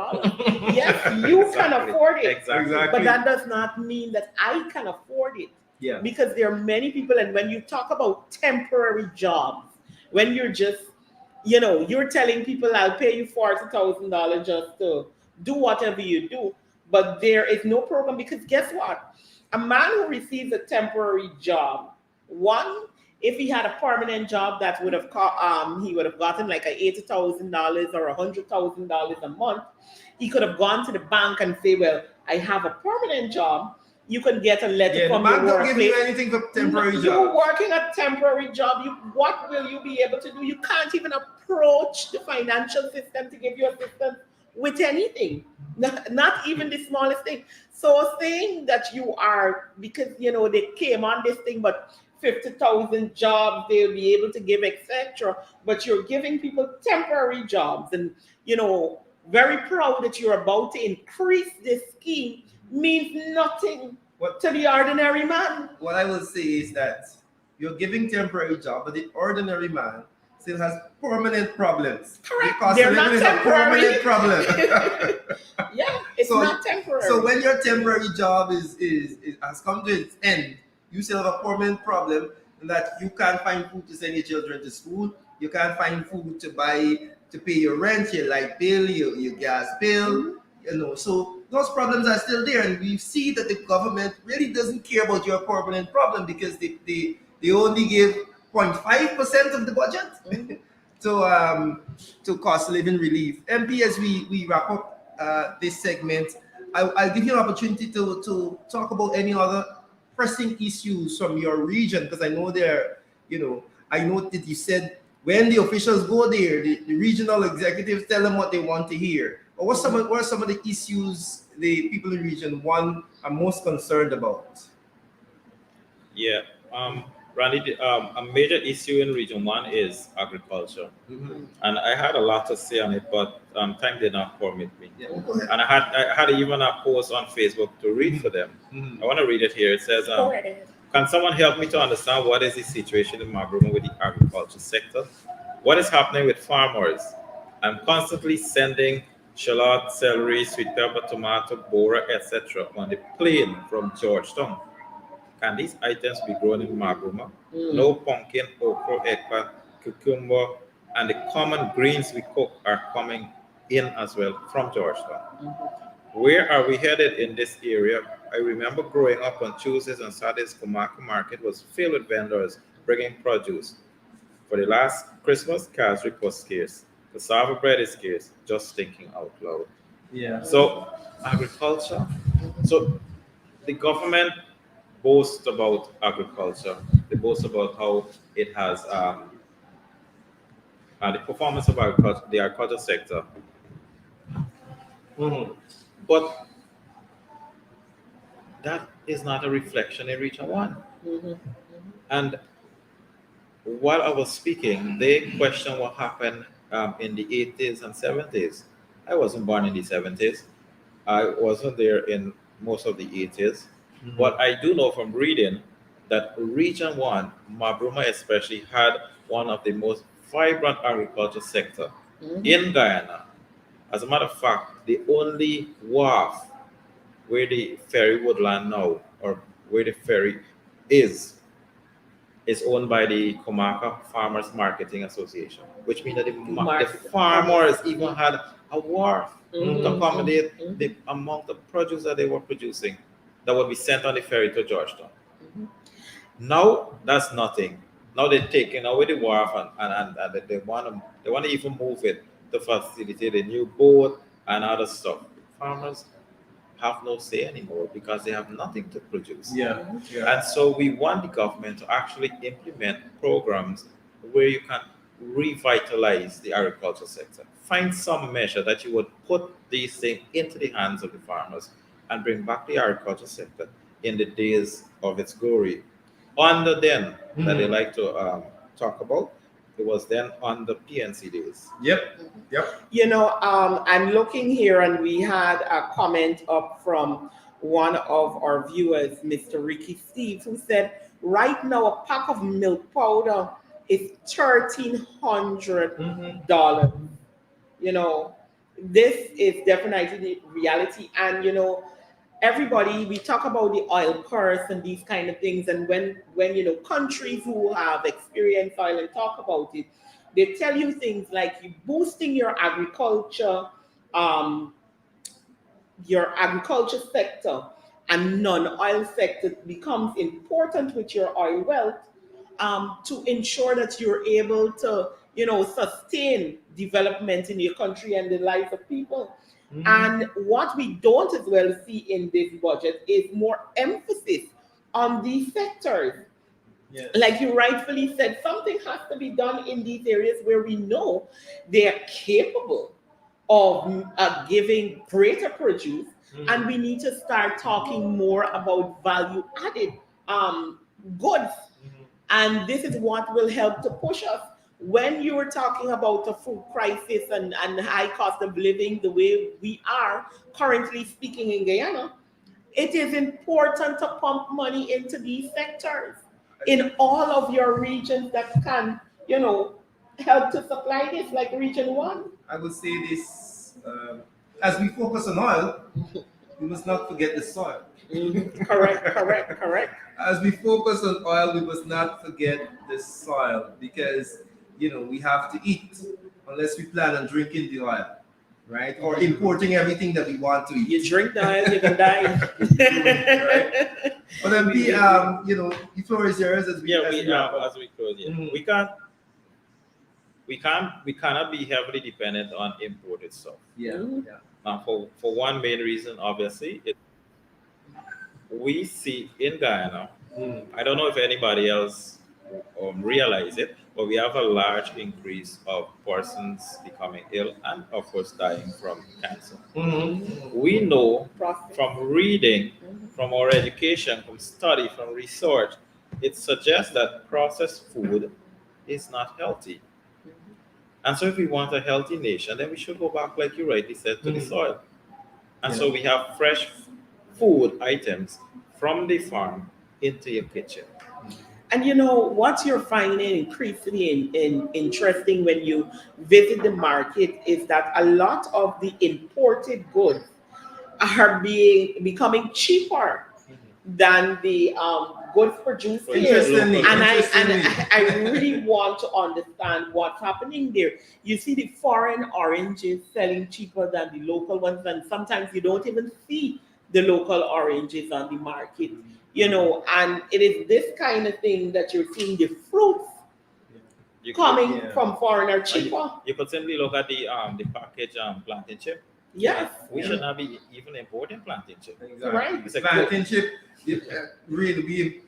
Yes, you can Exactly. afford it, Exactly. but that does not mean that I can afford it. Yeah. Because there are many people, and when you talk about temporary jobs, when you're just, you're telling people I'll pay you $40,000 just to do whatever you do, but there is no program, because guess what? A man who receives a temporary job, one, if he had a permanent job, that would have he would have gotten like $80,000 or $100,000 a month. He could have gone to the bank and say, well, I have a permanent job. You can get a letter Yeah, the from bank your don't give you workplace. anything for temporary You're job. working a temporary job. What will you be able to do? You can't even approach the financial system to give you assistance with anything, not even the smallest thing. So saying that you are, because they came on this thing, but 50,000 jobs they'll be able to give, etc. But you're giving people temporary jobs, and very proud that you're about to increase this scheme means nothing to the ordinary man. What I will say is that you're giving temporary job, but the ordinary man still has permanent problems. Correct. Because They're living not is a temporary. permanent problem. Yeah, it's So- not temporary. So when your temporary job is has come to its end, you still have a permanent problem that you can't find food to send your children to school. You can't find food to pay your rent, your light bill, your gas bill. So those problems are still there, and we see that the government really doesn't care about your permanent problem because they only give 0.5% of the budget to cost of living relief. MP, as we wrap up this segment, I'll give you an opportunity to talk about any other pressing issues from your region, because I know I know that you said when the officials go there, the regional executives tell them what they want to hear. But what are some of the issues the people in Region 1 are most concerned about? Yeah. Randy, a major issue in Region 1 is agriculture. Mm-hmm. And I had a lot to say on it, but time did not permit me. Yeah, go ahead. And I had even a post on Facebook to read for them. Mm-hmm. I want to read it here. It says, Go right ahead. can someone help me to understand what is the situation in Magruma with the agriculture sector? What is happening with farmers? I'm constantly sending shallot, celery, sweet pepper, tomato, bora, etc. on the plane from Georgetown. Can these items be grown in Magruma? No pumpkin, okra, eggplant, cucumber, and the common greens we cook are coming in as well from Georgetown. Where are we headed in this area? I remember growing up on Tuesdays and Saturdays, Kumaka Market was filled with vendors bringing produce. For the last Christmas, cashew was scarce. Cassava bread is scarce. Just thinking out loud. Yeah. So agriculture. So the government boasts about agriculture. They boast about how it has the performance of the agriculture sector. Mhm. But that is not a reflection in Region 1. Mhm. And while I was speaking, they questioned what happened in the 80s and 70s. I wasn't born in the 70s. I wasn't there in most of the 80s. But I do know from reading that Region 1, Mabruma especially, had one of the most vibrant agriculture sector Mhm. in Guyana. As a matter of fact, the only wharf where the ferry would land now, or where the ferry is owned by the Comaka Farmers Marketing Association, which means that the farmers even had a wharf to accommodate the amount of produce that they were producing that would be sent on the ferry to Georgetown. Now that's nothing. Now they're taking away the wharf and they want to even move it to facilitate a new boat and other stuff. Farmers have no say anymore because they have nothing to produce. Yeah. And so we want the government to actually implement programs where you can revitalize the agriculture sector. Find some measure that you would put these things into the hands of the farmers and bring back the agriculture sector in the days of its glory. Under then that they like to talk about, it was then on the PNC days. Yep. You know, I'm looking here, and we had a comment up from one of our viewers, Mr. Ricky Steve, who said, right now a pack of milk powder is $1,300. You know, this is definitely reality. And you know, everybody, we talk about the oil curse and these kind of things, and when you know, countries who have experienced oil and talk about it, they tell you things like you boosting um your agriculture sector and non-oil sector becomes important with your oil wealth, to ensure that you're able to, you know, sustain development in your country and the lives of people. And what we don't as well see in this budget is more emphasis on these sectors. Yes. Like you rightfully said, something has to be done in these areas where we know they are capable of giving greater produce, and we need to start talking more about value added goods. And this is what will help to push us. When you were talking about the food crisis and high cost of living, the way we are currently speaking in Guyana, it is important to pump money into these sectors in all of your regions that can, you know, help to supply this, like Region 1. I would say this, as we focus on oil, we must not forget the soil. Correct. As we focus on oil, we must not forget the soil, because you know we have to eat unless we plan on drinking the oil, right? Or importing everything that we want to eat. You drink the oil, you can die. Right? But then you know, the floor is yours as we wrap up. As we close. Yeah. Mhm. We cannot be heavily dependent on imported stuff. Yeah. For one main reason, obviously, we see in Guyana. I don't know if anybody else realize it, but we have a large increase of persons becoming ill and, of course, dying from cancer. We know from reading, from our education, from study, from research, it suggests that processed food is not healthy. And so if we want a healthy nation, then we should go back, like you rightly said, to the soil. And so we have fresh food items from the farm into your kitchen. And you know what you're finding increasingly interesting when you visit the market is that a lot of the imported goods are becoming cheaper than the goods produced here. Interestingly, And I really want to understand what's happening there. You see the foreign oranges selling cheaper than the local ones, and sometimes you don't even see the local oranges on the market. You know, and it is this kind of thing that you're seeing the fruits coming from foreign are cheaper. You could simply look at the package plantain chip. Yes. We should not be even importing plantain chip. Exactly. Right. It's plantain chip, really,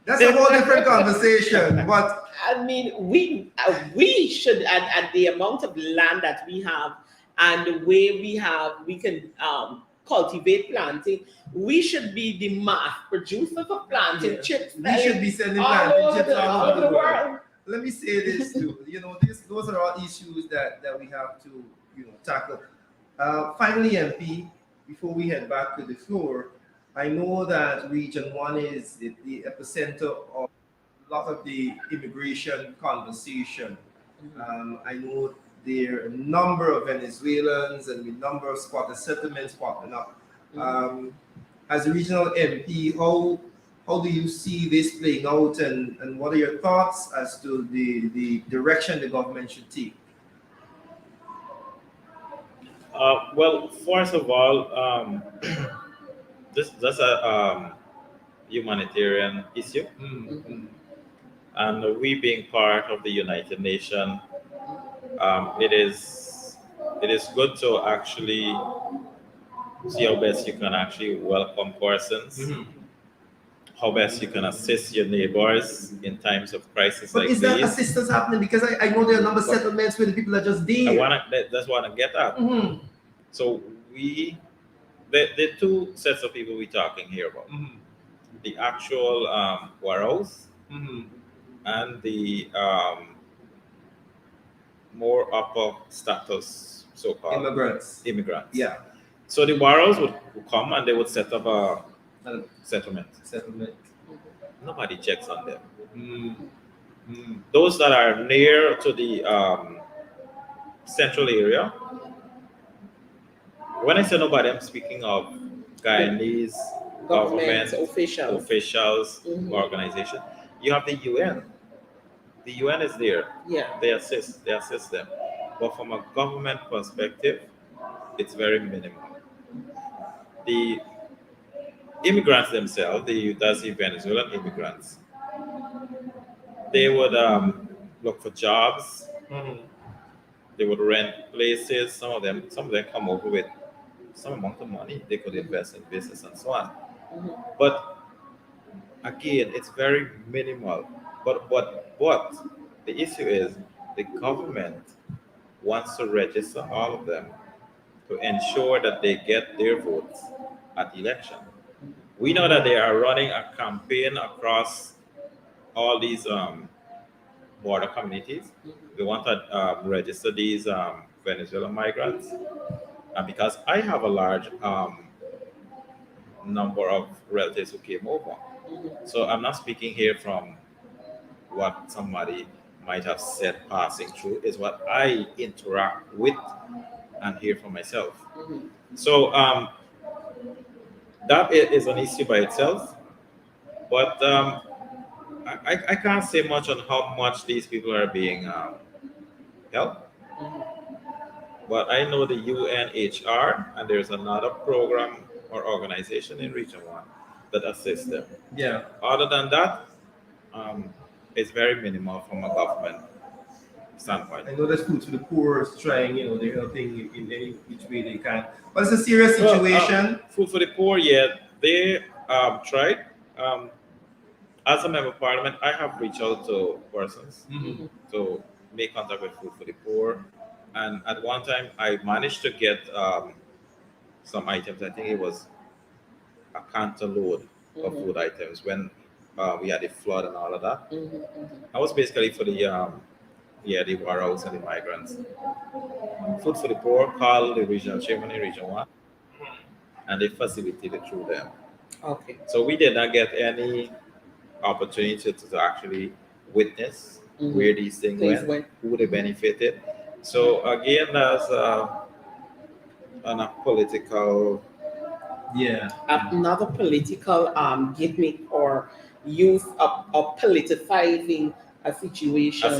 That's a whole different conversation. But I mean, we should, and the amount of land that we have, and the way we can cultivate planting. We should be the mass producers of planting chips. we should be sending all planting over chips all over the world. world. Let me say this too. Those are all issues that we have to tackle. Finally, MP, before we head back to the floor, I know that Region 1 is the epicenter of a lot of the immigration conversation. I know there are a number of Venezuelans and a number of squatter settlements popping up. As a regional MP, how do you see this playing out, and what are your thoughts as to the direction the government should take? Well, first of all, that's a humanitarian issue, and we being part of the United Nations, it is good to actually see how best you can actually welcome persons, how best you can assist your neighbors in times of crisis But like is that these. assistance happening? Because I know there are a number of settlements where the people are just there. That's what I get at. So the two sets of people we're talking here about, the actual Waros and the more upper status so-called immigrants. Yeah. So the Waros would come and they would set up a settlement. Nobody checks on them. Those that are near to the central area, when I say nobody, I'm speaking of Guyanese government officials, organization. You have the UN. The UN is there. Yeah. They assist them. But from a government perspective, it's very minimal. The immigrants themselves, that's the Venezuelan immigrants, they would look for jobs. They would rent places. Some of them come over with some amount of money they could invest in business and so on. But again, it's very minimal. But the issue is the government wants to register all of them to ensure that they get their votes at election. We know that they are running a campaign across all these border communities. They want to register these Venezuelan migrants. And because I have a large number of relatives who came over. So I'm not speaking here from what somebody might have said passing through, is what I interact with and hear for myself. So that is an issue by itself. But I can't say much on how much these people are being helped. But I know the UNHR, and there's another program or organization in Region 1 that assists them. Yeah. Other than that, it's very minimal from a government standpoint. I know that Food for the Poor is trying, they're helping in any which way they can. But it's a serious situation. Food for the Poor, yeah, they tried. As a member of parliament, I have reached out to persons to make contact with Food for the Poor. And at one time, I managed to get some items. I think it was a canter load of food items when we had the flood and all of that. That was basically for the Waros and the migrants. Food for the Poor called the regional chairman in Region 1, and they facilitated through them. Okay. So we did not get any opportunity to actually witness where these things went, who they benefited. So again, there's a political, another political gimmick or use of politicizing a situation.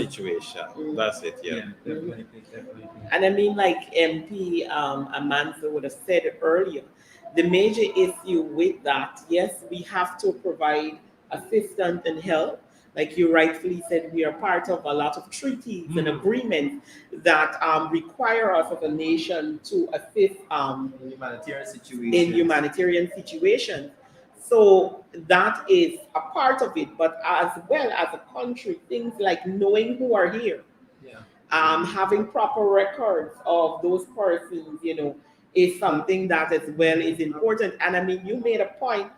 That's it. Yeah. Definitely. And I mean, like MP Amanzo would have said earlier, the major issue with that, yes, we have to provide assistance and help. Like you rightfully said, we are part of a lot of treaties and agreements that require us as a nation to assist in humanitarian situations. So that is a part of it, but as well as a country, things like knowing who are here, Yeah. having proper records of those persons, is something that as well is important. And I mean, you made a point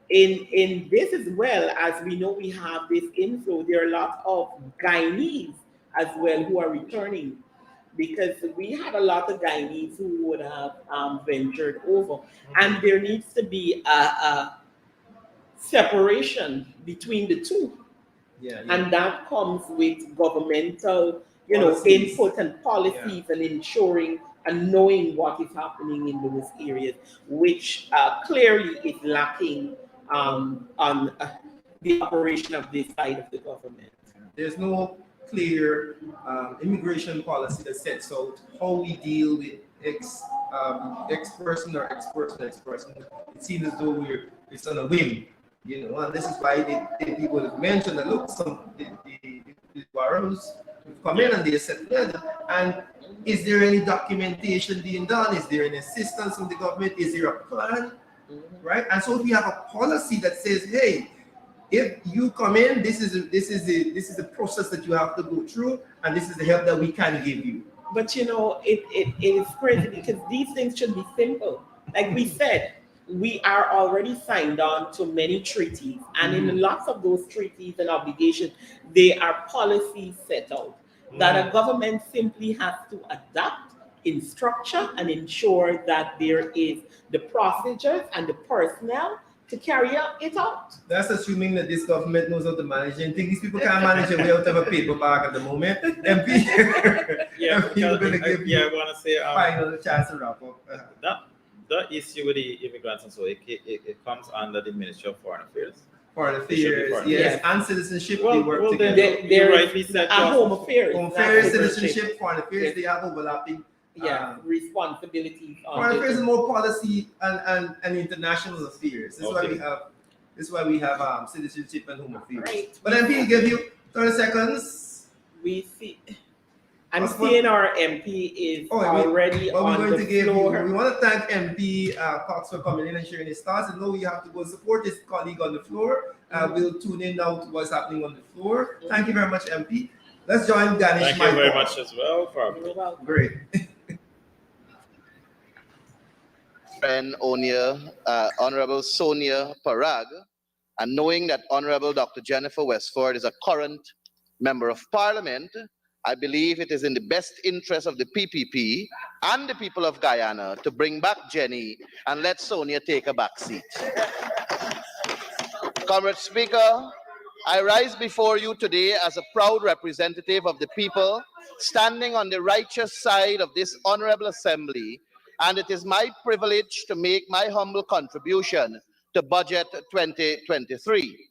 in this as well, as we know we have this inflow. There are a lot of Guyanese as well who are returning, because we had a lot of Guyanese who would have ventured over, and there needs to be a separation between the two, Yeah. and that comes with governmental, Policies. input and policies, and ensuring and knowing what is happening in those areas, which clearly is lacking on the operation of this side of the government. There's no clear immigration policy that sets out how we deal with X person or X person, X person. It seems as though it's on a whim, and this is why they people have mentioned that look, the Barrows come in and they said, and is there any documentation being done? Is there any assistance from the government? Is there a plan? Right? And so if we have a policy that says, hey, if you come in, this is the process that you have to go through, and this is the help that we can give you. But it is crazy, because these things should be simple. Like we said, we are already signed on to many treaties, and in lots of those treaties and obligations, they are policies set out that a government simply has to adapt in structure and ensure that there is the procedures and the personnel to carry it out. That's assuming that this government knows how to manage it. I think these people can't manage it without a paper bag at the moment. MP, Yeah, we're going to give I want to say final chance to wrap up. the issue with the immigrants and so it comes under the Ministry of Foreign Affairs. Foreign It should be affairs, foreign yes, affairs. and citizenship, Well, they work well, together. then- There You're is right, we said home affairs. Home that's affairs, separate. citizenship, foreign affairs, they have overlapping. Responsibilities on Foreign affairs is different- more policy and international affairs. This is why Okay. we have citizenship and home affairs. Right. But MP, give you 30 seconds. We see. I'm What's what- seeing our MP is already Well, we're on going the to give you. floor. We want to thank MP Cox for coming in and sharing his thoughts. And know you have to go support his colleague on the floor. We'll tune in now to what's happening on the floor. Thank you very much, MP. Let's join Ganesh. Thank you very much as well for You're welcome. Great. Friend Honorable Sonia Parag, and knowing that Honorable Dr. Jennifer Westford is a current Member of Parliament, I believe it is in the best interest of the PPP and the people of Guyana to bring back Jenny and let Sonia take a back seat. Comrade Speaker, I rise before you today as a proud representative of the people standing on the righteous side of this honorable assembly, and it is my privilege to make my humble contribution to Budget 2023.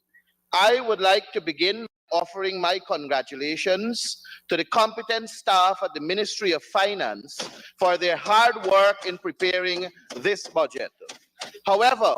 I would like to begin offering my congratulations to the competent staff at the Ministry of Finance for their hard work in preparing this budget. However,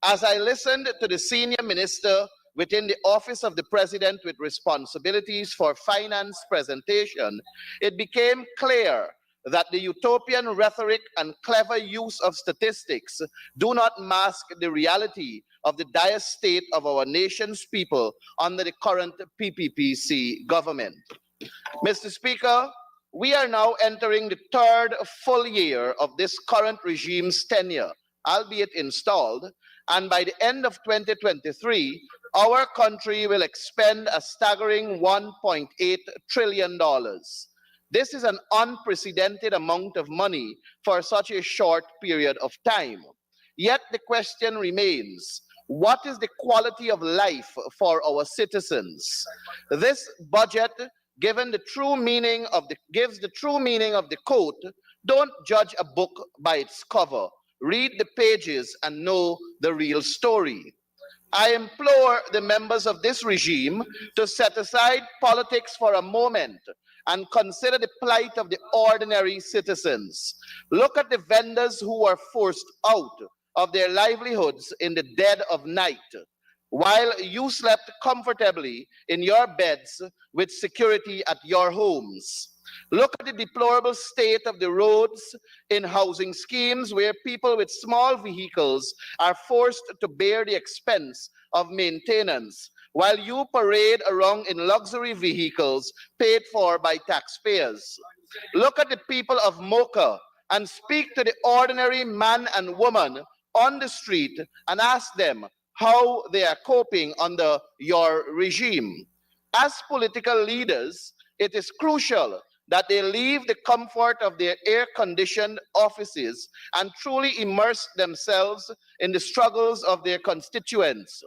as I listened to the senior minister within the Office of the President with responsibilities for finance presentation, it became clear that the utopian rhetoric and clever use of statistics do not mask the reality of the dire state of our nation's people under the current PPPC government. Mr. Speaker, we are now entering the third full year of this current regime's tenure, albeit installed, and by the end of 2023, our country will expend a staggering $1.8 trillion. This is an unprecedented amount of money for such a short period of time. Yet the question remains, what is the quality of life for our citizens? This budget gives the true meaning of the quote, "Don't judge a book by its cover. Read the pages and know the real story." I implore the members of this regime to set aside politics for a moment and consider the plight of the ordinary citizens. Look at the vendors who are forced out of their livelihoods in the dead of night, while you slept comfortably in your beds with security at your homes. Look at the deplorable state of the roads in housing schemes where people with small vehicles are forced to bear the expense of maintenance, while you parade around in luxury vehicles paid for by taxpayers. Look at the people of Mocha and speak to the ordinary man and woman on the street and ask them how they are coping under your regime. As political leaders, it is crucial that they leave the comfort of their air-conditioned offices and truly immerse themselves in the struggles of their constituents.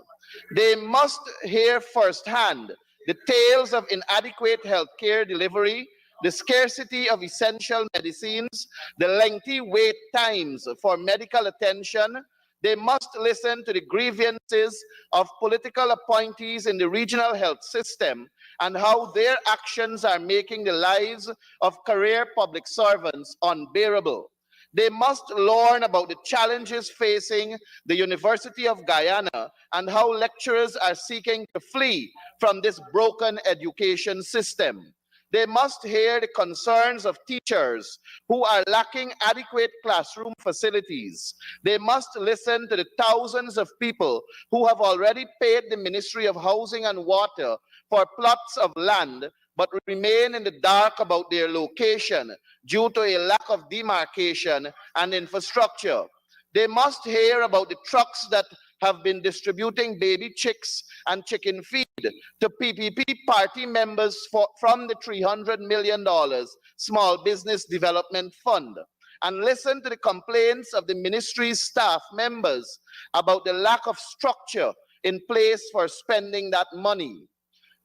They must hear firsthand the tales of inadequate healthcare delivery, the scarcity of essential medicines, the lengthy wait times for medical attention. They must listen to the grievances of political appointees in the regional health system and how their actions are making the lives of career public servants unbearable. They must learn about the challenges facing the University of Guyana and how lecturers are seeking to flee from this broken education system. They must hear the concerns of teachers who are lacking adequate classroom facilities. They must listen to the thousands of people who have already paid the Ministry of Housing and Water for plots of land but remain in the dark about their location due to a lack of demarcation and infrastructure. They must hear about the trucks that have been distributing baby chicks and chicken feed to PPP party members from the $300 million Small Business Development Fund, and listen to the complaints of the ministry's staff members about the lack of structure in place for spending that money.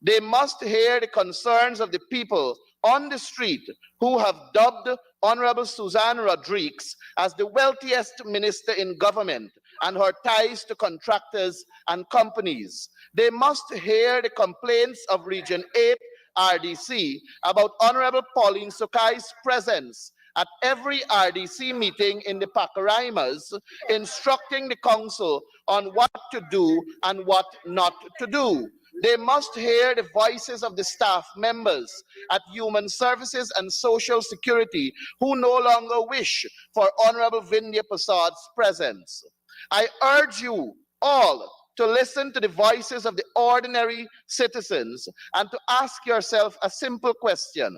They must hear the concerns of the people on the street who have dubbed Honorable Suzanne Rodriguez as the wealthiest minister in government and her ties to contractors and companies. They must hear the complaints of Region 8 RDC about Honorable Pauline Sokai's presence at every RDC meeting in the Pacaraimas, instructing the council on what to do and what not to do. They must hear the voices of the staff members at Human Services and Social Security who no longer wish for Honorable Vindhya Prasad's presence. I urge you all to listen to the voices of the ordinary citizens and to ask yourself a simple question.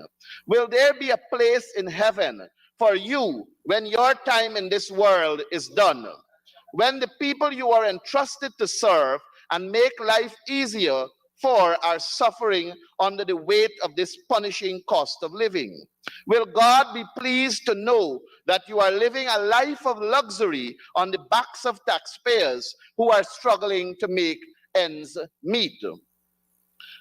Will there be a place in heaven for you when your time in this world is done? When the people you are entrusted to serve and make life easier for are suffering under the weight of this punishing cost of living? Will God be pleased to know that you are living a life of luxury on the backs of taxpayers who are struggling to make ends meet?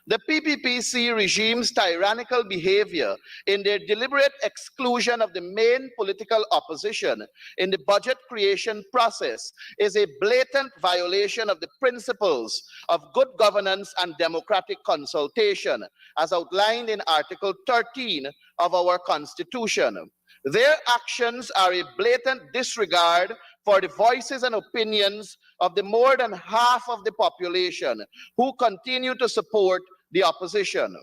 The PPPC regime's tyrannical behavior in their deliberate exclusion of the main political opposition in the budget creation process is a blatant violation of the principles of good governance and democratic consultation, as outlined in Article 13 of our Constitution. Their actions are a blatant disregard for the voices and opinions of the more than half of the population who continue to support the opposition.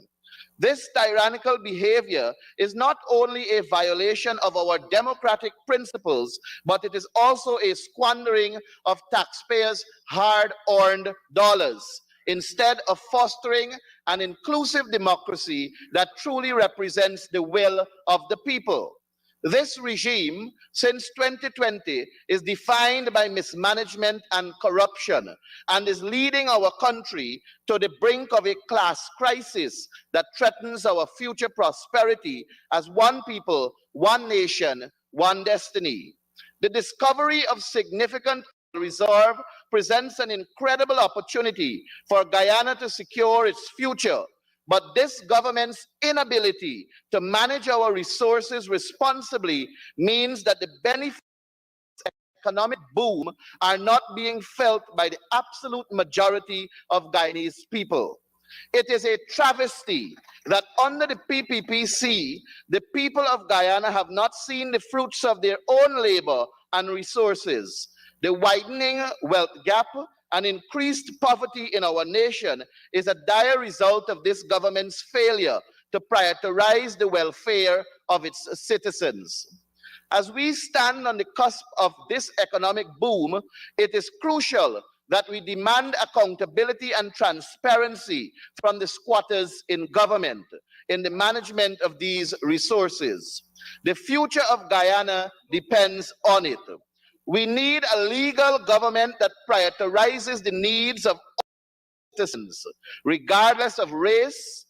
This tyrannical behavior is not only a violation of our democratic principles, but it is also a squandering of taxpayers' hard-earned dollars, instead of fostering an inclusive democracy that truly represents the will of the people. This regime, since 2020, is defined by mismanagement and corruption and is leading our country to the brink of a class crisis that threatens our future prosperity as one people, one nation, one destiny. The discovery of significant reserve presents an incredible opportunity for Guyana to secure its future. But this government's inability to manage our resources responsibly means that the benefits of economic boom are not being felt by the absolute majority of Guyanese people. It is a travesty that under the PPPC, the people of Guyana have not seen the fruits of their own labor and resources. The widening wealth gap and increased poverty in our nation is a dire result of this government's failure to prioritize the welfare of its citizens. As we stand on the cusp of this economic boom, it is crucial that we demand accountability and transparency from the squatters in government in the management of these resources. The future of Guyana depends on it. We need a legal government that prioritizes the needs of citizens, regardless of race,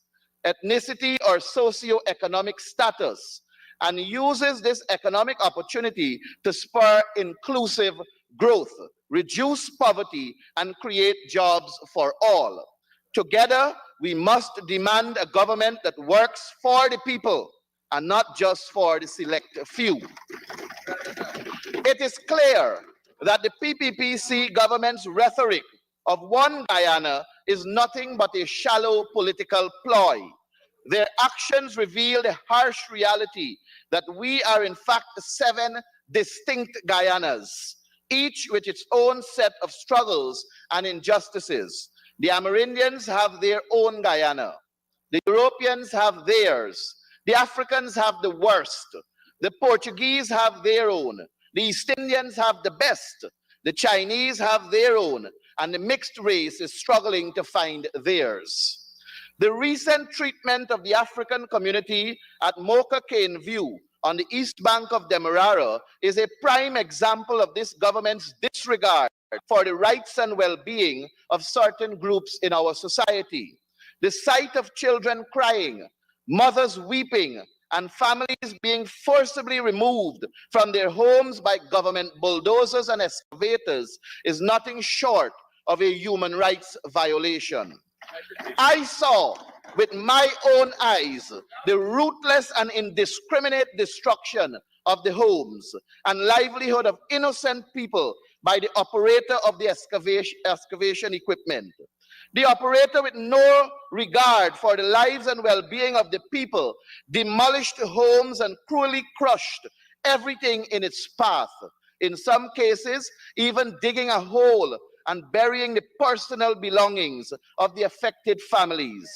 ethnicity, or socio-economic status, and uses this economic opportunity to spur inclusive growth, reduce poverty, and create jobs for all. Together, we must demand a government that works for the people and not just for the select few. It is clear that the PPPC government's rhetoric of one Guyana is nothing but a shallow political ploy. Their actions reveal the harsh reality that we are in fact 7 distinct Guyanas, each with its own set of struggles and injustices. The Amerindians have their own Guyana. The Europeans have theirs. The Africans have the worst. The Portuguese have their own. The East Indians have the best. The Chinese have their own. And the mixed race is struggling to find theirs. The recent treatment of the African community at Mocha Cane View on the east bank of Demerara is a prime example of this government's disregard for the rights and well-being of certain groups in our society. The sight of children crying, mothers weeping, and families being forcibly removed from their homes by government bulldozers and excavators is nothing short of a human rights violation. I saw with my own eyes the ruthless and indiscriminate destruction of the homes and livelihood of innocent people by the operator of the excavation equipment. The operator, with no regard for the lives and well-being of the people, demolished homes and cruelly crushed everything in its path. In some cases, even digging a hole and burying the personal belongings of the affected families.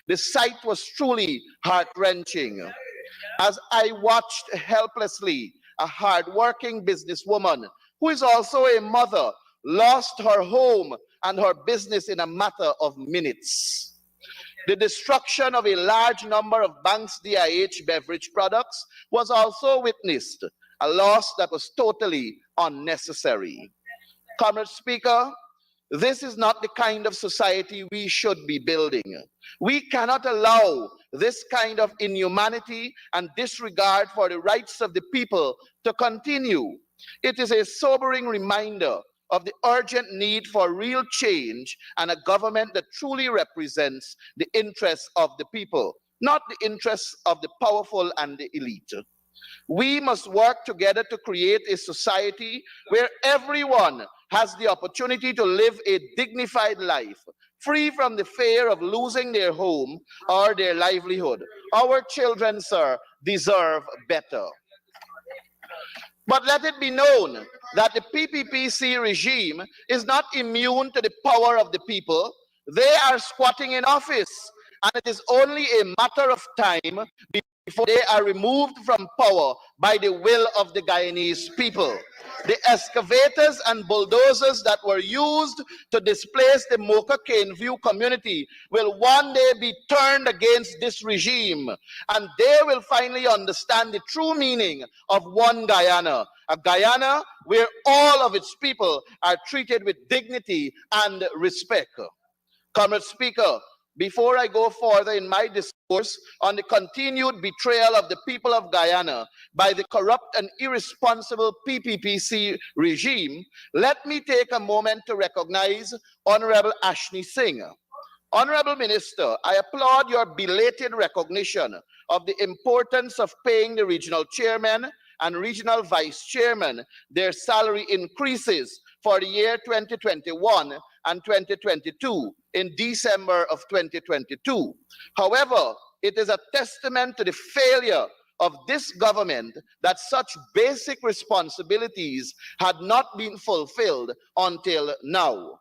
The sight was truly heart-wrenching. As I watched helplessly, a hard-working businesswoman, who is also a mother, lost her home and her business in a matter of minutes. The destruction of a large number of Banks DIH beverage products was also witnessed, a loss that was totally unnecessary. Comrade Speaker, this is not the kind of society we should be building. We cannot allow this kind of inhumanity and disregard for the rights of the people to continue. It is a sobering reminder of the urgent need for real change and a government that truly represents the interests of the people, not the interests of the powerful and the elite. We must work together to create a society where everyone has the opportunity to live a dignified life, free from the fear of losing their home or their livelihood. Our children, sir, deserve better. But let it be known that the PPPC regime is not immune to the power of the people. They are squatting in office, and it is only a matter of time before they are removed from power by the will of the Guyanese people. The excavators and bulldozers that were used to displace the Mocha Cane View community will one day be turned against this regime, and they will finally understand the true meaning of one Guyana, a Guyana where all of its people are treated with dignity and respect. Comrade Speaker, before I go further in my discourse on the continued betrayal of the people of Guyana by the corrupt and irresponsible PPPC regime, let me take a moment to recognize Honorable Ashni Singh. Honorable Minister, I applaud your belated recognition of the importance of paying the regional chairman and regional vice chairman their salary increases for the year 2021 and 2022 in December of 2022. However, it is a testament to the failure of this government that such basic responsibilities had not been fulfilled until now.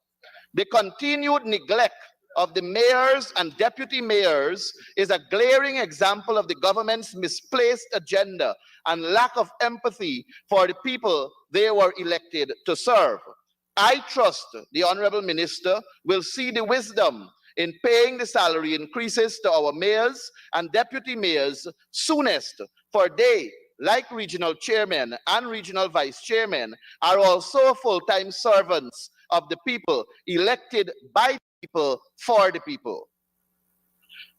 The continued neglect of the mayors and deputy mayors is a glaring example of the government's misplaced agenda and lack of empathy for the people they were elected to serve. I trust the Honorable Minister will see the wisdom in paying the salary increases to our mayors and deputy mayors soonest, for they, like regional chairmen and regional vice chairmen, are also full-time servants of the people, elected by people for the people.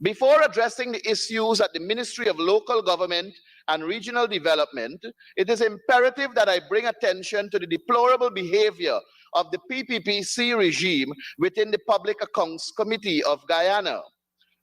Before addressing the issues at the Ministry of Local Government and Regional Development, it is imperative that I bring attention to the deplorable behavior of the PPPC regime within the Public Accounts Committee of Guyana.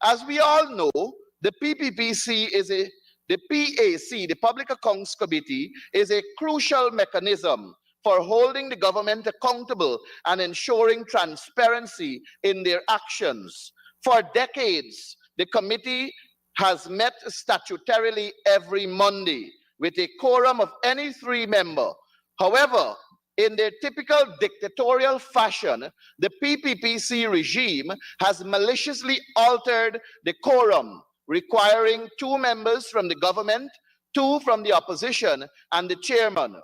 As we all know, the PPPC is the PAC, the Public Accounts Committee, is a crucial mechanism for holding the government accountable and ensuring transparency in their actions. For decades, the committee has met statutorily every Monday with a quorum of any 3 members. However, in their typical dictatorial fashion, the PPPC regime has maliciously altered the quorum, requiring 2 members from the government, 2 from the opposition, and the chairman.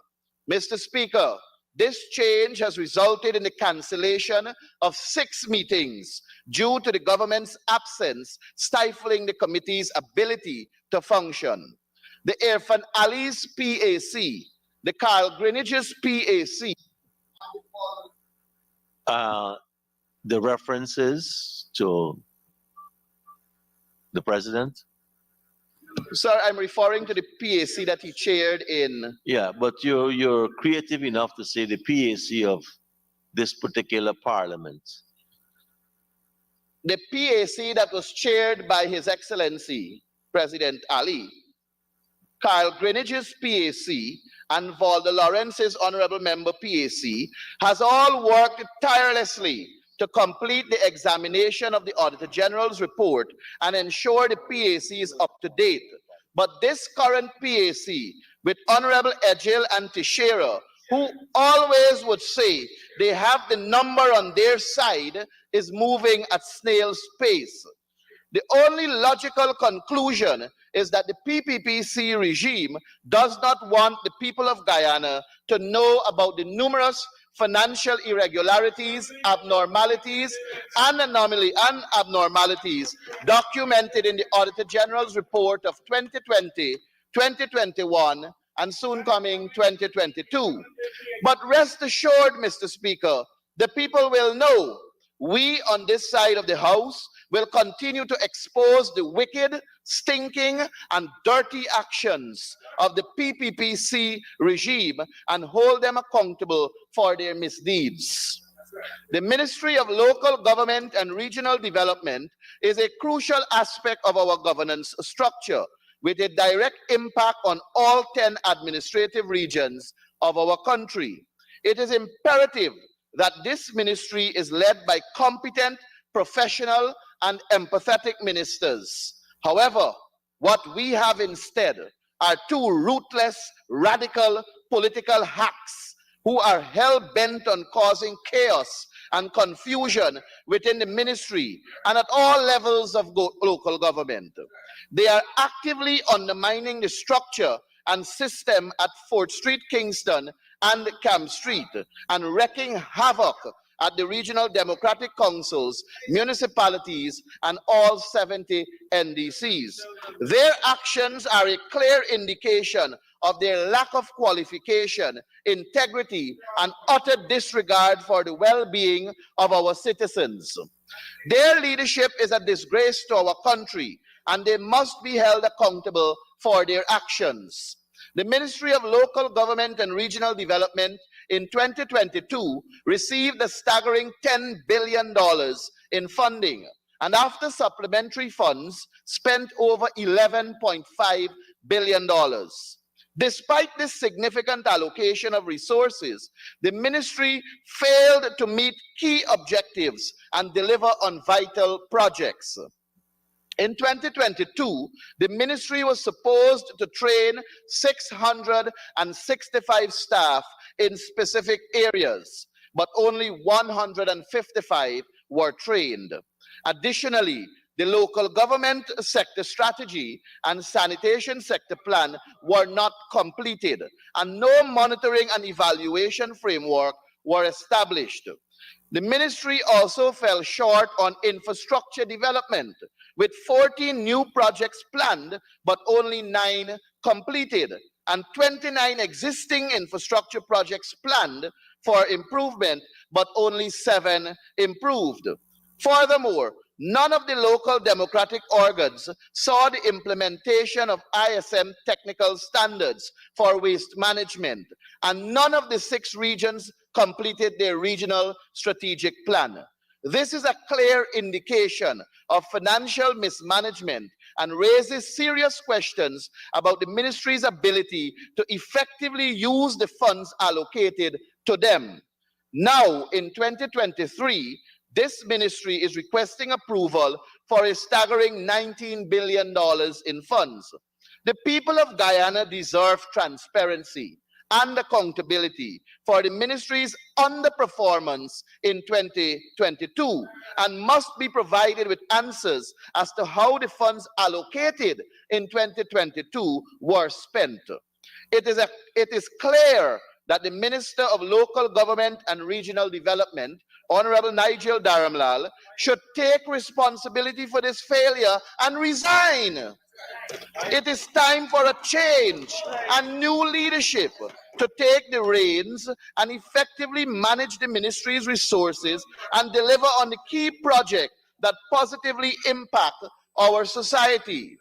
Mr. Speaker, this change has resulted in the cancellation of 6 meetings due to the government's absence, stifling the committee's ability to function. The Irfan Ali's PAC, the Carl Greenidge's PAC. The references to the president. Sir, I'm referring to the PAC that he chaired in. Yeah, but you're creative enough to say the PAC of this particular parliament. The PAC that was chaired by His Excellency, President Ali, Carl Greenidge's PAC, and Valda Lawrence's Honorable Member PAC has all worked tirelessly to complete the examination of the Auditor General's report and ensure the PAC is up to date. But this current PAC, with Honorable Ejil and Teixeira, who always would say they have the number on their side, is moving at snail's pace. The only logical conclusion is that the PPPC regime does not want the people of Guyana to know about the numerous financial irregularities, abnormalities, and abnormalities documented in the Auditor General's report of 2020, 2021, and soon coming 2022. But rest assured, Mr. Speaker, the people will know we on this side of the House will continue to expose the wicked, stinking, and dirty actions of the PPPC regime and hold them accountable for their misdeeds. The Ministry of Local Government and Regional Development is a crucial aspect of our governance structure, with a direct impact on all 10 administrative regions of our country. It is imperative that this ministry is led by competent, professional, and empathetic ministers. However, what we have instead are 2 ruthless, radical political hacks who are hell-bent on causing chaos and confusion within the ministry and at all levels of local government. They are actively undermining the structure and system at 4th Street, Kingston, and Camp Street, and wreaking havoc at the regional democratic councils, municipalities, and all 70 NDCs. Their actions are a clear indication of their lack of qualification, integrity, and utter disregard for the well-being of our citizens. Their leadership is a disgrace to our country, and they must be held accountable for their actions. The Ministry of Local Government and Regional Development in 2022 received a staggering $10 billion in funding, and after supplementary funds, spent over $11.5 billion. Despite this significant allocation of resources, the ministry failed to meet key objectives and deliver on vital projects. In 2022, the ministry was supposed to train 665 staff in specific areas, but only 155 were trained. Additionally, the local government sector strategy and sanitation sector plan were not completed, and no monitoring and evaluation framework were established. The ministry also fell short on infrastructure development, with 14 new projects planned, but only 9 completed, and 29 existing infrastructure projects planned for improvement, but only 7 improved. Furthermore, none of the local democratic organs saw the implementation of ISM technical standards for waste management, and none of the 6 regions completed their regional strategic plan. This is a clear indication of financial mismanagement and raises serious questions about the ministry's ability to effectively use the funds allocated to them. Now, in 2023, this ministry is requesting approval for a staggering $19 billion in funds. The people of Guyana deserve transparency and accountability for the ministry's underperformance in 2022 and must be provided with answers as to how the funds allocated in 2022 were spent. It is clear that the Minister of Local Government and Regional Development, Honorable Nigel Dharamlal, should take responsibility for this failure and resign. It is time for a change and new leadership to take the reins and effectively manage the ministry's resources and deliver on the key projects that positively impact our society.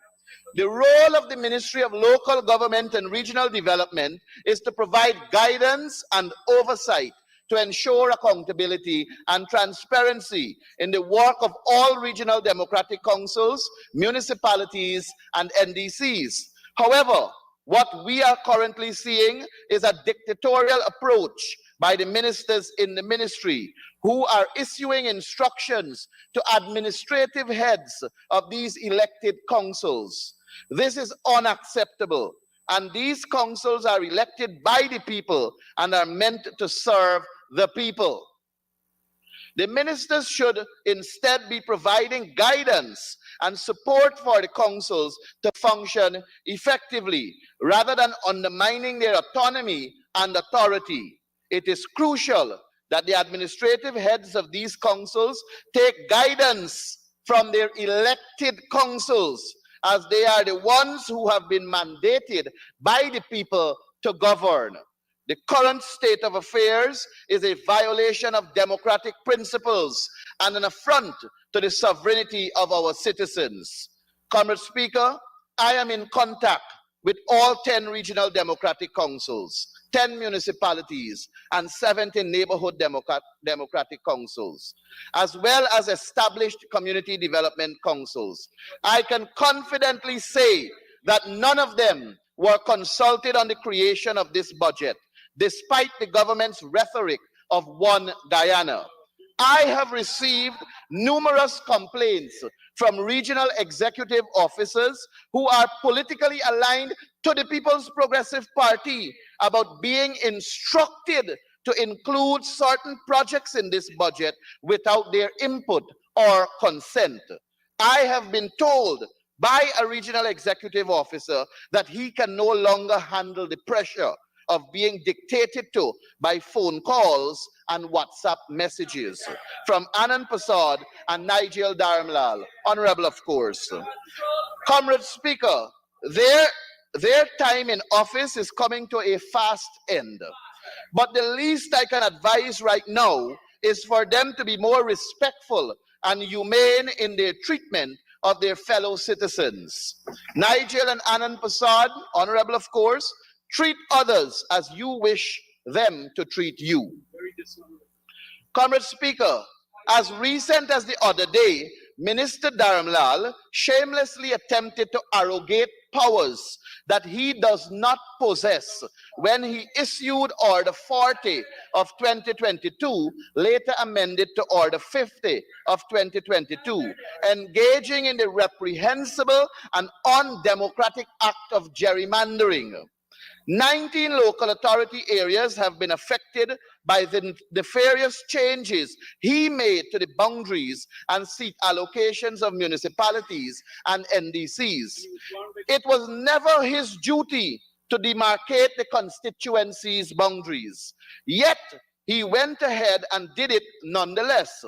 The role of the Ministry of Local Government and Regional Development is to provide guidance and oversight to ensure accountability and transparency in the work of all regional democratic councils, municipalities, and NDCs. However, what we are currently seeing is a dictatorial approach by the ministers in the ministry who are issuing instructions to administrative heads of these elected councils. This is unacceptable, and these councils are elected by the people and are meant to serve the people. The ministers should instead be providing guidance and support for the councils to function effectively, rather than undermining their autonomy and authority. It is crucial that the administrative heads of these councils take guidance from their elected councils, as they are the ones who have been mandated by the people to govern. The current state of affairs is a violation of democratic principles and an affront to the sovereignty of our citizens. Comrade Speaker, I am in contact with all 10 regional democratic councils, 10 municipalities, and 70 neighborhood democratic councils, as well as established community development councils. I can confidently say that none of them were consulted on the creation of this budget, despite the government's rhetoric of one Guyana. I have received numerous complaints from regional executive officers who are politically aligned to the People's Progressive Party about being instructed to include certain projects in this budget without their input or consent. I have been told by a regional executive officer that he can no longer handle the pressure of being dictated to by phone calls and WhatsApp messages from Anand Prasad and Nigel Dharamlal, honorable of course. Comrade Speaker, their time in office is coming to a fast end. But the least I can advise right now is for them to be more respectful and humane in their treatment of their fellow citizens. Nigel and Anand Prasad, honorable of course, treat others as you wish them to treat you. Comrade Speaker, as recent as the other day, Minister Dharamlal shamelessly attempted to arrogate powers that he does not possess when he issued Order 40 of 2022, later amended to Order 50 of 2022, engaging in the reprehensible and undemocratic act of gerrymandering. 19 local authority areas have been affected by the nefarious changes he made to the boundaries and seat allocations of municipalities and NDCs. It was never his duty to demarcate the constituency's boundaries. Yet, he went ahead and did it nonetheless,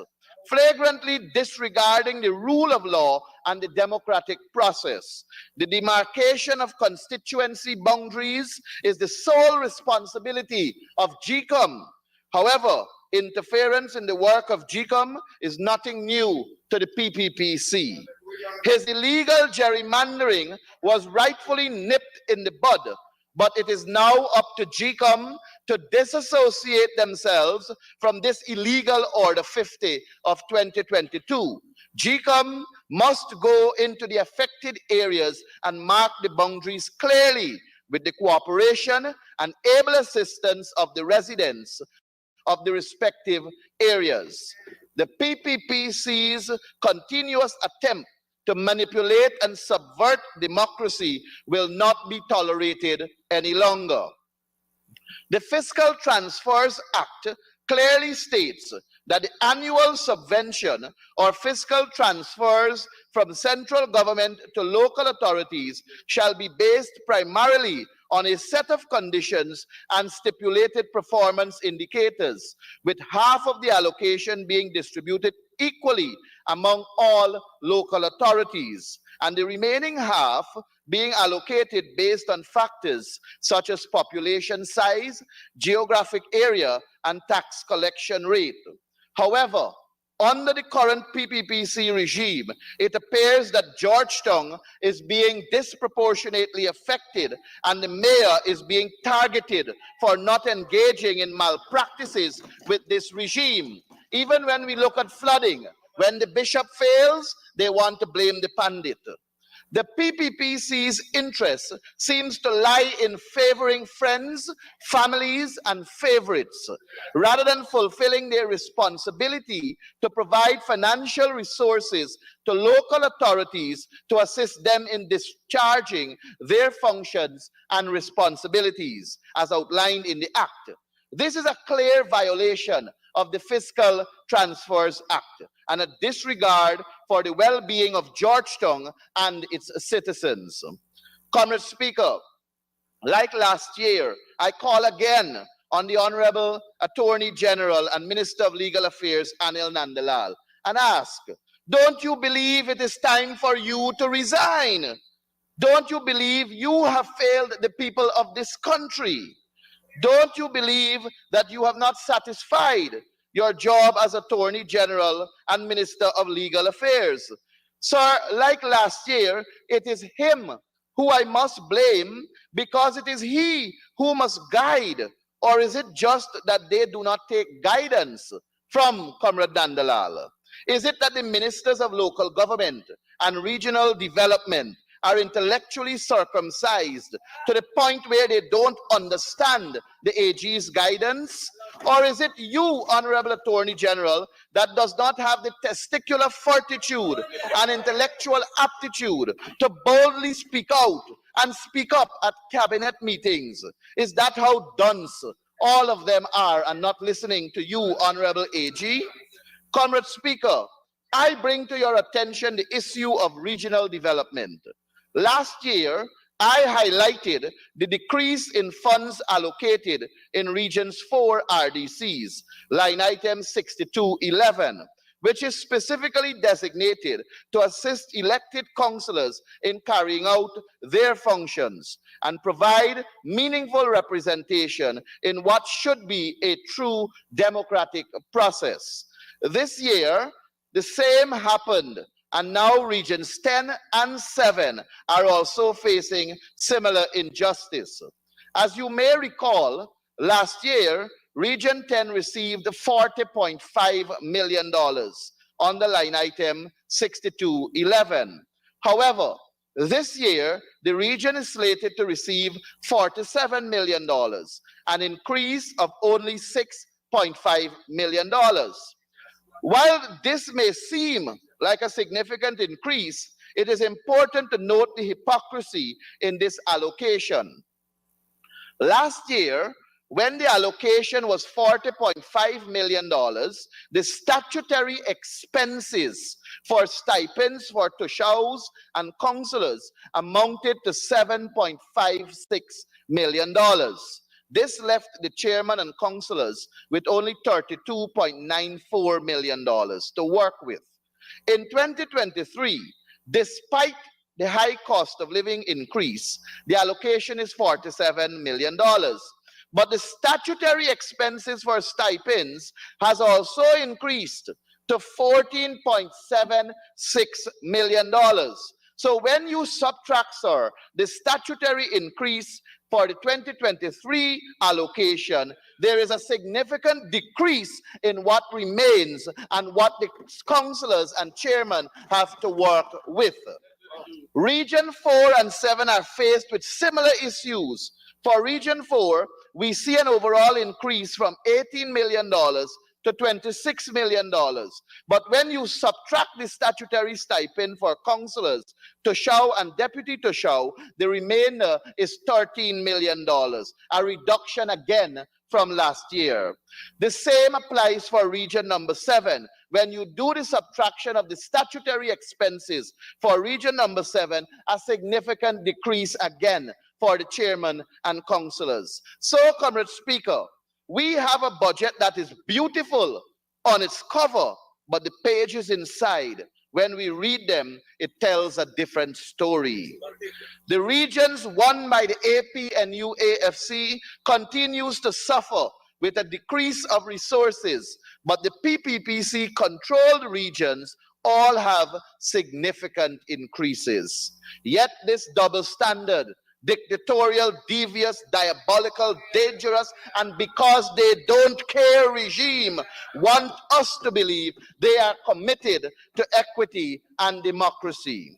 flagrantly disregarding the rule of law and the democratic process. The demarcation of constituency boundaries is the sole responsibility of GCOM. However, interference in the work of GCOM is nothing new to the PPPC. His illegal gerrymandering was rightfully nipped in the bud, but it is now up to GCOM to disassociate themselves from this illegal Order 50 of 2022. GCOM must go into the affected areas and mark the boundaries clearly with the cooperation and able assistance of the residents of the respective areas. The PPPC's continuous attempt to manipulate and subvert democracy will not be tolerated any longer. The Fiscal Transfers Act clearly states that the annual subvention or fiscal transfers from central government to local authorities shall be based primarily on a set of conditions and stipulated performance indicators, with half of the allocation being distributed equally among all local authorities, and the remaining half being allocated based on factors such as population size, geographic area, and tax collection rate. However, under the current PPPC regime, it appears that Georgetown is being disproportionately affected and the mayor is being targeted for not engaging in malpractices with this regime. Even when we look at flooding, when the bishop fails, they want to blame the pandit. The PPPC's interest seems to lie in favoring friends, families, and favorites, rather than fulfilling their responsibility to provide financial resources to local authorities to assist them in discharging their functions and responsibilities, as outlined in the Act. This is a clear violation of the Fiscal Transfers Act and a disregard for the well-being of Georgetown and its citizens. Comrade Speaker, like last year, I call again on the Honorable Attorney General and Minister of Legal Affairs, Anil Nandalal, and ask, don't you believe it is time for you to resign? Don't you believe you have failed the people of this country? Don't you believe that you have not satisfied your job as Attorney General and Minister of Legal Affairs? Sir, like last year, it is him who I must blame because it is he who must guide. Or is it just that they do not take guidance from Comrade Nandalal? Is it that the ministers of local government and regional development are intellectually circumcised to the point where they don't understand the AG's guidance? Or is it you, Honorable Attorney General, that does not have the testicular fortitude and intellectual aptitude to boldly speak out and speak up at cabinet meetings? Is that how dunce all of them are and not listening to you, Honorable AG? Comrade Speaker, I bring to your attention the issue of regional development. Last year, I highlighted the decrease in funds allocated in Regions 4 RDCs, line item 6211, which is specifically designated to assist elected councillors in carrying out their functions and provide meaningful representation in what should be a true democratic process. This year, the same happened, and now Regions 10 and 7 are also facing similar injustice. As you may recall, last year, Region 10 received $40.5 million on the line item 6211. However, this year, the region is slated to receive $47 million, an increase of only $6.5 million. While this may seem like a significant increase, it is important to note the hypocrisy in this allocation. Last year, when the allocation was $40.5 million, the statutory expenses for stipends for tushaus and counselors amounted to $7.56 million. This left the chairman and counselors with only $32.94 million to work with. In 2023, despite the high cost of living increase, the allocation is $47 million. But the statutory expenses for stipends has also increased to $14.76 million. So when you subtract, sir, the statutory increase for the 2023 allocation, there is a significant decrease in what remains and what the councillors and chairmen have to work with. Region 4 and 7 are faced with similar issues. For Region 4, we see an overall increase from $18 million to $26 million. But when you subtract the statutory stipend for councillors, tushaw and deputy tushaw, the remainder is $13 million, a reduction again from last year. The same applies for Region number 7. When you do the subtraction of the statutory expenses for Region number 7, a significant decrease again for the chairman and councillors. So, Comrade Speaker, we have a budget that is beautiful on its cover, but the pages inside, when we read them, it tells a different story. The regions won by the APNU AFC continues to suffer with a decrease of resources, but the PPPC controlled regions all have significant increases. Yet this double standard, dictatorial, devious, diabolical, dangerous, and because they don't care regime want us to believe they are committed to equity and democracy.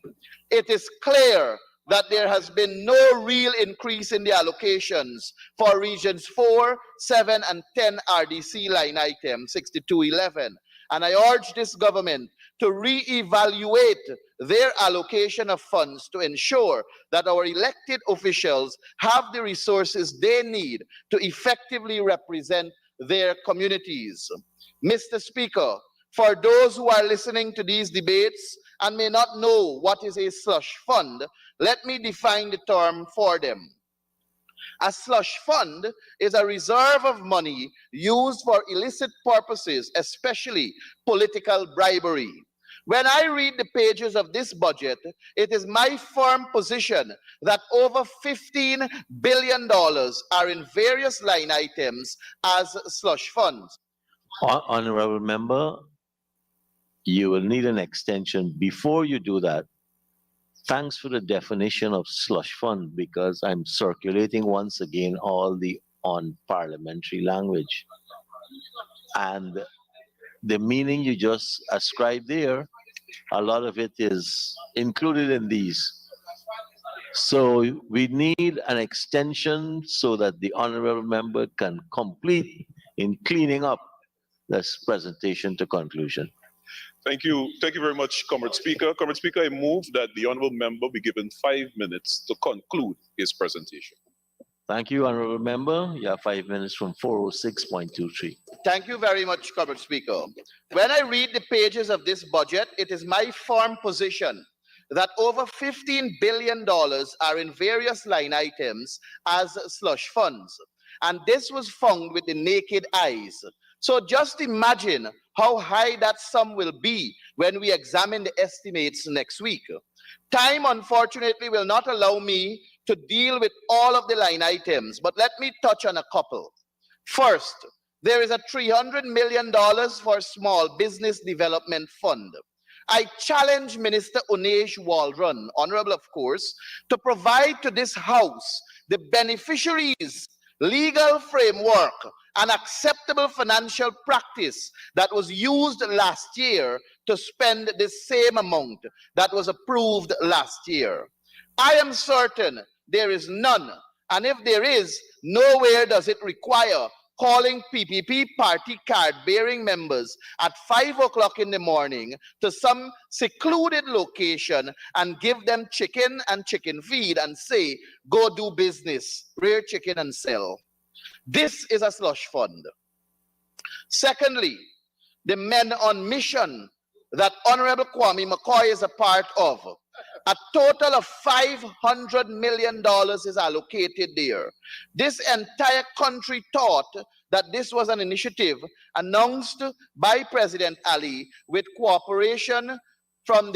It is clear that there has been no real increase in the allocations for Regions 4, 7, and 10 RDC line item 6211. And I urge this government to re-evaluate their allocation of funds to ensure that our elected officials have the resources they need to effectively represent their communities. Mr. Speaker, for those who are listening to these debates and may not know what is a slush fund, let me define the term for them. A slush fund is a reserve of money used for illicit purposes, especially political bribery. When I read the pages of this budget, it is my firm position that over $15 billion are in various line items as slush funds. Honorable member, you will need an extension. Before you do that, thanks for the definition of slush fund, because I'm circulating once again all the unparliamentary language. And the meaning you just ascribed there, a lot of it is included in these. So we need an extension so that the honorable member can complete in cleaning up this presentation to conclusion. Thank you. Thank you very much, Comrade Speaker. Comrade Speaker, I move that the honorable member be given 5 minutes to conclude his presentation. Thank you, honorable member. You have 5 minutes from 406.23. Thank you very much, Comrade Speaker. When I read the pages of this budget, it is my firm position that over $15 billion are in various line items as slush funds. And this was found with the naked eyes. So just imagine how high that sum will be when we examine the estimates next week. Time, unfortunately, will not allow me to deal with all of the line items, but let me touch on a couple. First, there is a $300 million for Small Business Development Fund. I challenge Minister Unesh Waldron, honorable of course, to provide to this House the beneficiaries' legal framework and acceptable financial practice that was used last year to spend the same amount that was approved last year. I am certain there is none, and if there is, nowhere does it require calling PPP party card-bearing members at 5 o'clock in the morning to some secluded location and give them chicken and chicken feed and say, go do business, rear chicken and sell. This is a slush fund. Secondly, the men on mission that Honorable Kwame McCoy is a part of. A total of $500 million is allocated there. This entire country thought that this was an initiative announced by President Ali with cooperation from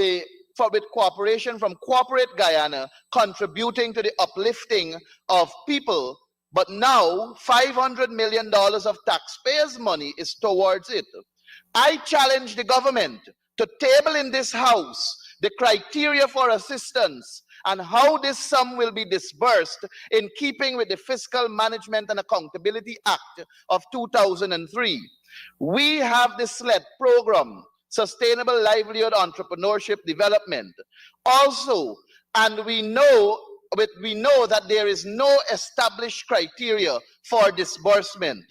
corporate Guyana contributing to the uplifting of people. But now $500 million of taxpayers' money is towards it. I challenge the government to table in this house the criteria for assistance and how this sum will be disbursed in keeping with the Fiscal Management and Accountability Act of 2003. We have the SLED program, Sustainable Livelihood Entrepreneurship Development. Also, and we know that there is no established criteria for disbursement.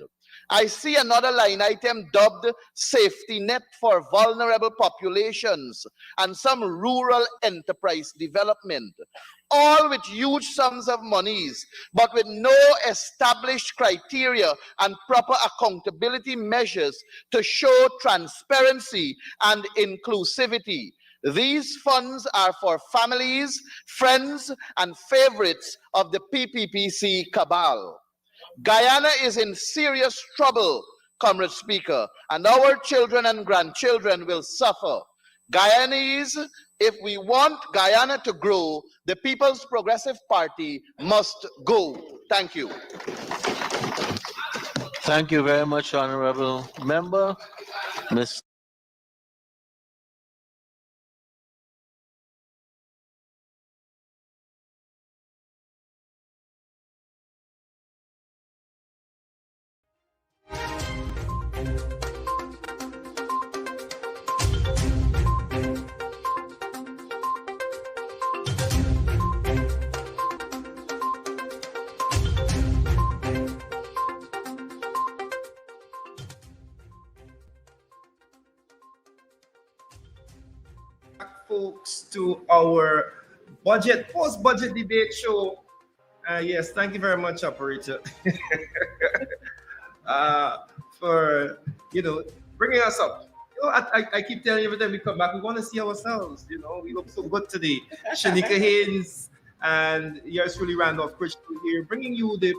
I see another line item dubbed safety net for vulnerable populations and some rural enterprise development, all with huge sums of monies, but with no established criteria and proper accountability measures to show transparency and inclusivity. These funds are for families, friends, and favorites of the PPPC cabal. Guyana is in serious trouble, Comrade Speaker, and our children and grandchildren will suffer. Guyanese, if we want Guyana to grow, the People's Progressive Party must go. Thank you. Thank you very much, Honorable Member. Ms. Folks, to our post-budget debate show. Yes, thank you very much, operator, for bringing us up. I keep telling you every time we come back, we want to see ourselves. We look so good today. Shanika Haynes and yours truly, Randolph Crystal here, bringing you the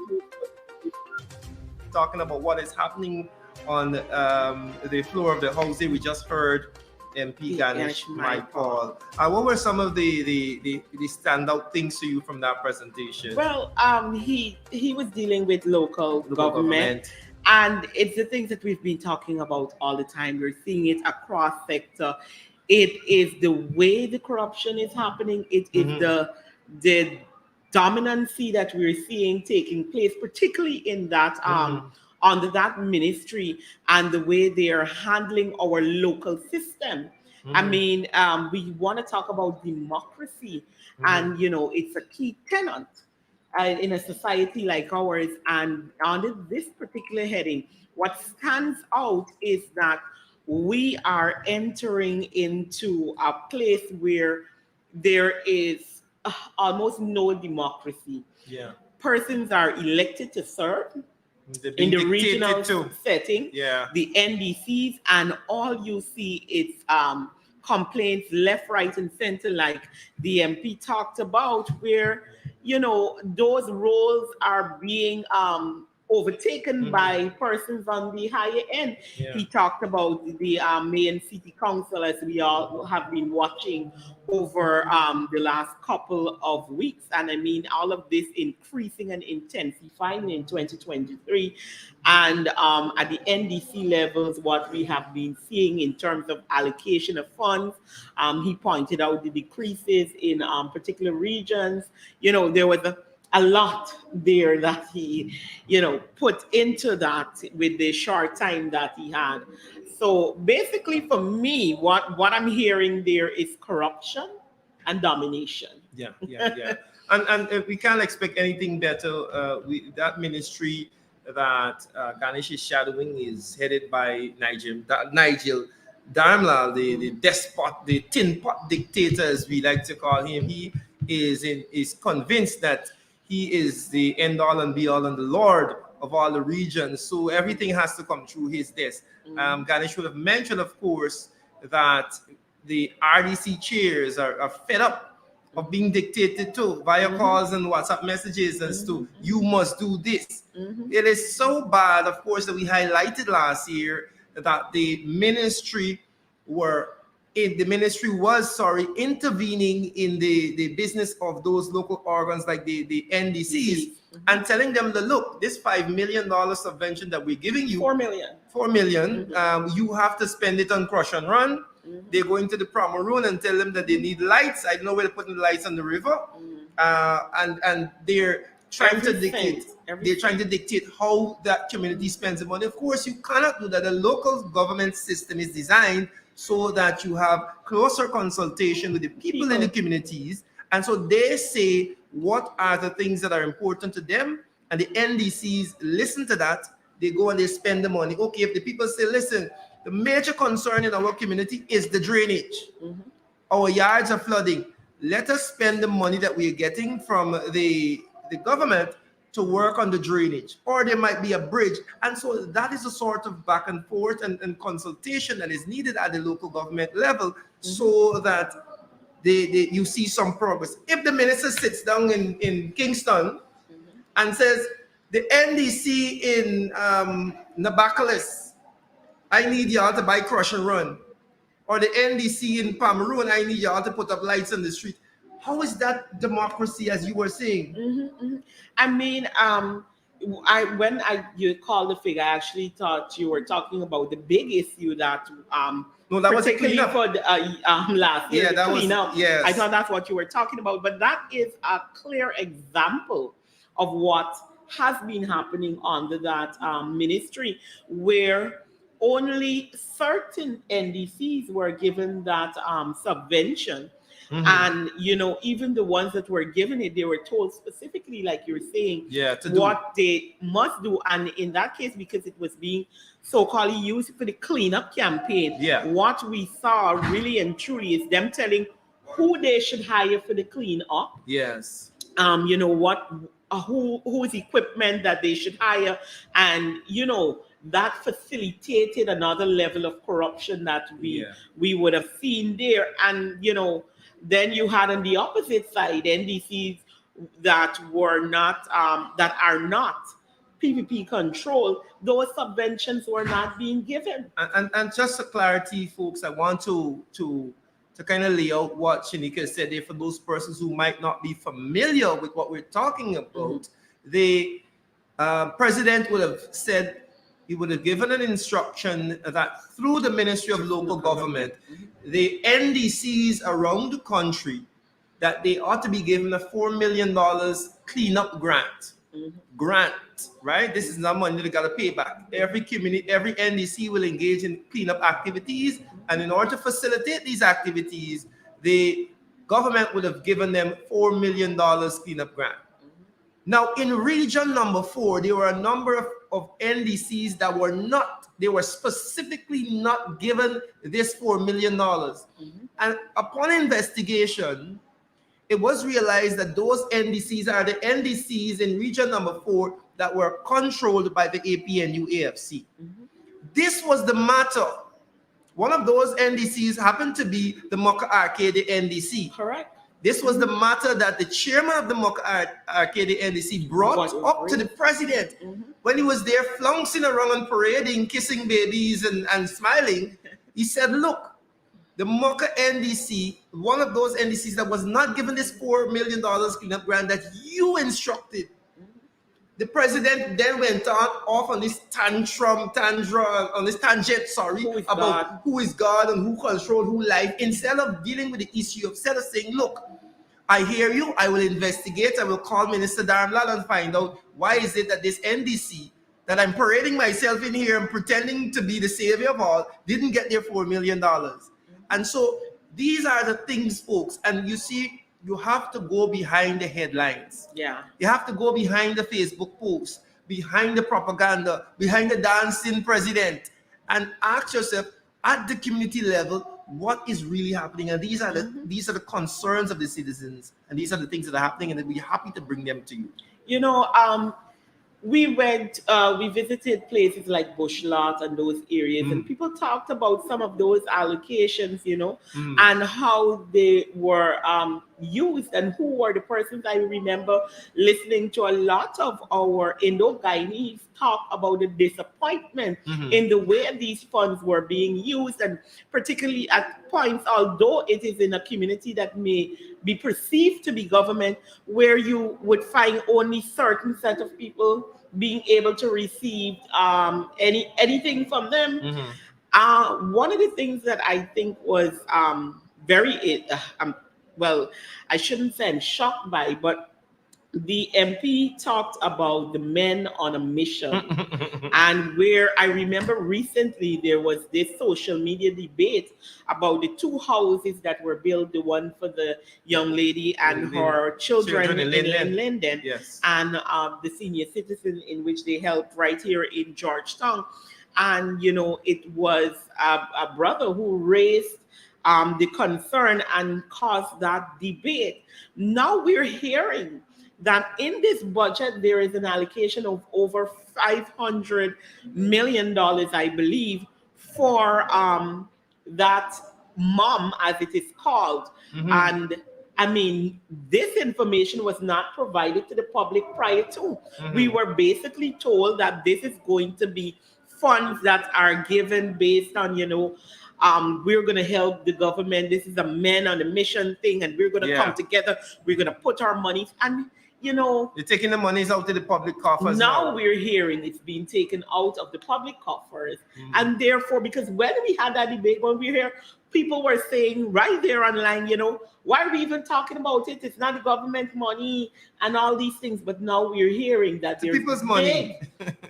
talking about what is happening on the floor of the House. We just heard MP Ganesh Paul. What were some of the standout things to you from that presentation? Well, he was dealing with local government. And it's the things that we've been talking about all the time. We're seeing it across sector. It is the way the corruption is happening. It is the dominancy that we're seeing taking place, particularly in that under that ministry and the way they are handling our local system. I mean, we want to talk about democracy, and it's a key tenet in a society like ours. And under this particular heading, what stands out is that we are entering into a place where there is almost no democracy. Yeah, persons are elected to serve in the regional setting, the NDCs, and all you see is complaints left, right, and center, like the MP talked about, where those roles are being overtaken by persons on the higher end. He talked about the mayor and city council, as we all have been watching over the last couple of weeks. And I mean, all of this increasing and intensifying in 2023. And at the NDC levels, what we have been seeing in terms of allocation of funds, he pointed out the decreases in particular regions. There was a lot there that he, put into that with the short time that he had. So basically, for me, what I'm hearing there is corruption and domination. And we can't expect anything better. That ministry that Ganesh is shadowing is headed by Nigel Darmlal, the despot, the tin pot dictator, as we like to call him. He is convinced that he is the end all and be all and the Lord of all the regions. So everything has to come through his desk. Ganesh would have mentioned, of course, that the RDC chairs are fed up of being dictated to via calls and WhatsApp messages as to you must do this. It is so bad, of course, that we highlighted last year that the ministry was intervening in the business of those local organs like the NDCs and telling them that, look, this $5 million subvention that we're giving you, 4 million. 4 million, you have to spend it on crush and run. They go into the Pomeroon and tell them that they need lights. I don't know where to put the lights on the river. And they're trying to dictate. They're trying to dictate how that community spends the money. Of course, you cannot do that. The local government system is designed so that you have closer consultation with the people in the communities. And so they say what are the things that are important to them. And the NDCs listen to that. They go and they spend the money. Okay, if the people say, listen, the major concern in our community is the drainage. Our yards are flooding. Let us spend the money that we're getting from the government to work on the drainage. Or there might be a bridge. And so that is a sort of back and forth and consultation that is needed at the local government level so that you see some progress. If the minister sits down in Kingston and says, the NDC in Nabakalis, I need y'all to buy crush and run. Or the NDC in Pomeroon, I need y'all to put up lights on the street. How is that democracy, as you were saying? I mean, when you called the figure, I actually thought you were talking about the big issue that no, that was particularly cleanup for the, last year. Yeah, that was Cleanup. yes. I thought that's what you were talking about, but that is a clear example of what has been happening under that ministry, where only certain NDCs were given that subvention. And, even the ones that were given it, they were told specifically, like you're saying, what they must do. And in that case, because it was being so-called used for the cleanup campaign, what we saw really and truly is them telling who they should hire for the cleanup. Yes. Whose equipment that they should hire. And, that facilitated another level of corruption that we would have seen there. And, then you had on the opposite side NDCs that were not that are not PPP controlled. Those subventions were not being given. And just for clarity, folks, I want to kind of lay out what Shanika said there for those persons who might not be familiar with what we're talking about. The president would have said, he would have given an instruction that through the Ministry of Local Government, the NDCs around the country, that they ought to be given a $4 million cleanup grant. Grant, right? This is not money they got to pay back. Every community, every NDC will engage in cleanup activities. And in order to facilitate these activities, the government would have given them $4 million cleanup grant. Now, in region number 4, there were a number of NDCs that were not, they were specifically not given this $4 million. And upon investigation, it was realized that those NDCs are the NDCs in region number 4 that were controlled by the APNU AFC. This was the matter. One of those NDCs happened to be the Mocha Arcade NDC. Correct. This was the matter that the chairman of the Mocha Arcade NDC brought up to the president when he was there flouncing around and parading, kissing babies and smiling. He said, look, the Mocha NDC, one of those NDCs that was not given this $4 million cleanup grant that you instructed. The president then went off on this tangent, about who is God and who controls who life, instead of dealing with the issue of saying, look, I hear you, I will investigate, I will call Minister Darmlal and find out why is it that this NDC, that I'm parading myself in here and pretending to be the savior of all, didn't get their $4 million. And so these are the things, folks, and you see, you have to go behind the headlines. Yeah. You have to go behind the Facebook posts. behind the propaganda, behind the dancing president, and ask yourself at the community level, what is really happening? And these are the concerns of the citizens, and these are the things that are happening, and we're happy to bring them to you. You know, we visited places like Bush Lot and those areas, and people talked about some of those allocations, you know, and how they were used, and who were the persons. I remember listening to a lot of our Indo-Guyanese talk about the disappointment in the way these funds were being used, and particularly at points, although it is in a community that may be perceived to be government, where you would find only certain set of people being able to receive anything from them. One of the things that I think was well, I shouldn't say I'm shocked by, but the MP talked about the men on a mission. And where I remember recently there was this social media debate about the two houses that were built, the one for the young lady and her children in Linden, yes, and the senior citizen in which they helped right here in Georgetown. And, you know, it was a brother who raised the concern and caused that debate. Now we're hearing that in this budget, there is an allocation of over $500 million, I believe, for that mom, as it is called. And I mean, this information was not provided to the public prior to. We were basically told that this is going to be funds that are given based on, you know, we're going to help the government. This is a men on a mission thing, and we're going to come together. We're going to put our money, and you know, you're taking the monies out of the public coffers. Now we're hearing it's being taken out of the public coffers, and therefore, because when we had that debate, when we were here, people were saying right there online, you know, why are we even talking about it? It's not the government money and all these things. But now we're hearing that there's people's money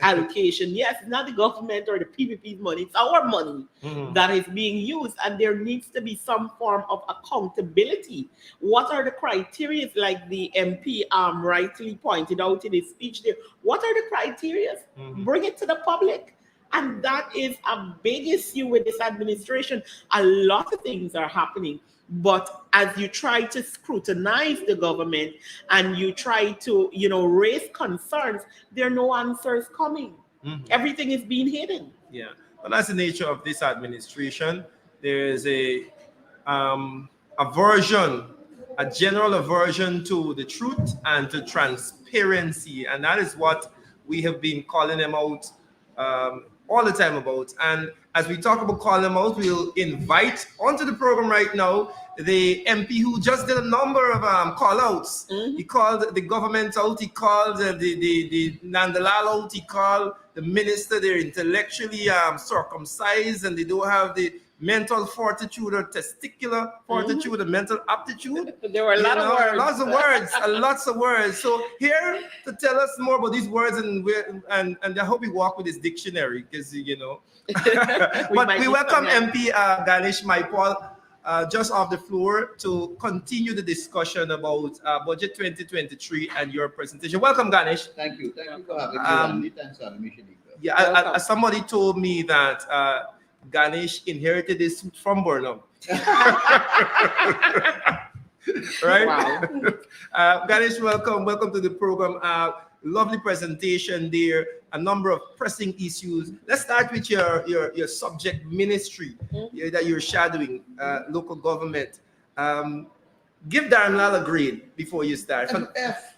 allocation. Yes, it's not the government or the PPP's money. It's our money that is being used. And there needs to be some form of accountability. What are the criteria, like the MP rightly pointed out in his speech there? What are the criteria? Bring it to the public. And that is a big issue with this administration. A lot of things are happening. But as you try to scrutinize the government and you try to, you know, raise concerns, there are no answers coming. Everything is being hidden. Yeah. Well, that's the nature of this administration. There is a aversion, a general aversion to the truth and to transparency. And that is what we have been calling them out all the time about. And as we talk about calling them out, we'll invite onto the program right now the MP who just did a number of call outs. He called the government out, he called the Nandalal out, he called the minister. They're intellectually circumcised and they don't have the mental fortitude or testicular fortitude or mental aptitude. There were a lot of words. Lots of words. So here to tell us more about these words, and I hope we walk with this dictionary, because you know. But we welcome MP Ganesh Maipal just off the floor to continue the discussion about budget 2023 and your presentation. Welcome, Ganesh. Thank you. Thank you for having me. Thanks for having me, Shanika. Yeah, somebody told me that Ganesh inherited this suit from Burnham. Right? Wow. Ganesh, welcome to the program. Lovely presentation there, a number of pressing issues. Let's start with your subject, ministry, that you're shadowing, local government. Give Darnell a grade before you start. An F.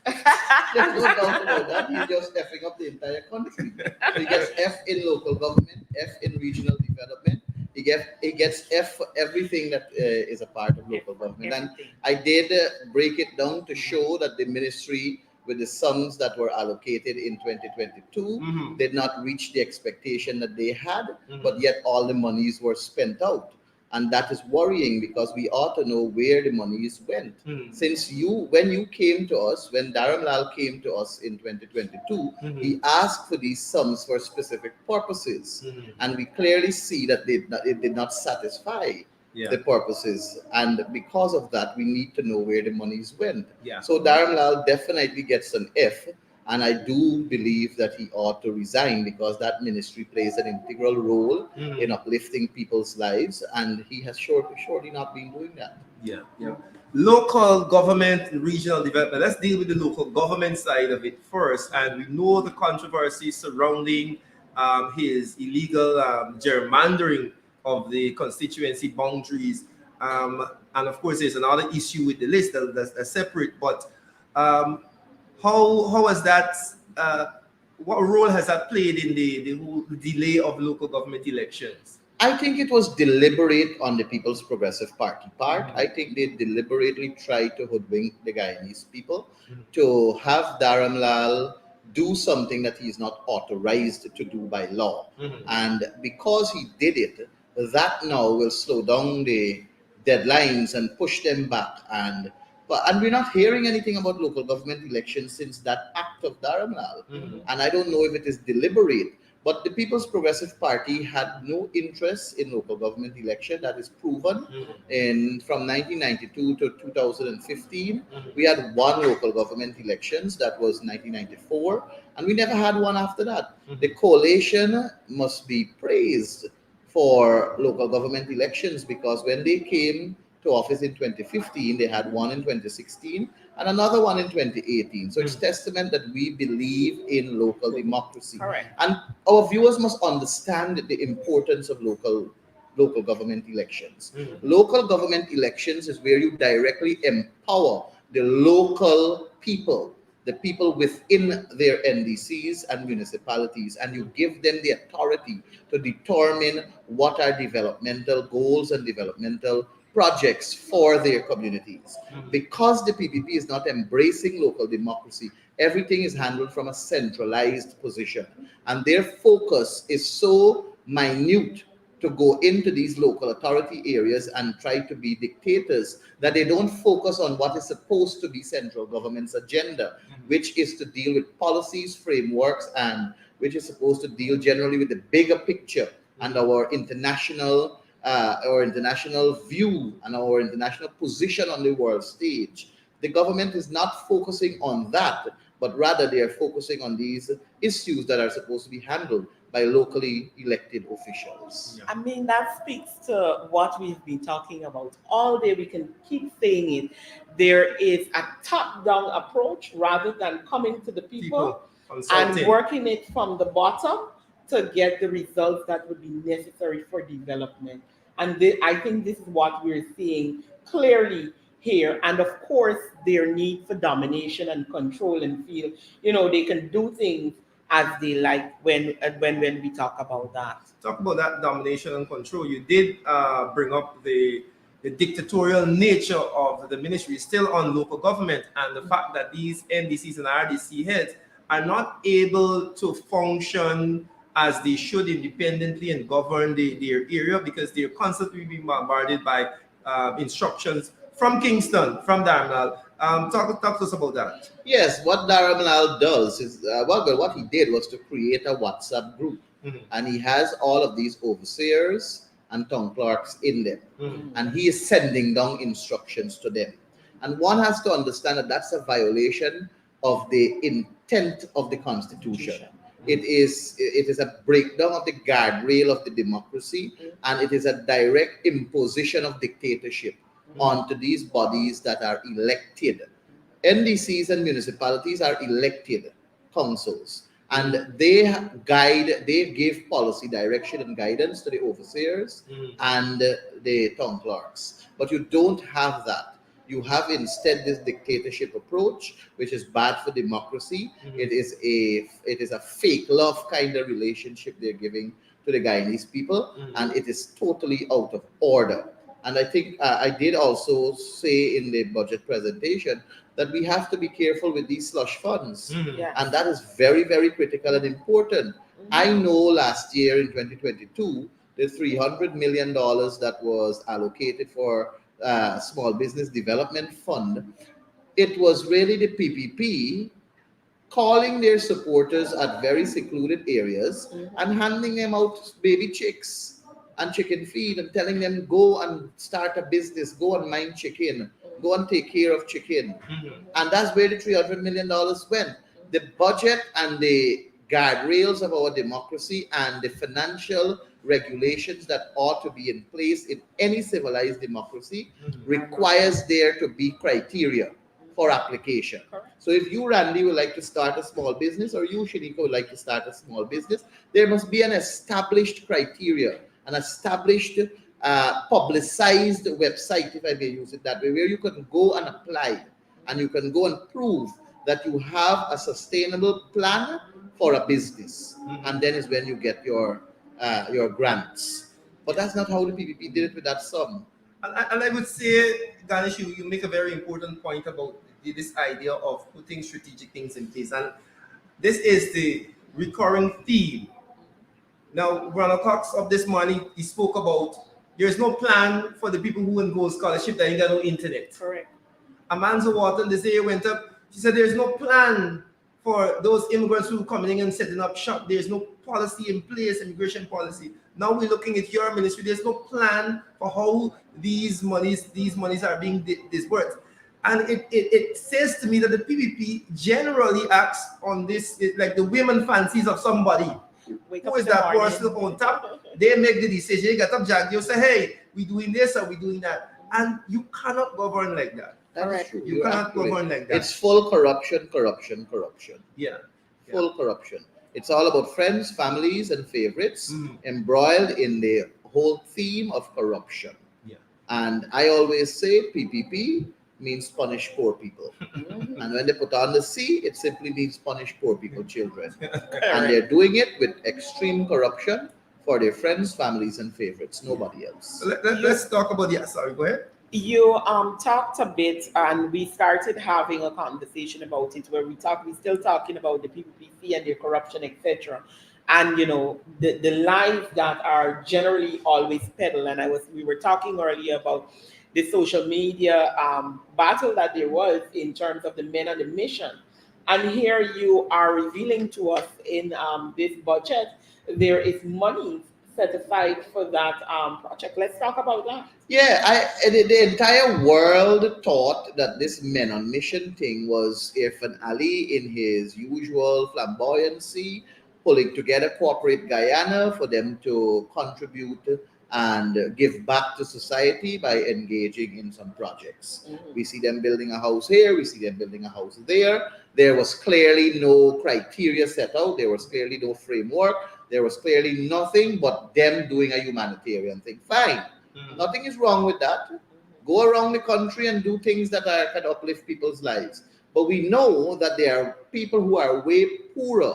There's no doubt about that. You're just effing up the entire country. So he gets F in local government, F in regional development. He gets F for everything that is a part of local government. And I did break it down to show that the ministry, with the sums that were allocated in 2022, did not reach the expectation that they had, but yet all the monies were spent out. And that is worrying, because we ought to know where the monies went. Since when you came to us, when Dharamlal came to us in 2022, he asked for these sums for specific purposes. And we clearly see that it did not satisfy the purposes. And because of that, we need to know where the monies went. So Dharamlal definitely gets an F. And I do believe that he ought to resign because that ministry plays an integral role in uplifting people's lives, and he has surely not been doing that. Yeah, yeah. Local government and regional development. Let's deal with the local government side of it first. And we know the controversy surrounding his illegal gerrymandering of the constituency boundaries. And of course, there's another issue with the list that's separate. But how has that? What role has that played in the whole delay of local government elections? I think it was deliberate on the People's Progressive Party part. I think they deliberately tried to hoodwink the Guyanese people to have Dharamlal do something that he is not authorized to do by law. And because he did it, that now will slow down the deadlines and push them back. And we're not hearing anything about local government elections since that act of Dharamlal. And I don't know if it is deliberate. But the People's Progressive Party had no interest in local government election. That is proven. From 1992 to 2015, we had one local government elections. That was 1994. And we never had one after that. The coalition must be praised for local government elections because when they came to office in 2015, they had one in 2016 and another one in 2018. So it's testament that we believe in local democracy. Correct. And our viewers must understand the importance of local government elections. Local government elections is where you directly empower the local people, the people within their NDCs and municipalities, and you give them the authority to determine what are developmental goals and developmental projects for their communities. Because the PPP is not embracing local democracy, everything is handled from a centralized position. And their focus is so minute to go into these local authority areas and try to be dictators that they don't focus on what is supposed to be central government's agenda, which is to deal with policies, frameworks, and which is supposed to deal generally with the bigger picture and our international view and our international position on the world stage. The government is not focusing on that, but rather they are focusing on these issues that are supposed to be handled by locally elected officials. I mean, that speaks to what we've been talking about all day. We can keep saying it. There is a top-down approach rather than coming to the people and working it from the bottom to get the results that would be necessary for development. And I think this is what we're seeing clearly here. And of course, their need for domination and control and feel, they can do things as they like when we talk about that. Talk about that domination and control. You did bring up the dictatorial nature of the ministry still on local government, and the fact that these NDCs and RDC heads are not able to function as they should independently and govern their area because they're constantly being bombarded by instructions from Kingston, from Dharamlal. Talk to us about that. Yes, what Dharamlal does is, what he did was to create a WhatsApp group. And he has all of these overseers and town clerks in them. And he is sending down instructions to them. And one has to understand that that's a violation of the intent of the Constitution. It is a breakdown of the guardrail of the democracy, and it is a direct imposition of dictatorship onto these bodies that are elected. NDCs and municipalities are elected councils, and they give policy direction and guidance to the overseers and the town clerks. But you don't have that. You have instead this dictatorship approach, which is bad for democracy. It is a fake love kind of relationship they're giving to the Guyanese people, and it is totally out of order. And I think I did also say in the budget presentation that we have to be careful with these slush funds, and that is very, very critical and important. I know last year in 2022, the $300 million that was allocated for Small Business Development Fund, it was really the PPP calling their supporters at very secluded areas and handing them out baby chicks and chicken feed and telling them, go and start a business, go and mind chicken, go and take care of chicken. And that's where the $300 million went. the budget and the guardrails of our democracy and the financial regulations that ought to be in place in any civilized democracy requires there to be criteria for application. So if you, Randy, would like to start a small business, or you, Shanika, would like to start a small business, there must be an established criteria, an established publicized website, if I may use it that way, where you can go and apply and you can go and prove that you have a sustainable plan for a business. And then is when you get your grants. But that's not how the PPP did it with that sum. And I would say, Ganesh, you make a very important point about this idea of putting strategic things in place. And this is the recurring theme. Now, Ronald Cox of this morning, he spoke about there's no plan for the people who will go scholarship that ain't got no internet. Correct. Amanza Wharton, this year went up. She said there's no plan for those immigrants who are coming in and setting up shop. There's no policy in place, immigration policy. Now we're looking at your ministry. There's no plan for how these monies are being disbursed. And it says to me that the PPP generally acts on this, like the women fancies of somebody. Who is that person on top? They make the decision. They get up, Jack. You say, hey, we doing this or we doing that. And you cannot govern like that. That's true. You cannot govern like that. It's full corruption. Yeah. Full corruption. It's all about friends, families, and favorites embroiled in the whole theme of corruption. Yeah. And I always say PPP means punish poor people. And when they put on the C, it simply means punish poor people, children. And they're doing it with extreme corruption for their friends, families, and favorites, nobody else. Let's talk about sorry, go ahead. You talked a bit, and we started having a conversation about it where we're still talking about the PPP and their corruption, etc. And you know the lies that are generally always peddled. And we were talking earlier about the social media battle that there was in terms of the men on the mission. And here you are revealing to us in this budget there is money set aside for that project. Let's talk about that. Yeah, the entire world thought that this men on mission thing was Irfan Ali in his usual flamboyancy, pulling together corporate Guyana for them to contribute and give back to society by engaging in some projects. We see them building a house here, we see them building a house there. There was clearly no criteria set out, there was clearly no framework, there was clearly nothing but them doing a humanitarian thing. Fine, nothing is wrong with that. Go around the country and do things that can uplift people's lives. But we know that there are people who are way poorer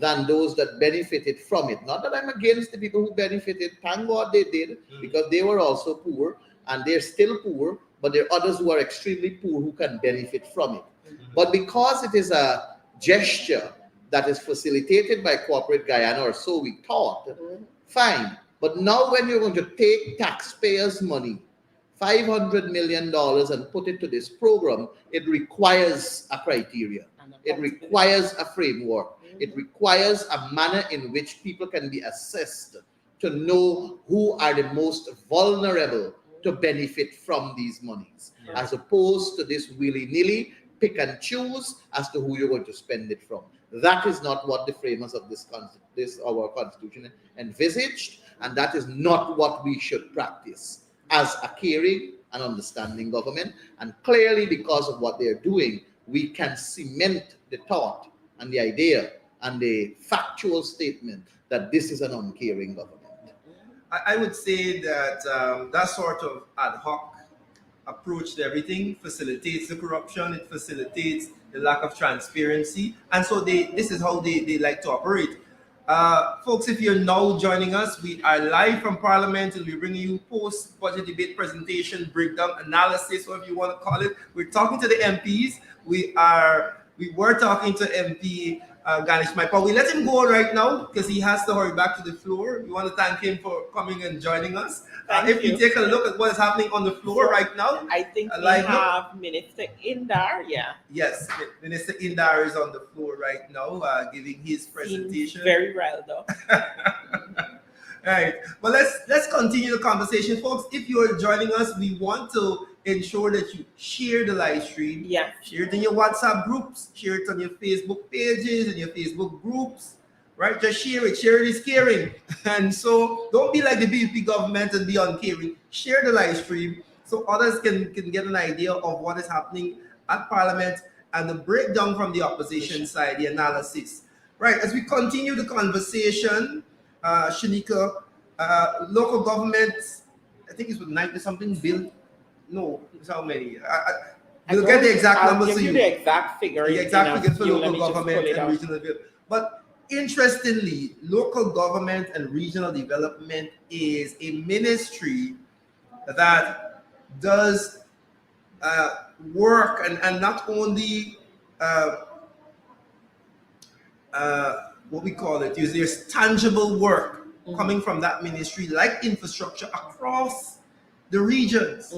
than those that benefited from it. Not that I'm against the people who benefited. Thank God they did, because they were also poor and they're still poor, but there are others who are extremely poor who can benefit from it. But because it is a gesture that is facilitated by corporate Guyana, or so we thought, fine. But now when you're going to take taxpayers' money, $500 million, and put it to this program, it requires a criteria. It requires a framework. It requires a manner in which people can be assessed to know who are the most vulnerable to benefit from these monies, as opposed to this willy-nilly pick and choose as to who you're going to spend it from. That is not what the framers of our Constitution envisaged, and that is not what we should practice as a caring and understanding government. And clearly, because of what they're doing, we can cement the thought and the idea and the factual statement that this is an uncaring government. I would say that that sort of ad hoc approach to everything facilitates the corruption, it facilitates the lack of transparency, and so this is how they like to operate. Folks, if you're now joining us, we are live from Parliament and we're bringing you post-budget debate presentation, breakdown, analysis, whatever you want to call it. We're talking to the MPs. We were talking to MP Ganesh Maipa. We let him go right now because he has to hurry back to the floor. We want to thank him for coming and joining us. If you take a look at what is happening on the floor right now, I think we have Minister Indar. Yes, Minister Indar is on the floor right now, giving his presentation. Seems very riled up. All right, well, let's continue the conversation, folks. If you're joining us, we want to ensure that you share the live stream. Yeah. Share it in your WhatsApp groups. Share it on your Facebook pages and your Facebook groups. Right? Just share it. Share it is caring. And so don't be like the BUP government and be uncaring. Share the live stream so others can get an idea of what is happening at Parliament and the breakdown from the opposition side, the analysis. Right, as we continue the conversation, Shanika, local governments, I think it's with 90 something bill. No, it's how many? We'll get the exact numbers I'll to give you. you the exact figure. The exact figures for Let local me just government pull it and out. regional development. But interestingly, local government and regional development is a ministry that does work and not only what we call it is there's tangible work coming from that ministry, like infrastructure across the regions,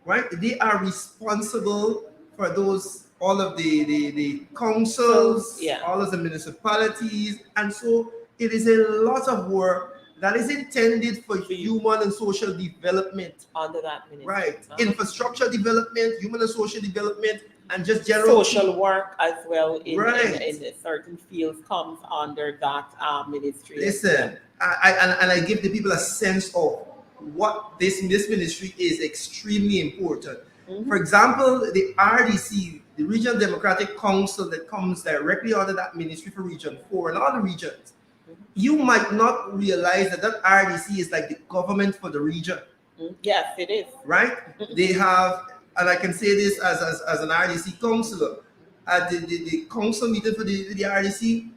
right? They are responsible for those, all of the councils, all of the municipalities, and so it is a lot of work that is intended for human and social development under that ministry. Right, infrastructure development, human and social development, and just general social work as well in right. in certain fields comes under that ministry. Listen, I give the people a sense of what this ministry is extremely important. For example, the RDC, the Regional Democratic Council that comes directly under that ministry for Region 4 and other regions, you might not realize that that RDC is like the government for the region. Yes, it is. Right? They have, and I can say this as an RDC councillor, at the council meeting for the RDC,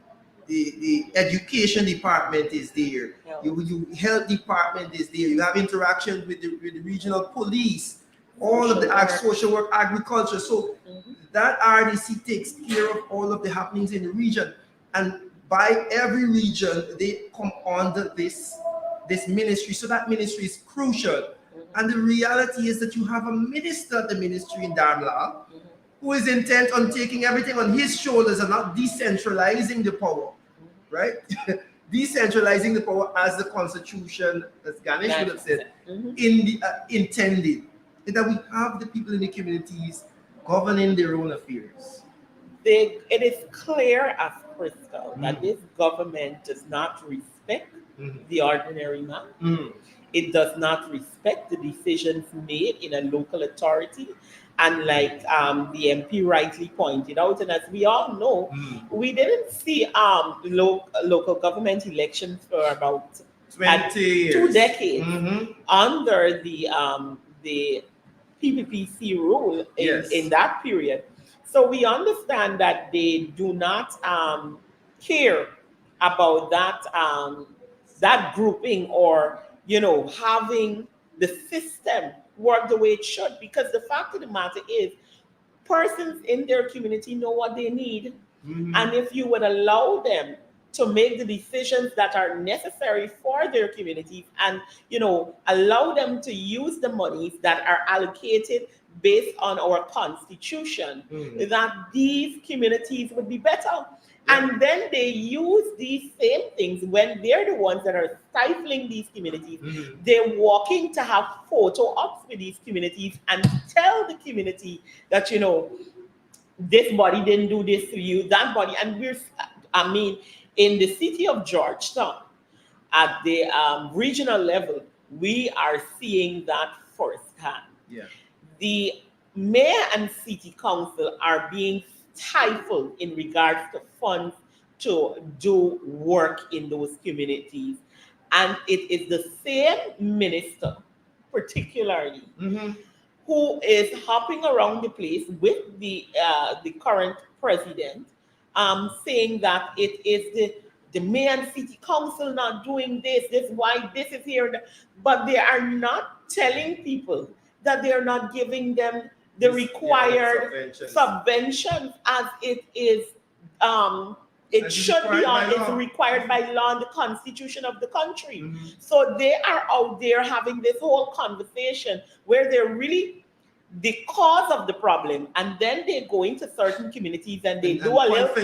the education department is there. You health department is there. You have interactions with the regional police, all of the social work, agriculture. So that RDC takes care of all of the happenings in the region. And by every region, they come under this ministry. So that ministry is crucial. And the reality is that you have a minister at the ministry in Darmlal who is intent on taking everything on his shoulders and not decentralizing the power, right? Decentralizing the power as the Constitution, as Ganesh would have said, in the intended, that we have the people in the communities governing their own affairs. It is clear as crystal that this government does not respect the ordinary man. It does not respect the decisions made in a local authority. And like the MP rightly pointed out, and as we all know, we didn't see local government elections for about 20 years. 2 decades under the PPPC rule in that period. So we understand that they do not care about that grouping or having the system work the way it should, because the fact of the matter is persons in their community know what they need. And if you would allow them to make the decisions that are necessary for their communities and allow them to use the monies that are allocated based on our constitution, that these communities would be better. And then they use these same things when they're the ones that are stifling these communities. They're walking to have photo ops with these communities and tell the community that, this body didn't do this to you, that body. And in the city of Georgetown, at the regional level, we are seeing that firsthand. The mayor and city council are being stifled in regards to funds to do work in those communities. And it is the same minister, particularly, who is hopping around the place with the current president, saying that it is the mayor and city council not doing this is why this is here. But they are not telling people that they are not giving them the required subventions as it is it should be on, it's required by law and the constitution of the country. So they are out there having this whole conversation where they're really the cause of the problem, and then they go into certain communities and they do a little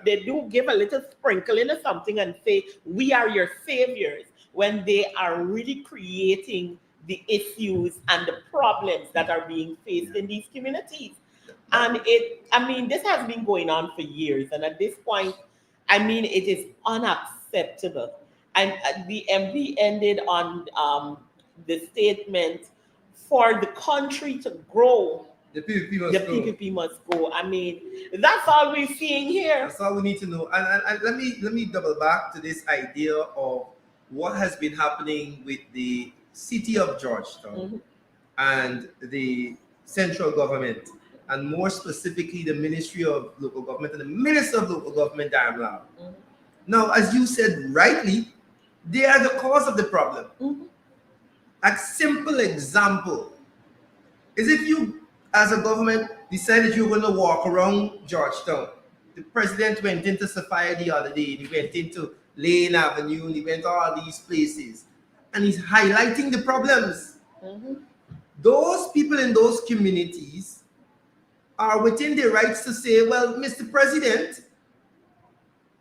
they do give a little sprinkling or something and say we are your saviors, when they are really creating the issues and the problems that are being faced in these communities. And this has been going on for years. And at this point, it is unacceptable. And the MP ended on the statement, for the country to grow, the PPP must go. That's all we're seeing here. That's all we need to know. And let me double back to this idea of what has been happening with the city of Georgetown and the central government, and more specifically the Ministry of Local Government and the Minister of Local Government, Darren Lau. Now, as you said rightly, they are the cause of the problem. A simple example is if you, as a government, decided you were going to walk around Georgetown. The president went into Sophia the other day, he went into Lane Avenue, he went to all these places, and he's highlighting the problems. Those people in those communities are within their rights to say, well, Mr. President,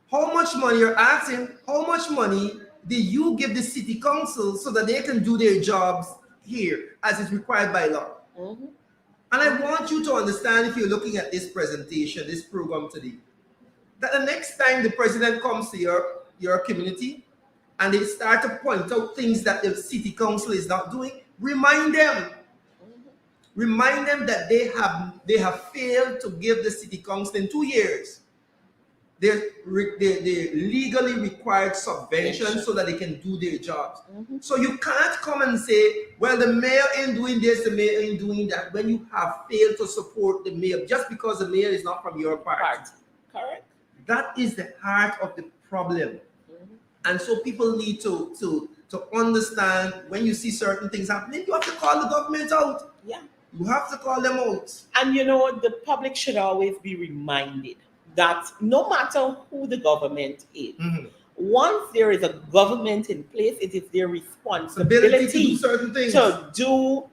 how much money you're asking, how much money do you give the city council so that they can do their jobs here as is required by law? And I want you to understand, if you're looking at this presentation, this program today, that the next time the president comes to your community and they start to point out things that the city council is not doing, remind them. Remind them that they have failed to give the city council in 2 years their legally required subvention so that they can do their jobs. So you can't come and say, well, the mayor ain't doing this, the mayor ain't doing that, when you have failed to support the mayor just because the mayor is not from your party. Correct. That is the heart of the problem. And so people need to understand, when you see certain things happening, you have to call the government out. Yeah. You have to call them out. And the public should always be reminded that no matter who the government is, once there is a government in place, it is their responsibility to do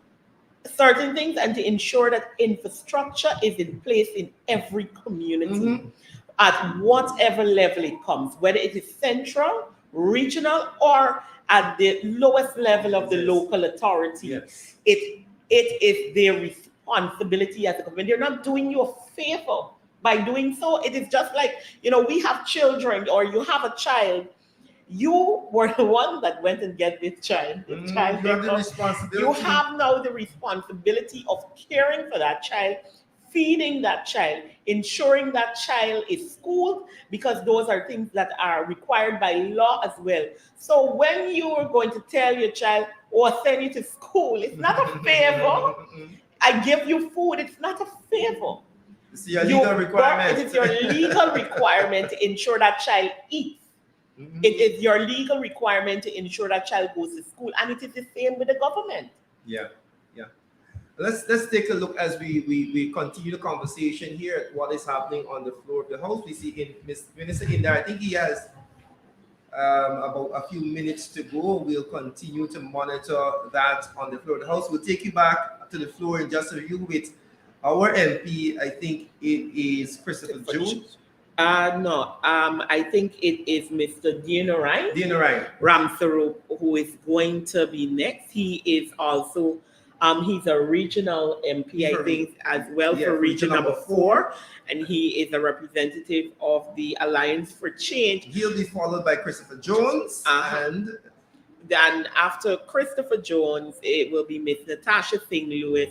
certain things. And to ensure that infrastructure is in place in every community at whatever level it comes, whether it is central, regional, or at the lowest level of the local authority. Yes. It is their responsibility as a government. They're not doing you a favor by doing so. It is just like, we have children, or you have a child. You were the one that went and get this child. You have the responsibility. You have now the responsibility of caring for that child, feeding that child, ensuring that child is schooled, because those are things that are required by law as well. So when you are going to tell your child, or send you to school, it's not a favor. I give you food, it's not a favor. It's your legal requirement. It is your legal requirement to ensure that child eats. It is your legal requirement to ensure that child goes to school. And it is the same with the government. Yeah. Let's take a look as we continue the conversation here at what is happening on the floor of the House. We see Minister Indar, I think he has about a few minutes to go. We'll continue to monitor that on the floor of the House. We'll take you back to the floor in just a few with our MP. I think it is Christopher Jones. No, I think it is Mr. Dino Ryan Ramsarup, who is going to be next. He is also, he's a regional MP, I think, as well, for region number 4. And he is a representative of the Alliance for Change. He'll be followed by Christopher Jones. And then after Christopher Jones, it will be Miss Natasha Singh Lewis,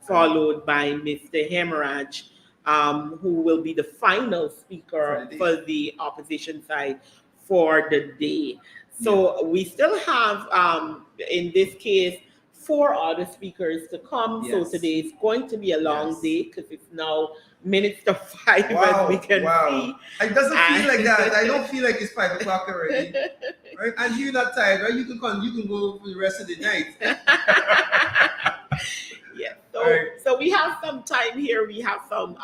followed by Mr. Hemorrhage, who will be the final speaker for the opposition side for the day. So we still have, in this case, 4 other speakers to come. So today is going to be a long day, because it's now minutes to 5, as we can see. It doesn't feel like that. I don't feel like it's 5 o'clock already. Right? And you're not tired, right? You can go for the rest of the night. Yeah. So we have some time here. We have some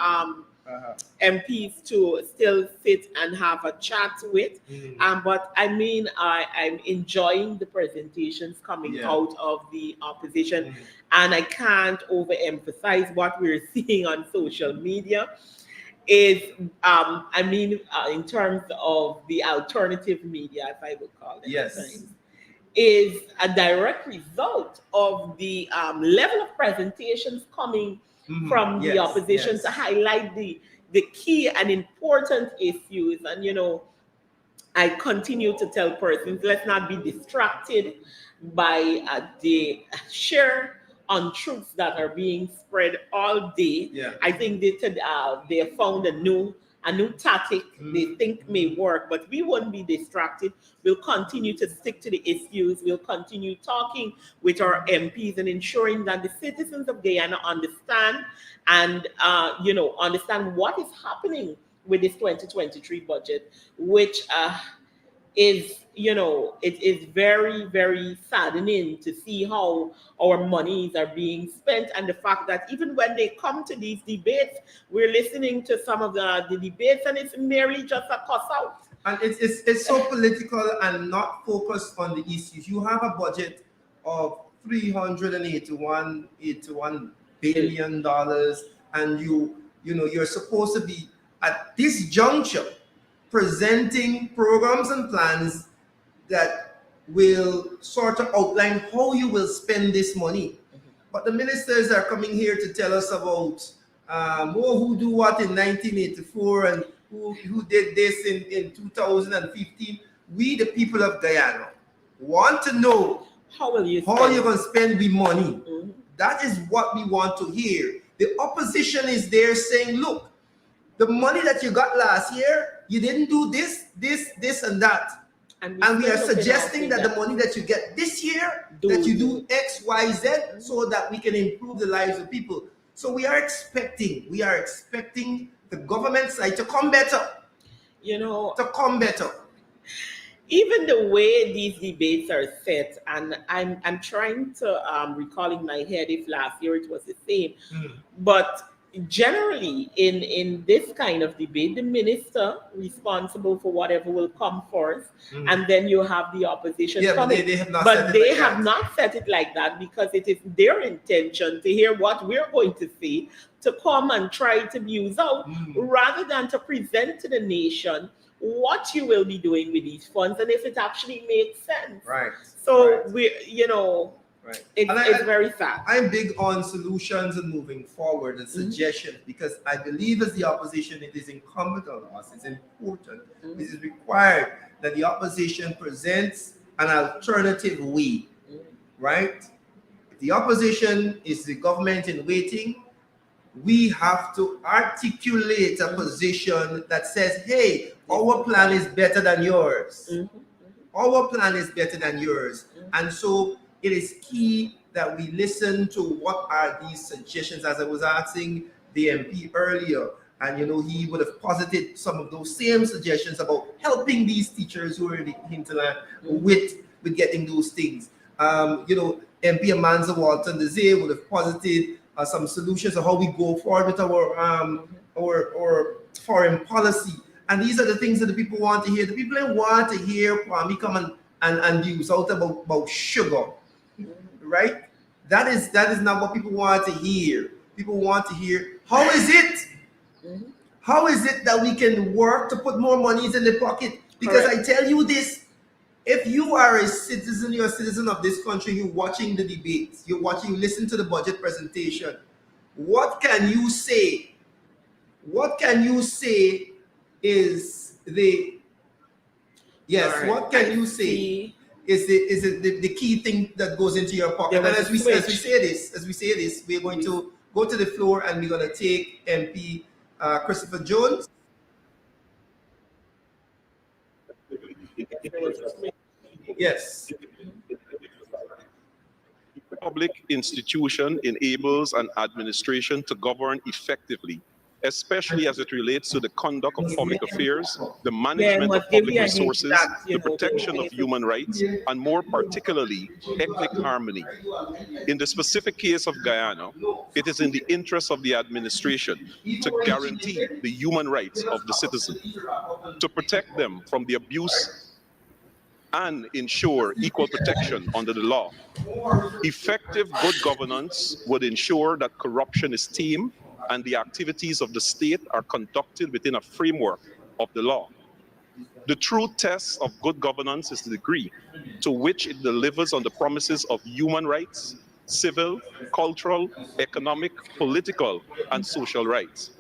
MPs to still sit and have a chat with. But I'm enjoying the presentations coming out of the opposition. And I can't overemphasize what we're seeing on social media is, in terms of the alternative media, as I would call it. Yes. is a direct result of the level of presentations coming from the opposition to highlight the key and important issues. And, you know, I continue to tell persons, let's not be distracted by the sheer untruths that are being spread all day. I think they found a new tactic they think may work, but we won't be distracted. We'll continue to stick to the issues. We'll continue talking with our MPs and ensuring that the citizens of Guyana understand and understand what is happening with this 2023 budget, which is, it is very, very saddening to see how our monies are being spent, and the fact that even when they come to these debates, we're listening to some of the debates, and it's merely just a cuss out. And it's so political and not focused on the issues. You have a budget of $381 billion, and you're supposed to be at this juncture presenting programs and plans that will sort of outline how you will spend this money. But the ministers are coming here to tell us about who do what in 1984 and who did this in 2015. We, the people of Guyana, want to know how you're going to spend the money. That is what we want to hear. The opposition is there saying, look, the money that you got last year, you didn't do this, and that. And we are suggesting that the money that you get this year, that you do X, Y, Z, so that we can improve the lives of people. So we are expecting the government side to come better. To come better. Even the way these debates are set, and I'm trying to recall in my head if last year it was the same, but generally in this kind of debate, the minister responsible for whatever will come first, and then you have the opposition coming. They have not not set it like that, because it is their intention to hear what we're going to say, to come and try to muse out, rather than to present to the nation what you will be doing with these funds and if it actually makes sense. Right. So Right. It's very sad. I'm big on solutions and moving forward and suggestions, because I believe as the opposition, it is incumbent on us, it's important, it is required that the opposition presents an alternative way, right? If the opposition is the government in waiting, we have to articulate a position that says, hey, our plan is better than yours. Our plan is better than yours. And so it is key that we listen to what are these suggestions, as I was asking the MP earlier. And, he would have posited some of those same suggestions about helping these teachers who are in the hinterland with getting those things. MP Amanza Walton Desir would have posited some solutions on how we go forward with our foreign policy. And these are the things that the people want to hear. The people want to hear Kwame come and use out about sugar. Right? That is not what people want to hear. People want to hear, how is it? How is it that we can work to put more monies in the pocket? Because I tell you this, if you are a citizen, you're a citizen of this country, you're watching the debates, you listen to the budget presentation, what can you say? What can you say is the, what can you say is the key thing that goes into your pocket? And as we say this, we're going to go to the floor and we're going to take MP Christopher Jones. Yes. Public institution enables an administration to govern effectively, especially as it relates to the conduct of public affairs, the management of public resources, the protection of human rights, and more particularly, ethnic harmony. In the specific case of Guyana, it is in the interest of the administration to guarantee the human rights of the citizen, to protect them from the abuse and ensure equal protection under the law. Effective good governance would ensure that corruption is tamed and the activities of the state are conducted within a framework of the law. The true test of good governance is the degree to which it delivers on the promises of human rights, civil, cultural, economic, political, and social rights.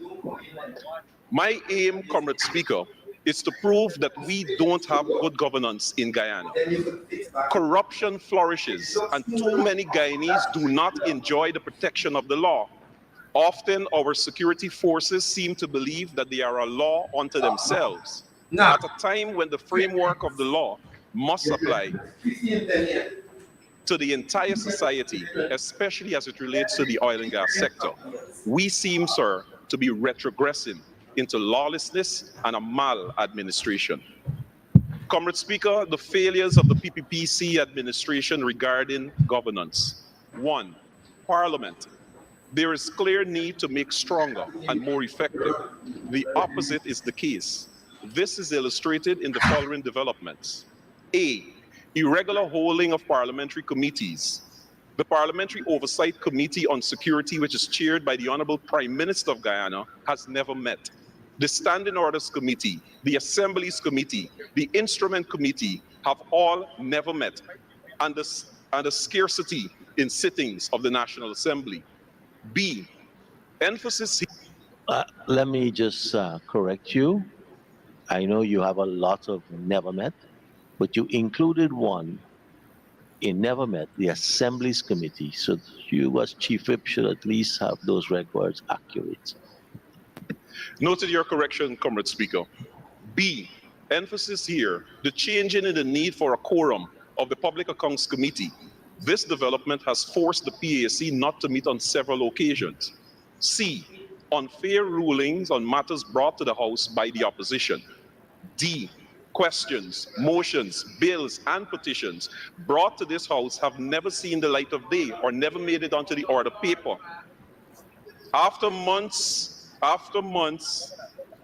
My aim, Comrade Speaker, is to prove that we don't have good governance in Guyana. Corruption flourishes, and too many Guyanese do not enjoy the protection of the law. Often, our security forces seem to believe that they are a law unto themselves, at a time when the framework of the law must apply to the entire society, especially as it relates to the oil and gas sector. We seem, sir, to be retrogressing into lawlessness and a maladministration. Comrade Speaker, the failures of the PPPC administration regarding governance. 1. Parliament. There is clear need to make stronger and more effective. The opposite is the case. This is illustrated in the following developments. A. Irregular holding of parliamentary committees. The Parliamentary Oversight Committee on Security, which is chaired by the Honorable Prime Minister of Guyana, has never met. The Standing Orders Committee, the Assemblies Committee, the Instrument Committee have all never met, and the scarcity in sittings of the National Assembly. B. Emphasis. Let me just correct you. I know you have a lot of never met, but you included one in never met, the Assemblies Committee. So you as Chief Whip should at least have those records accurate. Noted your correction, Comrade Speaker. B. Emphasis here, the changing in the need for a quorum of the Public Accounts Committee. This development has forced the PAC not to meet on several occasions. C. Unfair rulings on matters brought to the House by the opposition. D. Questions, motions, bills, and petitions brought to this House have never seen the light of day or never made it onto the order paper. After months,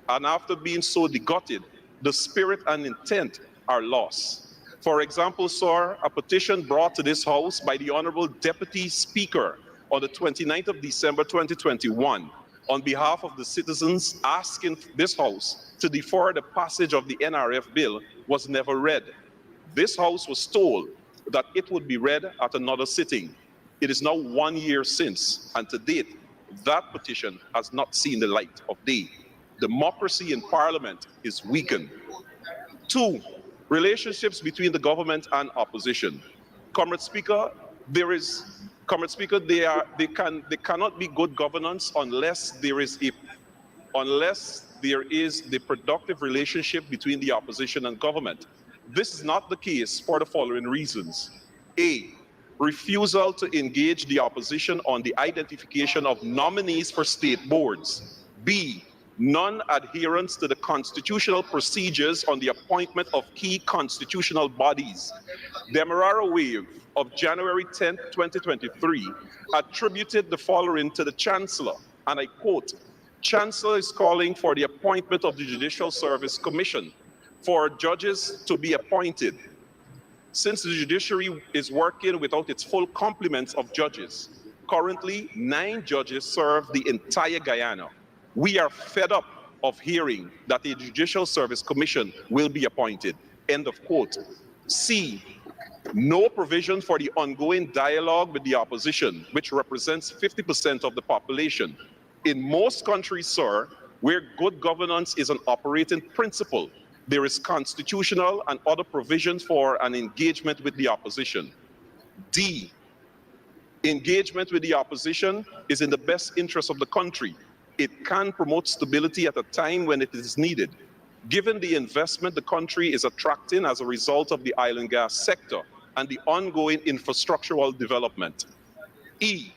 and after being so degutted, the spirit and intent are lost. For example, sir, a petition brought to this House by the Honorable Deputy Speaker on the 29th of December 2021 on behalf of the citizens asking this House to defer the passage of the NRF bill was never read. This House was told that it would be read at another sitting. It is now 1 year since, and to date, that petition has not seen the light of day. Democracy in Parliament is weakened. 2. Relationships between the government and opposition. Comrade Speaker, they cannot be good governance unless there is the productive relationship between the opposition and government. This is not the case for the following reasons. A. Refusal to engage the opposition on the identification of nominees for state boards. B. Non-adherence to the constitutional procedures on the appointment of key constitutional bodies. Demerara Wave of January 10, 2023 attributed the following to the Chancellor, and I quote, "Chancellor is calling for the appointment of the Judicial Service Commission for judges to be appointed. Since the judiciary is working without its full complement of judges, currently 9 judges serve the entire Guyana. We are fed up of hearing that a Judicial Service Commission will be appointed." End of quote. C. No provision for the ongoing dialogue with the opposition, which represents 50% of the population. In most countries, sir, where good governance is an operating principle, there is constitutional and other provisions for an engagement with the opposition. D. Engagement with the opposition is in the best interest of the country. It can promote stability at a time when it is needed. Given the investment the country is attracting as a result of the oil and gas sector and the ongoing infrastructural development. E.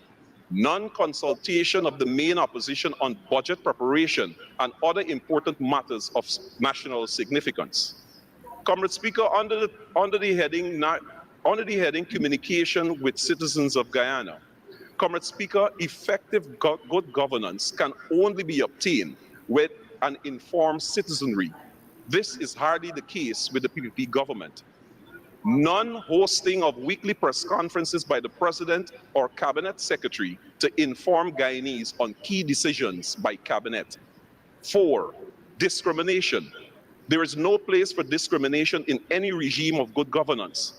Non-consultation of the main opposition on budget preparation and other important matters of national significance. Comrade Speaker, under the heading Communication with Citizens of Guyana, Comrade Speaker, effective good governance can only be obtained with an informed citizenry. This is hardly the case with the PPP government. Non-hosting of weekly press conferences by the President or Cabinet Secretary to inform Guyanese on key decisions by Cabinet. 4. Discrimination. There is no place for discrimination in any regime of good governance.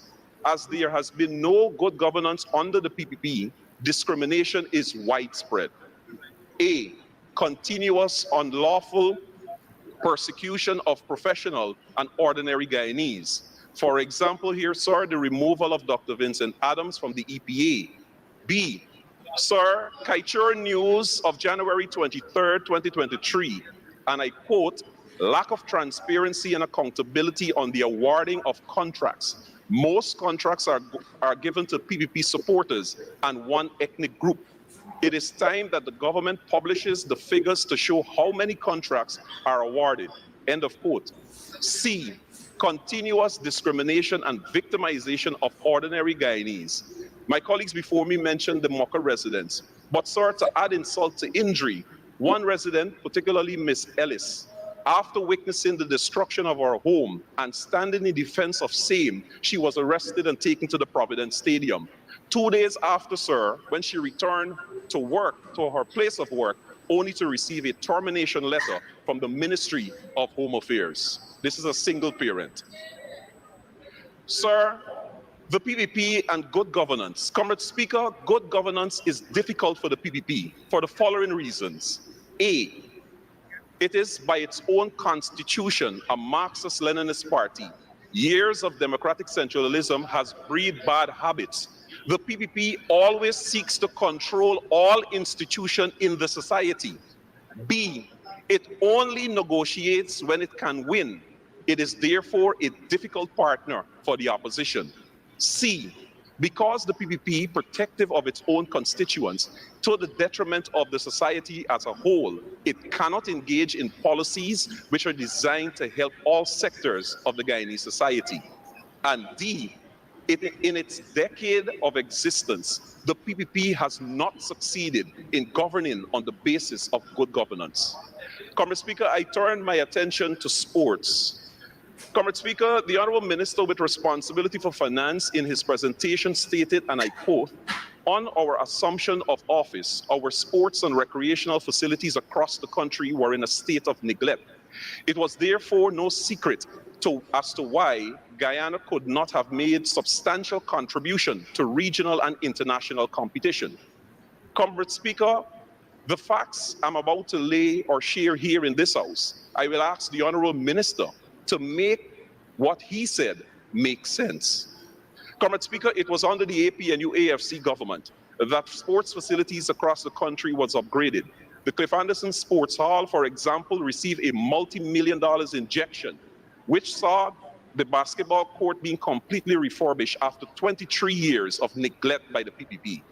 As there has been no good governance under the PPP, discrimination is widespread. A, continuous unlawful persecution of professional and ordinary Guyanese. For example here, sir, the removal of Dr. Vincent Adams from the EPA. B, sir, Kaichur News of January 23rd, 2023, and I quote, lack of transparency and accountability on the awarding of contracts. Most contracts are given to PPP supporters and one ethnic group. It is time that the government publishes the figures to show how many contracts are awarded. End of quote. C, continuous discrimination and victimization of ordinary Guyanese. My colleagues before me mentioned the Mocha residents, but sir, to add insult to injury, one resident, particularly Miss Ellis, after witnessing the destruction of her home and standing in defense of same, she was arrested and taken to the Providence Stadium. 2 days after, sir, when she returned to work, to her place of work, only to receive a termination letter from the Ministry of Home Affairs. This is a single parent. Sir, the PPP and good governance. Comrade Speaker, good governance is difficult for the PPP for the following reasons. A, it is by its own constitution a Marxist-Leninist party. Years of democratic centralism has breed bad habits. The PPP always seeks to control all institutions in the society. B, it only negotiates when it can win. It is therefore a difficult partner for the opposition. C, because the PPP, protective of its own constituents, to the detriment of the society as a whole, it cannot engage in policies which are designed to help all sectors of the Guyanese society. And D, in its decade of existence, the PPP has not succeeded in governing on the basis of good governance. Comrade Speaker, I turn my attention to sports. Comrade Speaker, the Honorable Minister with responsibility for finance in his presentation stated, and I quote, on our assumption of office, our sports and recreational facilities across the country were in a state of neglect. It was therefore no secret as to why Guyana could not have made substantial contribution to regional and international competition. Comrade Speaker, the facts I'm about to lay or share here in this House, I will ask the Honorable Minister to make what he said make sense. Comrade Speaker, it was under the APNU AFC government that sports facilities across the country was upgraded. The Cliff Anderson Sports Hall, for example, received a multi-million-dollar injection, which saw the basketball court being completely refurbished after 23 years of neglect by the PPP.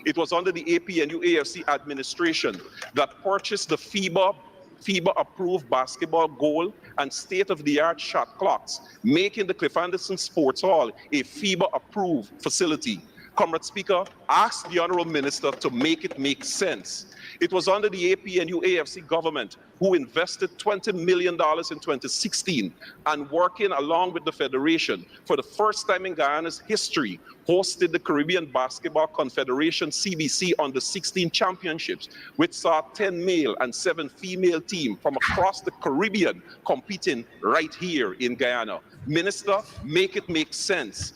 It was under the APNU AFC administration that purchased the FIBA-approved basketball goal and state-of-the-art shot clocks, making the Cliff Anderson Sports Hall a FIBA-approved facility. Comrade Speaker, ask the Honorable Minister to make it make sense. It was under the APNU AFC government who invested $20 million in 2016 and working along with the Federation for the first time in Guyana's history, hosted the Caribbean Basketball Confederation CBC Under 16 Championships, which saw 10 male and 7 female teams from across the Caribbean competing right here in Guyana. Minister, make it make sense.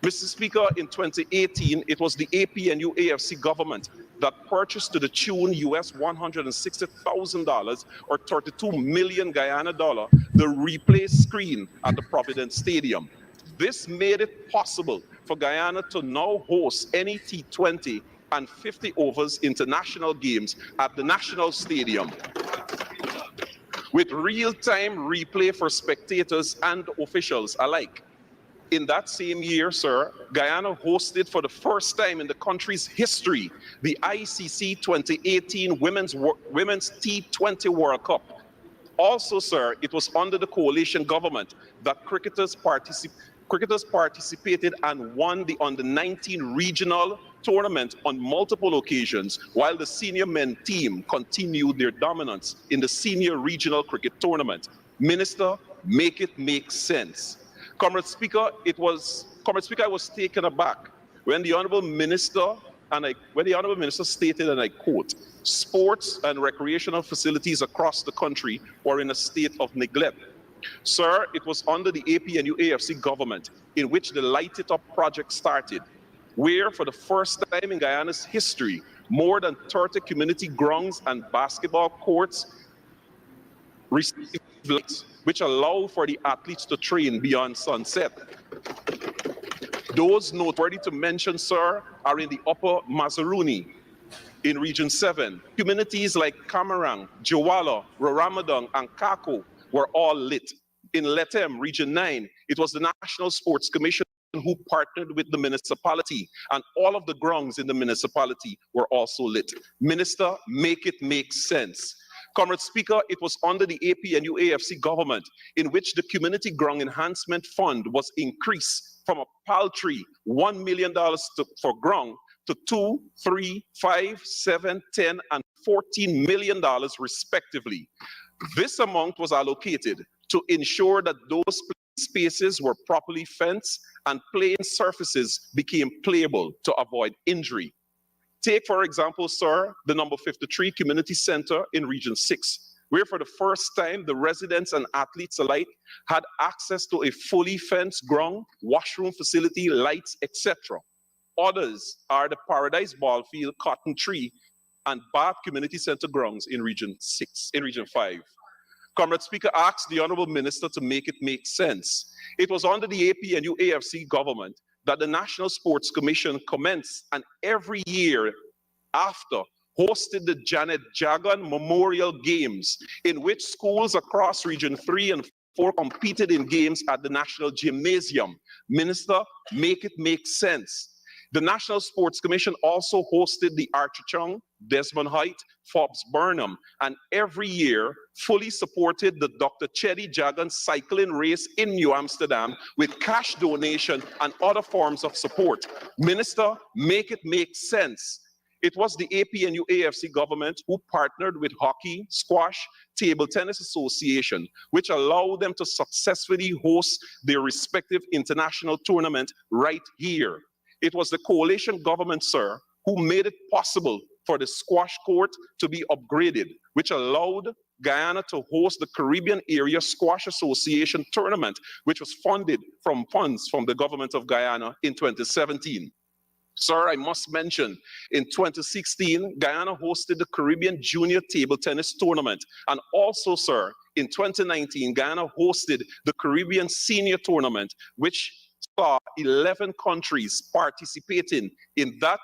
Mr. Speaker, in 2018, it was the APNU AFC government that purchased to the tune US $160,000 or 32 million Guyana dollar the replay screen at the Providence Stadium. This made it possible for Guyana to now host any T20 and 50 overs international games at the National Stadium with real-time replay for spectators and officials alike. In that same year, sir, Guyana hosted for the first time in the country's history the ICC 2018 Women's T20 World Cup. Also, sir, it was under the coalition government that cricketers participated and won the Under-19 regional tournament on multiple occasions, while the senior men team continued their dominance in the senior regional cricket tournament. Minister, make it make sense. Comrade Speaker, I was taken aback when the Honorable Minister stated, and I quote, sports and recreational facilities across the country were in a state of neglect. Sir, it was under the APNU AFC government in which the Light It Up project started, where for the first time in Guyana's history, more than 30 community grounds and basketball courts received lights, which allow for the athletes to train beyond sunset. Those noteworthy to mention, sir, are in the Upper Mazaruni, in Region 7. Communities like Kamarang, Jawala, Raramadang, and Kako were all lit. In Letem, Region 9, it was the National Sports Commission who partnered with the municipality, and all of the grounds in the municipality were also lit. Minister, make it make sense. Comrade Speaker, it was under the APNU AFC government in which the Community Ground Enhancement Fund was increased from a paltry $1 million for ground to $2, $3, $5, $7, $10, and $14 million respectively. This amount was allocated to ensure that those spaces were properly fenced and playing surfaces became playable to avoid injury. Take, for example, sir, the number 53 Community Center in Region 6, where for the first time the residents and athletes alike had access to a fully fenced ground, washroom facility, lights, etc. Others are the Paradise Ball Field, Cotton Tree, and Bath Community Center grounds in Region 5. Comrade Speaker asked the Honorable Minister to make it make sense. It was under the APNU AFC government that the National Sports Commission commenced and every year after hosted the Janet Jagan Memorial Games, in which schools across Region 3 and 4 competed in games at the National Gymnasium. Minister, make it make sense. The National Sports Commission also hosted the Archichong, Desmond Height, Forbes Burnham, and every year fully supported the Dr. Chedi Jagan cycling race in New Amsterdam with cash donation and other forms of support. Minister, make it make sense. It was the APNU AFC government who partnered with Hockey, Squash, Table Tennis Association, which allowed them to successfully host their respective international tournament right here. It was the coalition government, sir, who made it possible for the squash court to be upgraded, which allowed Guyana to host the Caribbean Area Squash Association tournament, which was funded from funds from the government of Guyana in 2017. Sir, I must mention, in 2016, Guyana hosted the Caribbean Junior Table Tennis Tournament. And also, sir, in 2019, Guyana hosted the Caribbean Senior Tournament, which saw 11 countries participating in that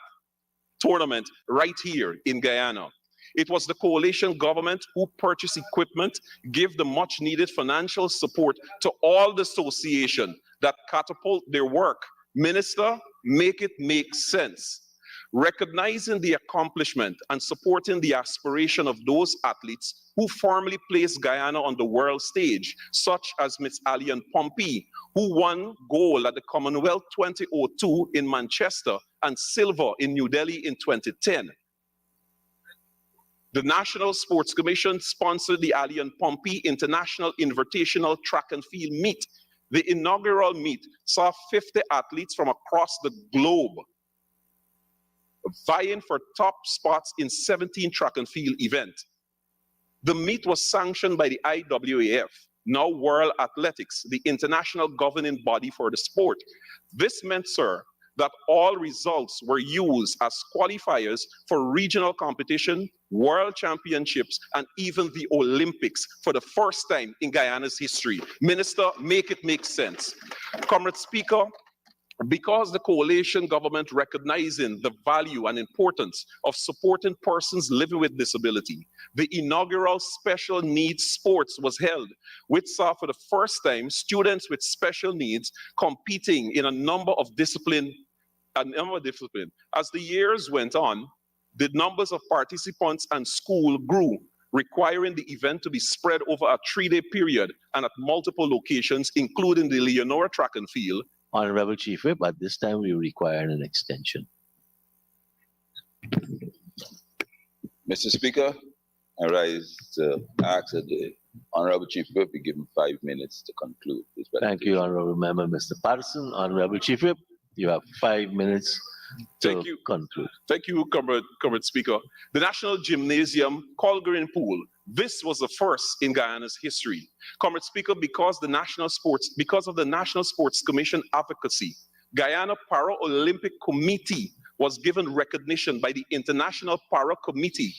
tournament right here in Guyana. It was the coalition government who purchased equipment, gave the much needed financial support to all the association that catapult their work. Minister, make it make sense. Recognizing the accomplishment and supporting the aspiration of those athletes who formally placed Guyana on the world stage, such as Miss Allian Pompey, who won gold at the Commonwealth 2002 in Manchester and silver in New Delhi in 2010. The National Sports Commission sponsored the Allian Pompey International Invitational Track and Field Meet. The inaugural meet saw 50 athletes from across the globe vying for top spots in 17 track and field events. The meet was sanctioned by the IWAF, now World Athletics, the international governing body for the sport. This meant, sir, that all results were used as qualifiers for regional competition, world championships, and even the Olympics for the first time in Guyana's history. Minister, make it make sense. Comrade Speaker, because the coalition government recognizing the value and importance of supporting persons living with disability, the inaugural Special Needs Sports was held, which saw for the first time students with special needs competing in a number of disciplines. As the years went on, the numbers of participants and school grew, requiring the event to be spread over a 3-day period and at multiple locations, including the Leonora Track and Field. Honorable Chief Whip, at this time we require an extension. Mr. Speaker, I rise to ask that the Honorable Chief Whip be given 5 minutes to conclude this presentation. Thank you, Honorable Member Mr. Patterson. Honorable Chief Whip, you have 5 minutes to conclude. Thank you, Comrade Speaker. The National Gymnasium, Colgreen Pool, This was the first in Guyana's history. Comrade Speaker, because of the National Sports Commission advocacy, Guyana Para-Olympic Committee was given recognition by the International Para Committee.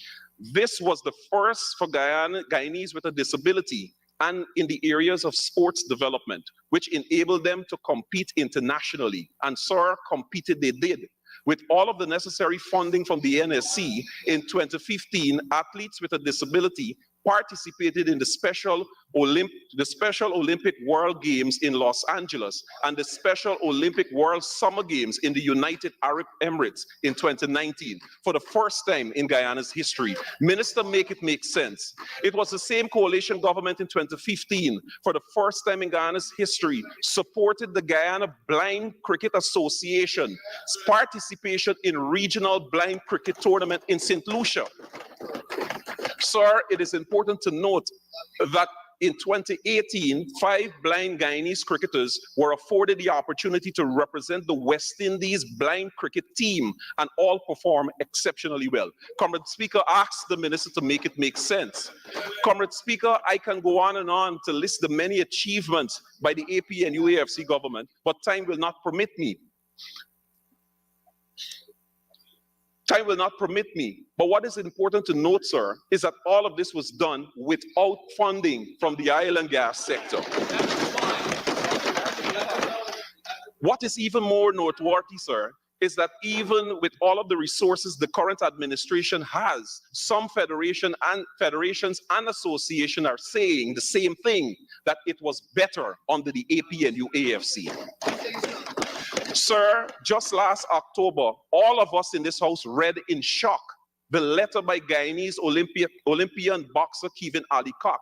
This was the first for Guyanese with a disability and in the areas of sports development, which enabled them to compete internationally. And sir, competed they did. With all of the necessary funding from the NSC, in 2015, athletes with a disability participated in the Special Olympic World Games in Los Angeles and the Special Olympic World Summer Games in the United Arab Emirates in 2019, for the first time in Guyana's history. Minister, make it make sense. It was the same coalition government in 2015, for the first time in Guyana's history, supported the Guyana Blind Cricket Association's participation in regional blind cricket tournament in St. Lucia. Sir, it is important to note that in 2018, 5 blind Guyanese cricketers were afforded the opportunity to represent the West Indies blind cricket team and all performed exceptionally well. Comrade Speaker, ask the minister to make it make sense. Comrade Speaker, I can go on and on to list the many achievements by the AP and UAFC government, but time will not permit me. Time will not permit me. But what is important to note, sir, is that all of this was done without funding from the oil and gas sector. What is even more noteworthy, sir, is that even with all of the resources the current administration has, some federations and associations are saying the same thing, that it was better under the AP and UAFC. Sir, just last October, all of us in this house read in shock the letter by Guyanese Olympian boxer Kevin Alikok,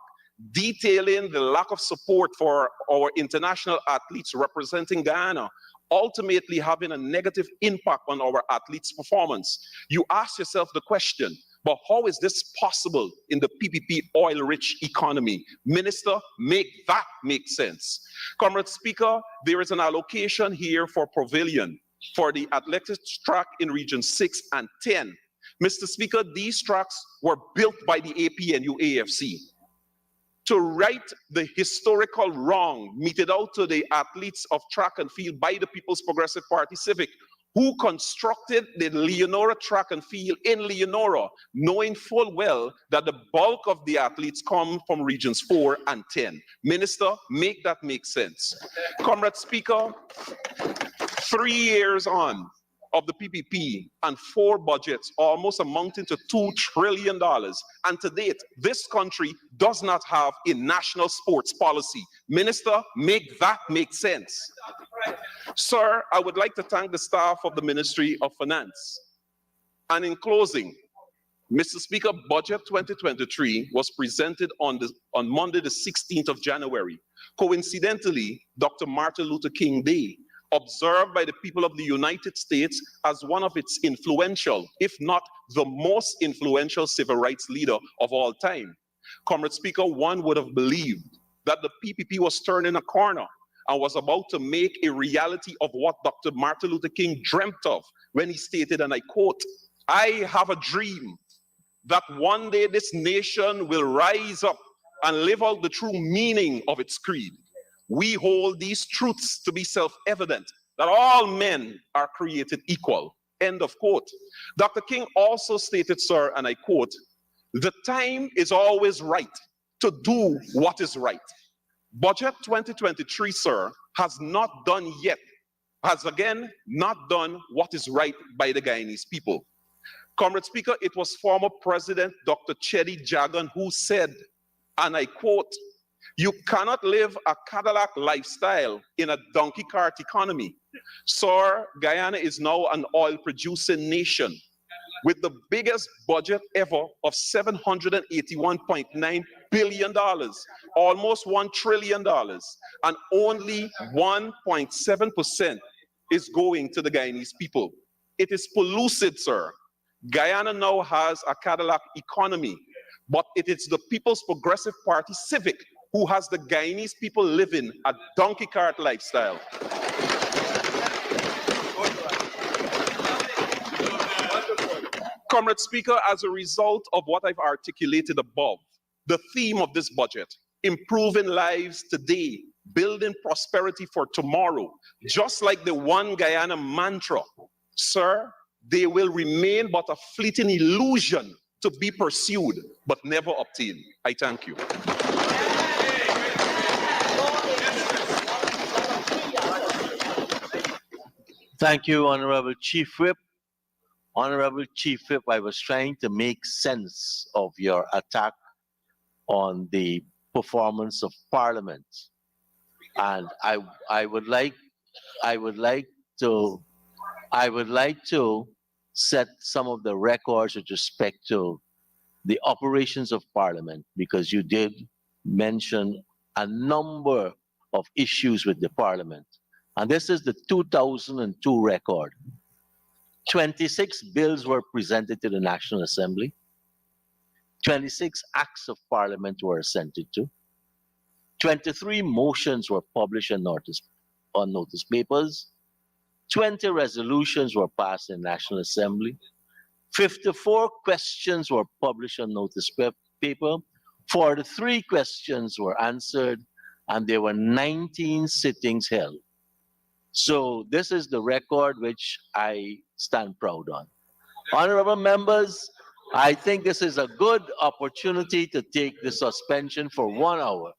detailing the lack of support for our international athletes representing Guyana, ultimately having a negative impact on our athletes' performance. You ask yourself the question, but how is this possible in the PPP oil-rich economy? Minister, make that make sense. Comrade Speaker, there is an allocation here for pavilion for the athletics track in Region 6 and 10. Mr. Speaker, these tracks were built by the AP and UAFC to right the historical wrong meted out to the athletes of track and field by the People's Progressive Party Civic, who constructed the Leonora track and field in Leonora, knowing full well that the bulk of the athletes come from regions 4 and 10. Minister, make that make sense. Comrade Speaker, 3 years on of the PPP and 4 budgets, almost amounting to $2 trillion. And to date, this country does not have a national sports policy. Minister, make that make sense. Sir, I would like to thank the staff of the Ministry of Finance. And in closing, Mr. Speaker, Budget 2023 was presented on Monday, the 16th of January. Coincidentally, Dr. Martin Luther King Day, observed by the people of the United States as one of its influential, if not the most influential civil rights leader of all time. Comrade Speaker, one would have believed that the PPP was turning a corner and was about to make a reality of what Dr. Martin Luther King dreamt of when he stated, and I quote, "I have a dream that one day this nation will rise up and live out the true meaning of its creed. We hold these truths to be self-evident, that all men are created equal." End of quote. Dr. King also stated, sir, and I quote, "The time is always right to do what is right." Budget 2023, sir, has not done yet, has again not done what is right by the Guyanese people. Comrade Speaker, it was former President Dr. Chedi Jagan who said, and I quote, "You cannot live a Cadillac lifestyle in a donkey cart economy." Sir, Guyana is now an oil-producing nation with the biggest budget ever of $781.9 billion, almost $1 trillion, and only 1.7% is going to the Guyanese people. It is pellucid, sir. Guyana now has a Cadillac economy, but it is the People's Progressive Party Civic who has the Guyanese people living a donkey cart lifestyle. Comrade Speaker, as a result of what I've articulated above, the theme of this budget, improving lives today, building prosperity for tomorrow, just like the One Guyana mantra, sir, they will remain but a fleeting illusion to be pursued, but never obtained. I thank you. Thank you, Honorable Chief Whip. Honorable Chief Whip, I was trying to make sense of your attack on the performance of Parliament, and I would like to set some of the records with respect to the operations of Parliament, because you did mention a number of issues with the Parliament. And this is the 2002 record. 26 bills were presented to the National Assembly. 26 acts of Parliament were assented to. 23 motions were published on notice papers. 20 resolutions were passed in National Assembly. 54 questions were published on notice paper. 43 questions were answered, and there were 19 sittings held. So this is the record which I stand proud on. Honorable members, I think this is a good opportunity to take the suspension for 1 hour